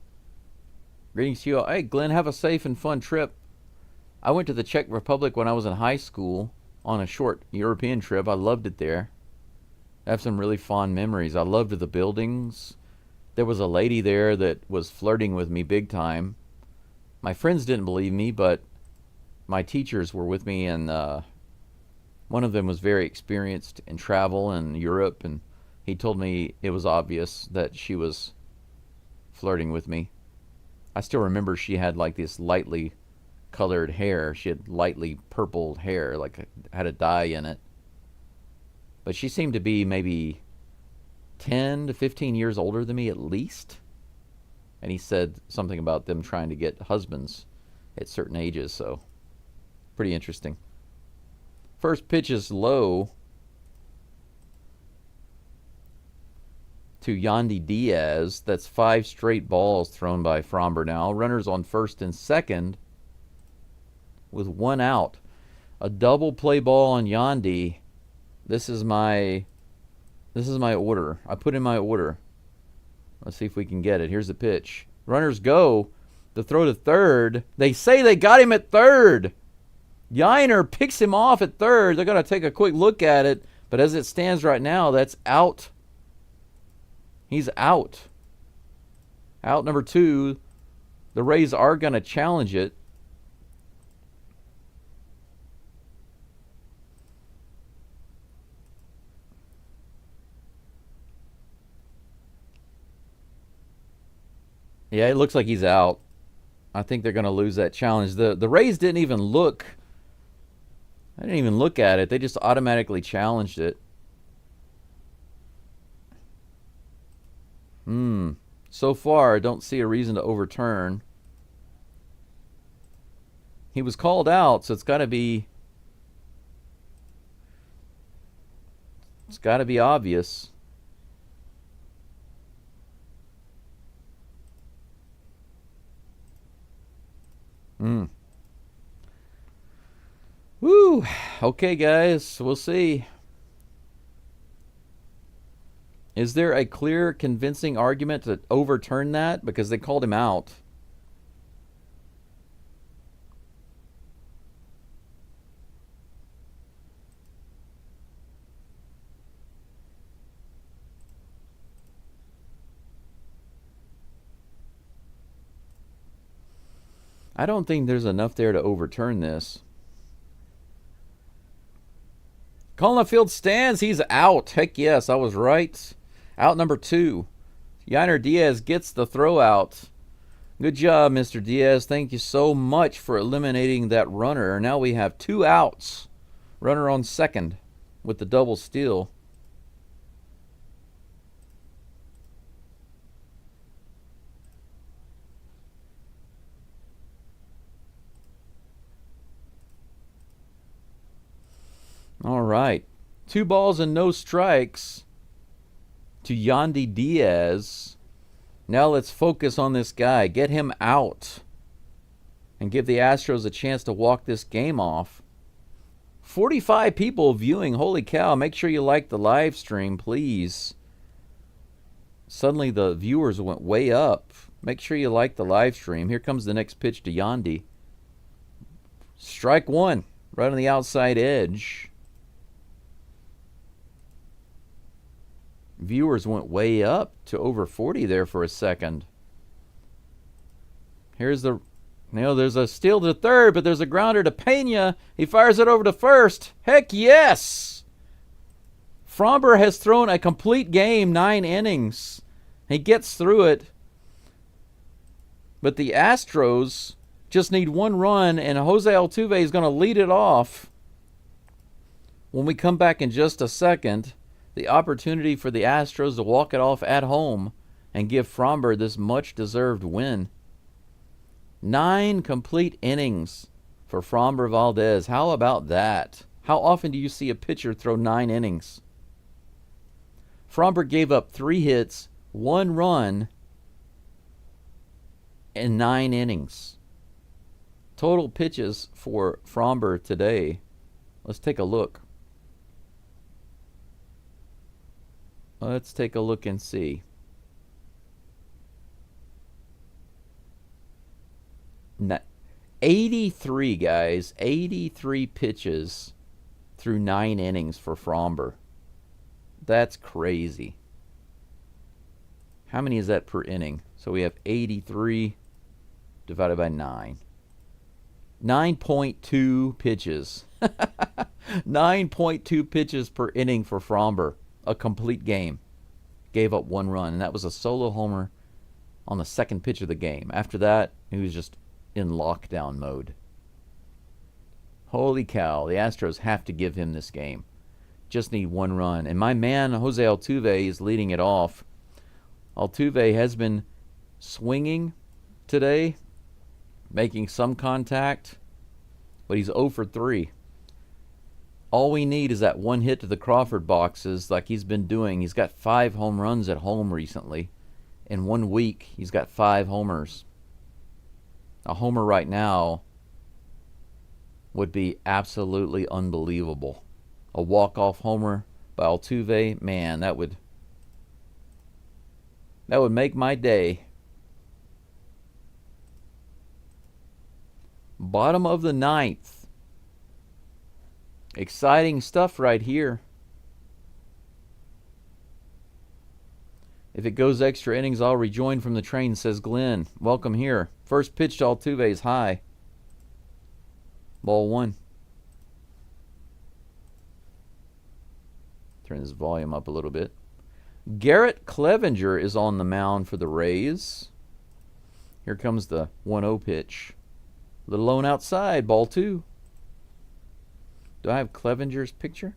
Greetings to you all. Hey, Glenn, have a safe and fun trip. I went to the Czech Republic when I was in high school on a short European trip. I loved it there. I have some really fond memories. I loved the buildings. There was a lady there that was flirting with me big time. My friends didn't believe me, but my teachers were with me, and one of them was very experienced in travel in Europe, and he told me it was obvious that she was flirting with me. I still remember she had like this lightly colored hair. She had lightly purpled hair, like had a dye in it. But she seemed to be maybe 10 to 15 years older than me at least. And he said something about them trying to get husbands at certain ages, so pretty interesting. First pitch is low. to Yandy Diaz. That's 5 straight balls thrown by Fromber now. Runners on first and second with 1 out. A double play ball on Yandy. This is my order. I put in my order. Let's see if we can get it. Here's the pitch. Runners go. The throw to third. They say they got him at third. Yiner picks him off at third. They're going to take a quick look at it. But as it stands right now, that's out. He's out. Out number 2. The Rays are going to challenge it. Yeah, it looks like he's out. I think they're going to lose that challenge. The Rays didn't even look. I didn't even look at it. They just automatically challenged it. So far, I don't see a reason to overturn. He was called out, so it's got to be obvious. Woo. Okay, guys, we'll see. Is there a clear, convincing argument to overturn that? Because they called him out. I don't think there's enough there to overturn this. Calling the field stands. He's out. Heck yes, I was right. Out number 2. Yiner Diaz gets the throw out. Good job, Mr. Diaz. Thank you so much for eliminating that runner. Now we have 2 outs. Runner on second with the double steal. All right. 2 balls and no strikes to Yandy Diaz. Now let's focus on this guy. Get him out and give the Astros a chance to walk this game off. 45 people viewing. Holy cow. Make sure you like the live stream, please. Suddenly the viewers went way up. Make sure you like the live stream. Here comes the next pitch to Yandy. Strike 1. Right on the outside edge. Viewers went way up to over 40 there for a second. Here's the... there's a steal to third, but there's a grounder to Pena. He fires it over to first. Heck yes! Fromber has thrown a complete game, 9 innings. He gets through it. But the Astros just need 1 run, and Jose Altuve is going to lead it off. When we come back in just a second, the opportunity for the Astros to walk it off at home and give Fromber this much-deserved win. 9 complete innings for Fromber Valdez. How about that? How often do you see a pitcher throw 9 innings? Fromber gave up 3 hits, 1 run, in 9 innings. Total pitches for Fromber today. Let's take a look. Let's take a look and see. 83, guys. 83 pitches through 9 innings for Fromber. That's crazy. How many is that per inning? So we have 83 divided by 9. 9.2 pitches. 9.2 pitches per inning for Fromber. A complete game. Gave up 1 run, and that was a solo homer on the second pitch of the game. After that, he was just in lockdown mode. Holy cow, the Astros have to give him this game. Just need 1 run. And my man, Jose Altuve, is leading it off. Altuve has been swinging today, making some contact, but he's 0 for 3. All we need is that one hit to the Crawford boxes like he's been doing. He's got 5 home runs at home recently. In 1 week, he's got 5 homers. A homer right now would be absolutely unbelievable. A walk-off homer by Altuve, man, that would make my day. Bottom of the 9th. Exciting stuff right here. If it goes extra innings, I'll rejoin from the train, says Glenn. Welcome here. First pitch to Altuve is high. Ball 1. Turn this volume up a little bit. Garrett Clevenger is on the mound for the Rays. Here comes the 1-0 pitch. Little lone outside, ball 2. Do I have Clevenger's picture?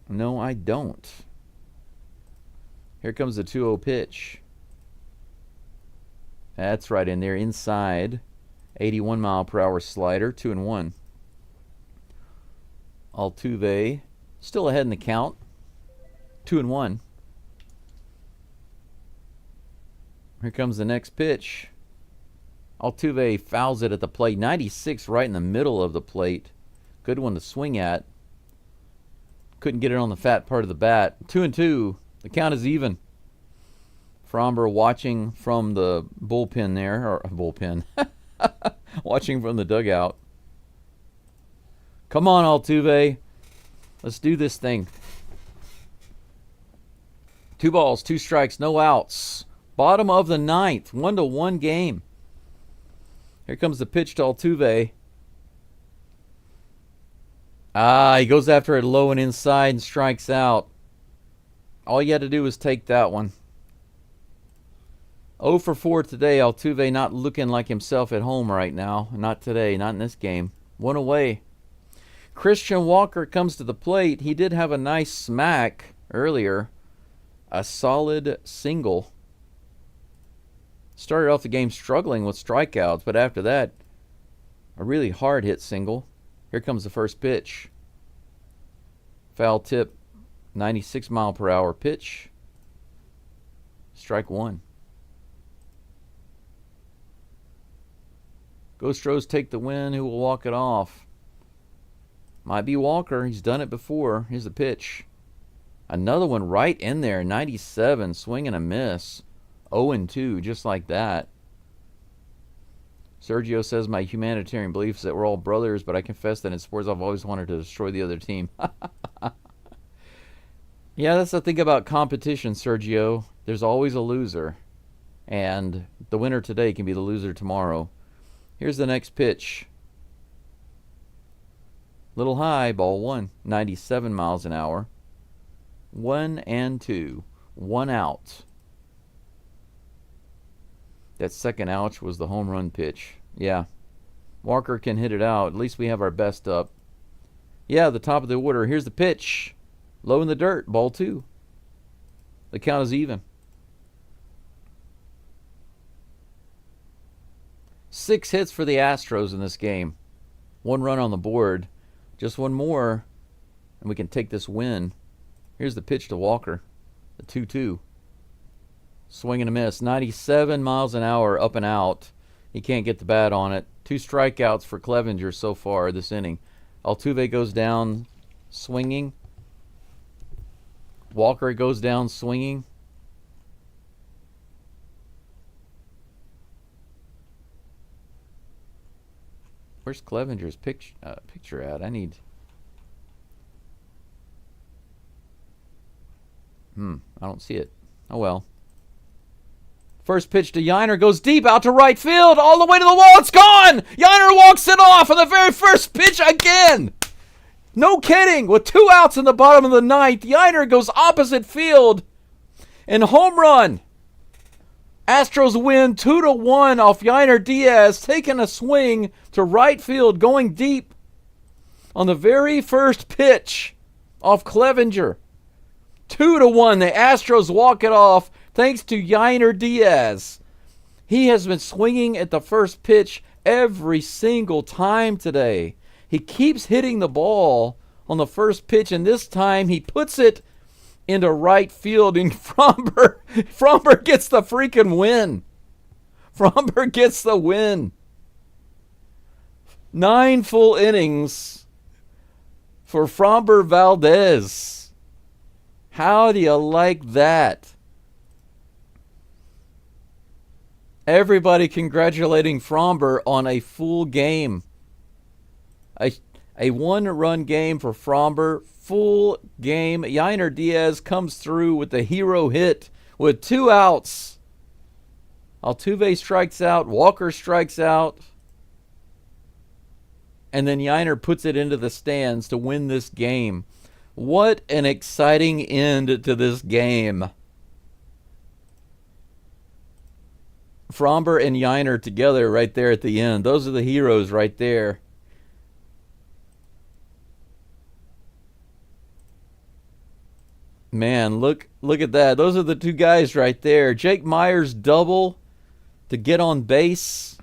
No, I don't. Here comes the 2-0 pitch. That's right in there, inside. 81-mile-per-hour slider, 2-1. Altuve still ahead in the count, 2-1. Here comes the next pitch. Altuve fouls it at the plate. 96 right in the middle of the plate. Good one to swing at. Couldn't get it on the fat part of the bat. 2-2. The count is even. Fromber watching from the bullpen there. Or bullpen. Watching from the dugout. Come on, Altuve. Let's do this thing. 2 balls, 2 strikes, no outs. Bottom of the 9th. 1-1 game. Here comes the pitch to Altuve. He goes after it low and inside and strikes out. All you had to do was take that one. 0 for 4 today. Altuve not looking like himself at home right now. Not today, not in this game. 1 away. Christian Walker comes to the plate. He did have a nice smack earlier. A solid single. Started off the game struggling with strikeouts, but after that, a really hard hit single. Here comes the first pitch. Foul tip, 96-mile-per-hour pitch. Strike 1. Geaux Stros take the win. Who will walk it off? Might be Walker. He's done it before. Here's the pitch. Another one right in there. 97. Swing and a miss. 0-2, just like that. Sergio says, my humanitarian belief is that we're all brothers, but I confess that in sports I've always wanted to destroy the other team. Yeah, that's the thing about competition, Sergio. There's always a loser. And the winner today can be the loser tomorrow. Here's the next pitch. Little high, ball 1. 97 miles an hour. 1-2. 1 out. That second ouch was the home run pitch. Yeah. Walker can hit it out. At least we have our best up. Yeah, the top of the order. Here's the pitch. Low in the dirt. Ball 2. The count is even. 6 hits for the Astros in this game. 1 run on the board. Just 1 more, and we can take this win. Here's the pitch to Walker. The 2-2. Swing and a miss. 97 miles an hour, up and out. He can't get the bat on it. 2 strikeouts for Clevenger so far this inning. Altuve goes down swinging. Walker goes down swinging. Where's Clevenger's picture at? I need... I don't see it. Oh well. First pitch to Yiner goes deep out to right field, all the way to the wall. It's gone! Yiner walks it off on the very first pitch again! No kidding! With 2 outs in the bottom of the 9th, Yiner goes opposite field and home run. Astros win 2-1 off Yiner Diaz, taking a swing to right field, going deep on the very first pitch off Clevenger. 2-1. The Astros walk it off thanks to Yiner Diaz. He has been swinging at the first pitch every single time today. He keeps hitting the ball on the first pitch, and this time he puts it into right field, and Fromber gets the freaking win. Fromber gets the win. 9 full innings for Fromber Valdez. How do you like that? Everybody congratulating Fromber on a full game. A one-run game for Fromber. Full game. Yainer Diaz comes through with the hero hit with 2 outs. Altuve strikes out. Walker strikes out. And then Yainer puts it into the stands to win this game. What an exciting end to this game. Fromber and Yainer together right there at the end. Those are the heroes right there. Man, look at that. Those are the 2 guys right there. Jake Myers double to get on base.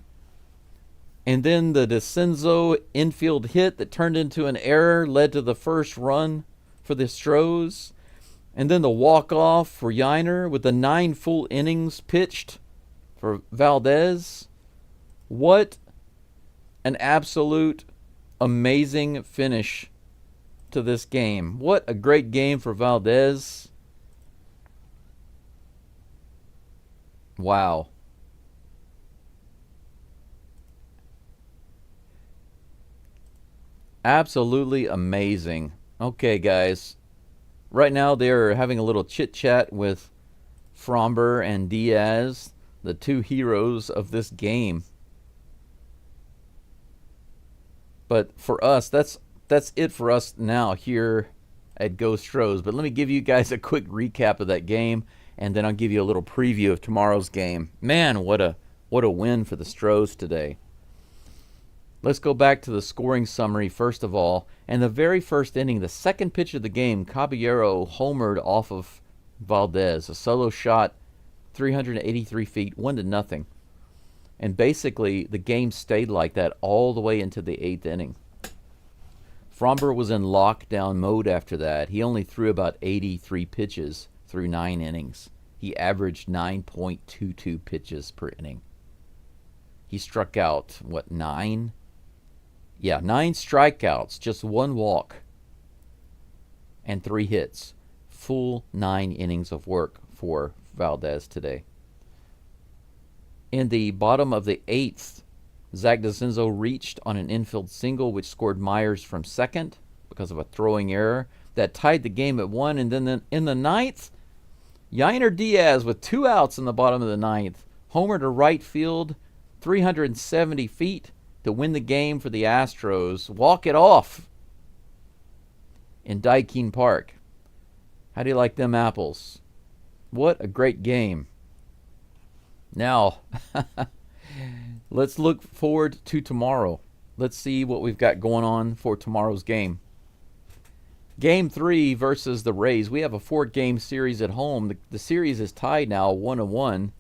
And then the DeCenzo infield hit that turned into an error led to the first run for the Astros. And then the walk-off for Yainer with the 9 full innings pitched for Valdez. What an absolute amazing finish to this game. What a great game for Valdez. Wow. Absolutely amazing. Okay, guys. Right now they're having a little chit-chat with Fromber and Diaz, the 2 heroes of this game. But for us, that's it for us now here at Geaux Stros. But let me give you guys a quick recap of that game, and then I'll give you a little preview of tomorrow's game. Man, what a win for the Stros today. Let's go back to the scoring summary first of all. And the very first inning, the second pitch of the game, Caballero homered off of Valdez. A solo shot, 383 feet, 1-0. And basically, the game stayed like that all the way into the 8th inning. Fromber was in lockdown mode after that. He only threw about 83 pitches through 9 innings. He averaged 9.22 pitches per inning. He struck out, 9? Yeah, 9 strikeouts, just 1 walk, and 3 hits. Full 9 innings of work for Valdez today. In the bottom of the 8th, Zach DeCenzo reached on an infield single, which scored Myers from second because of a throwing error. That tied the game at 1. And then in the 9th, Yainer Diaz with 2 outs in the bottom of the 9th. Homer to right field, 370 feet to win the game for the Astros. Walk it off in Daikin Park. How do you like them apples? What a great game. Now, let's look forward to tomorrow. Let's see what we've got going on for tomorrow's game. Game 3 versus the Rays. We have a 4-game series at home. The series is tied now 1-1.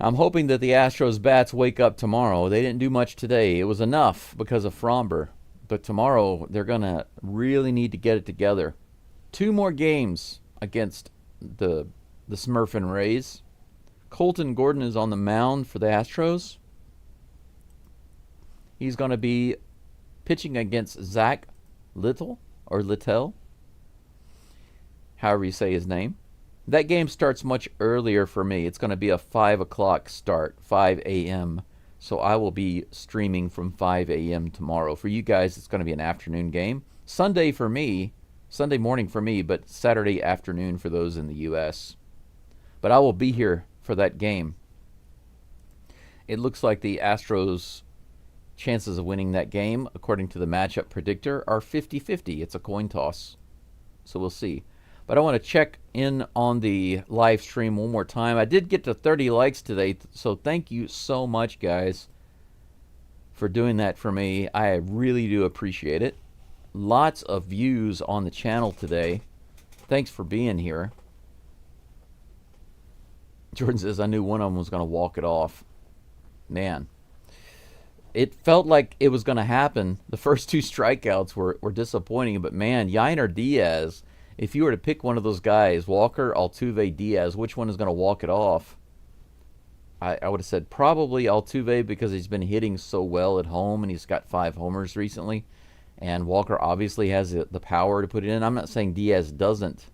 I'm hoping that the Astros bats wake up tomorrow. They didn't do much today. It was enough because of Fromber. But tomorrow, they're going to really need to get it together. 2 more games against the Smurfin' Rays. Colton Gordon is on the mound for the Astros. He's going to be pitching against Zach Littell, however you say his name. That game starts much earlier for me. It's going to be a 5 o'clock start, 5 a.m. So I will be streaming from 5 a.m. tomorrow. For you guys, it's going to be an afternoon game. Sunday morning for me, but Saturday afternoon for those in the U.S. But I will be here for that game. It looks like the Astros' chances of winning that game, according to the matchup predictor, are 50-50. It's a coin toss. So we'll see. But I want to check in on the live stream one more time. I did get to 30 likes today, so thank you so much, guys, for doing that for me. I really do appreciate it. Lots of views on the channel today. Thanks for being here. Jordan says, I knew one of them was going to walk it off. Man, it felt like it was going to happen. The first two strikeouts were disappointing, but man, Yainer Diaz, if you were to pick one of those guys, Walker, Altuve, Diaz, which one is going to walk it off? I would have said probably Altuve because he's been hitting so well at home and he's got 5 homers recently. And Walker obviously has the power to put it in. I'm not saying Diaz doesn't.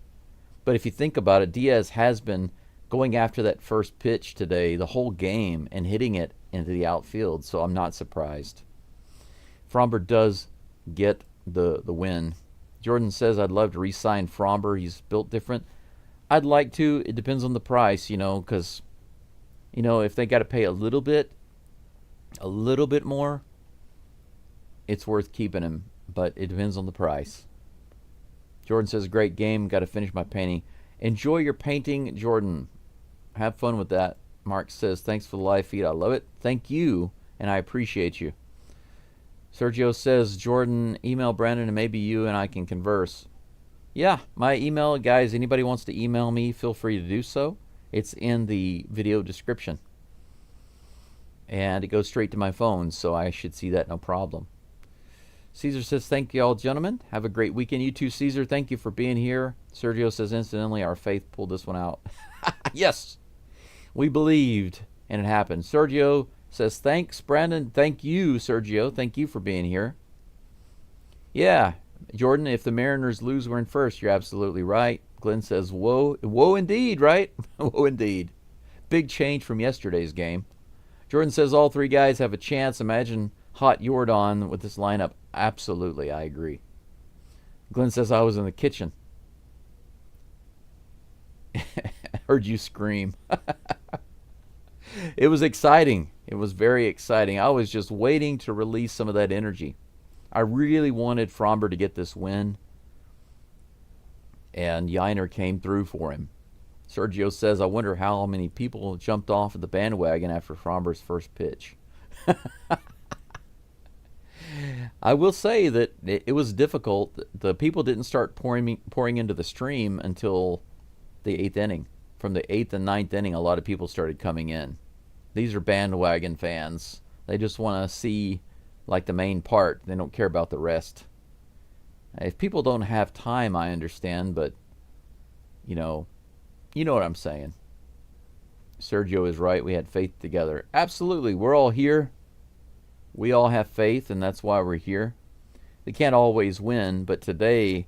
But if you think about it, Diaz has been going after that first pitch today the whole game and hitting it into the outfield. So I'm not surprised. Fromber does get the win. Jordan says, I'd love to re-sign Fromber. He's built different. I'd like to. It depends on the price, because if they got to pay a little bit more, it's worth keeping him, but it depends on the price. Jordan says, great game. Got to finish my painting. Enjoy your painting, Jordan. Have fun with that. Mark says, thanks for the live feed. I love it. Thank you, and I appreciate you. Sergio says, Jordan, email Brandon, and maybe you and I can converse. Yeah, my email, guys, anybody wants to email me, feel free to do so. It's in the video description. And it goes straight to my phone, so I should see that no problem. Caesar says, thank you all, gentlemen. Have a great weekend. You too, Caesar. Thank you for being here. Sergio says, incidentally, our faith pulled this one out. Yes, we believed, and it happened. Sergio says, thanks, Brandon. Thank you, Sergio. Thank you for being here. Yeah, Jordan, if the Mariners lose, we're in first. You're absolutely right. Glenn says, whoa indeed, right? Whoa indeed. Big change from yesterday's game. Jordan says all 3 guys have a chance. Imagine hot Yordan with this lineup. Absolutely, I agree. Glenn says I was in the kitchen. Heard you scream. It was exciting. It was very exciting. I was just waiting to release some of that energy. I really wanted Fromber to get this win. And Yainer came through for him. Sergio says, I wonder how many people jumped off of the bandwagon after Fromber's first pitch. I will say that it was difficult. The people didn't start pouring into the stream until the 8th inning. From the 8th and 9th inning, a lot of people started coming in. These are bandwagon fans. They just want to see like the main part. They don't care about the rest. If people don't have time, I understand, but you know what I'm saying. Sergio is right. We had faith together. Absolutely. We're all here. We all have faith, and that's why we're here. They can't always win, but today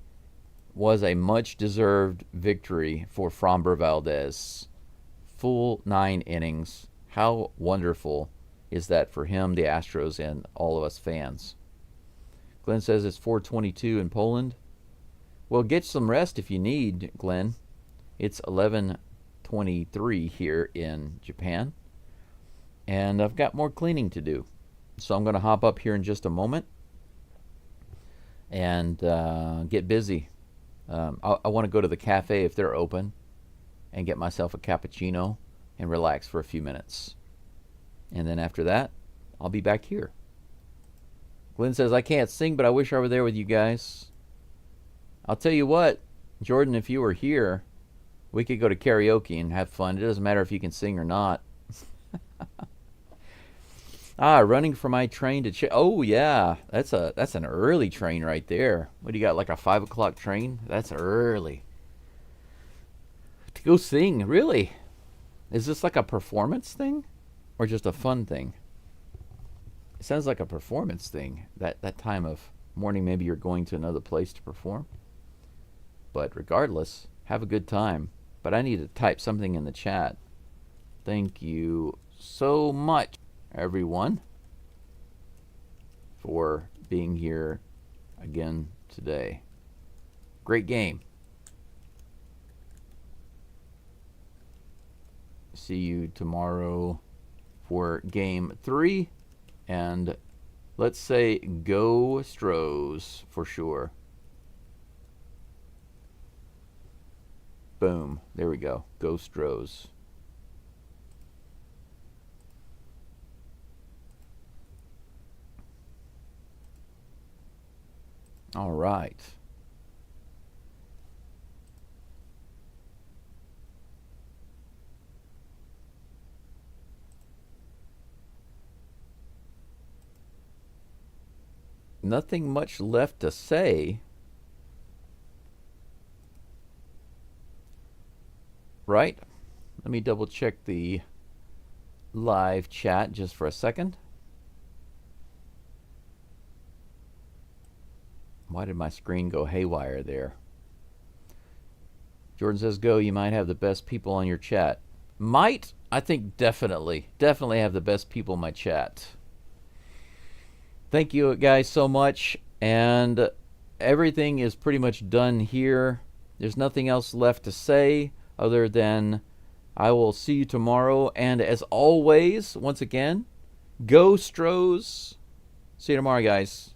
was a much-deserved victory for Fromber Valdez. Full 9 innings. How wonderful is that for him, the Astros, and all of us fans? Glenn says it's 4:22 in Poland. Well, get some rest if you need, Glenn. It's 11:23 here in Japan. And I've got more cleaning to do. So I'm going to hop up here in just a moment and get busy. I want to go to the cafe if they're open and get myself a cappuccino and relax for a few minutes. And then after that, I'll be back here. Glenn says, I can't sing, but I wish I were there with you guys. I'll tell you what, Jordan, if you were here, we could go to karaoke and have fun. It doesn't matter if you can sing or not. Running for my train to oh yeah, that's an early train right there. What do you got, like a 5 o'clock train? That's early. To go sing, really? Is this like a performance thing or just a fun thing? It sounds like a performance thing. That time of morning, maybe you're going to another place to perform. But regardless, have a good time. But I need to type something in the chat. Thank you so much, everyone, for being here again today. Great game. See you tomorrow for game 3. And let's say Geaux Stros for sure. Boom. There we go. Geaux Stros. All right. nothing much left to say. Right? Let me double check the live chat just for a second. Why did my screen go haywire there? Jordan says, go, you might have the best people on your chat. Might? I think definitely. Definitely have the best people in my chat. Thank you guys so much. And everything is pretty much done here. There's nothing else left to say other than I will see you tomorrow. And as always, once again, Geaux Stros. See you tomorrow, guys.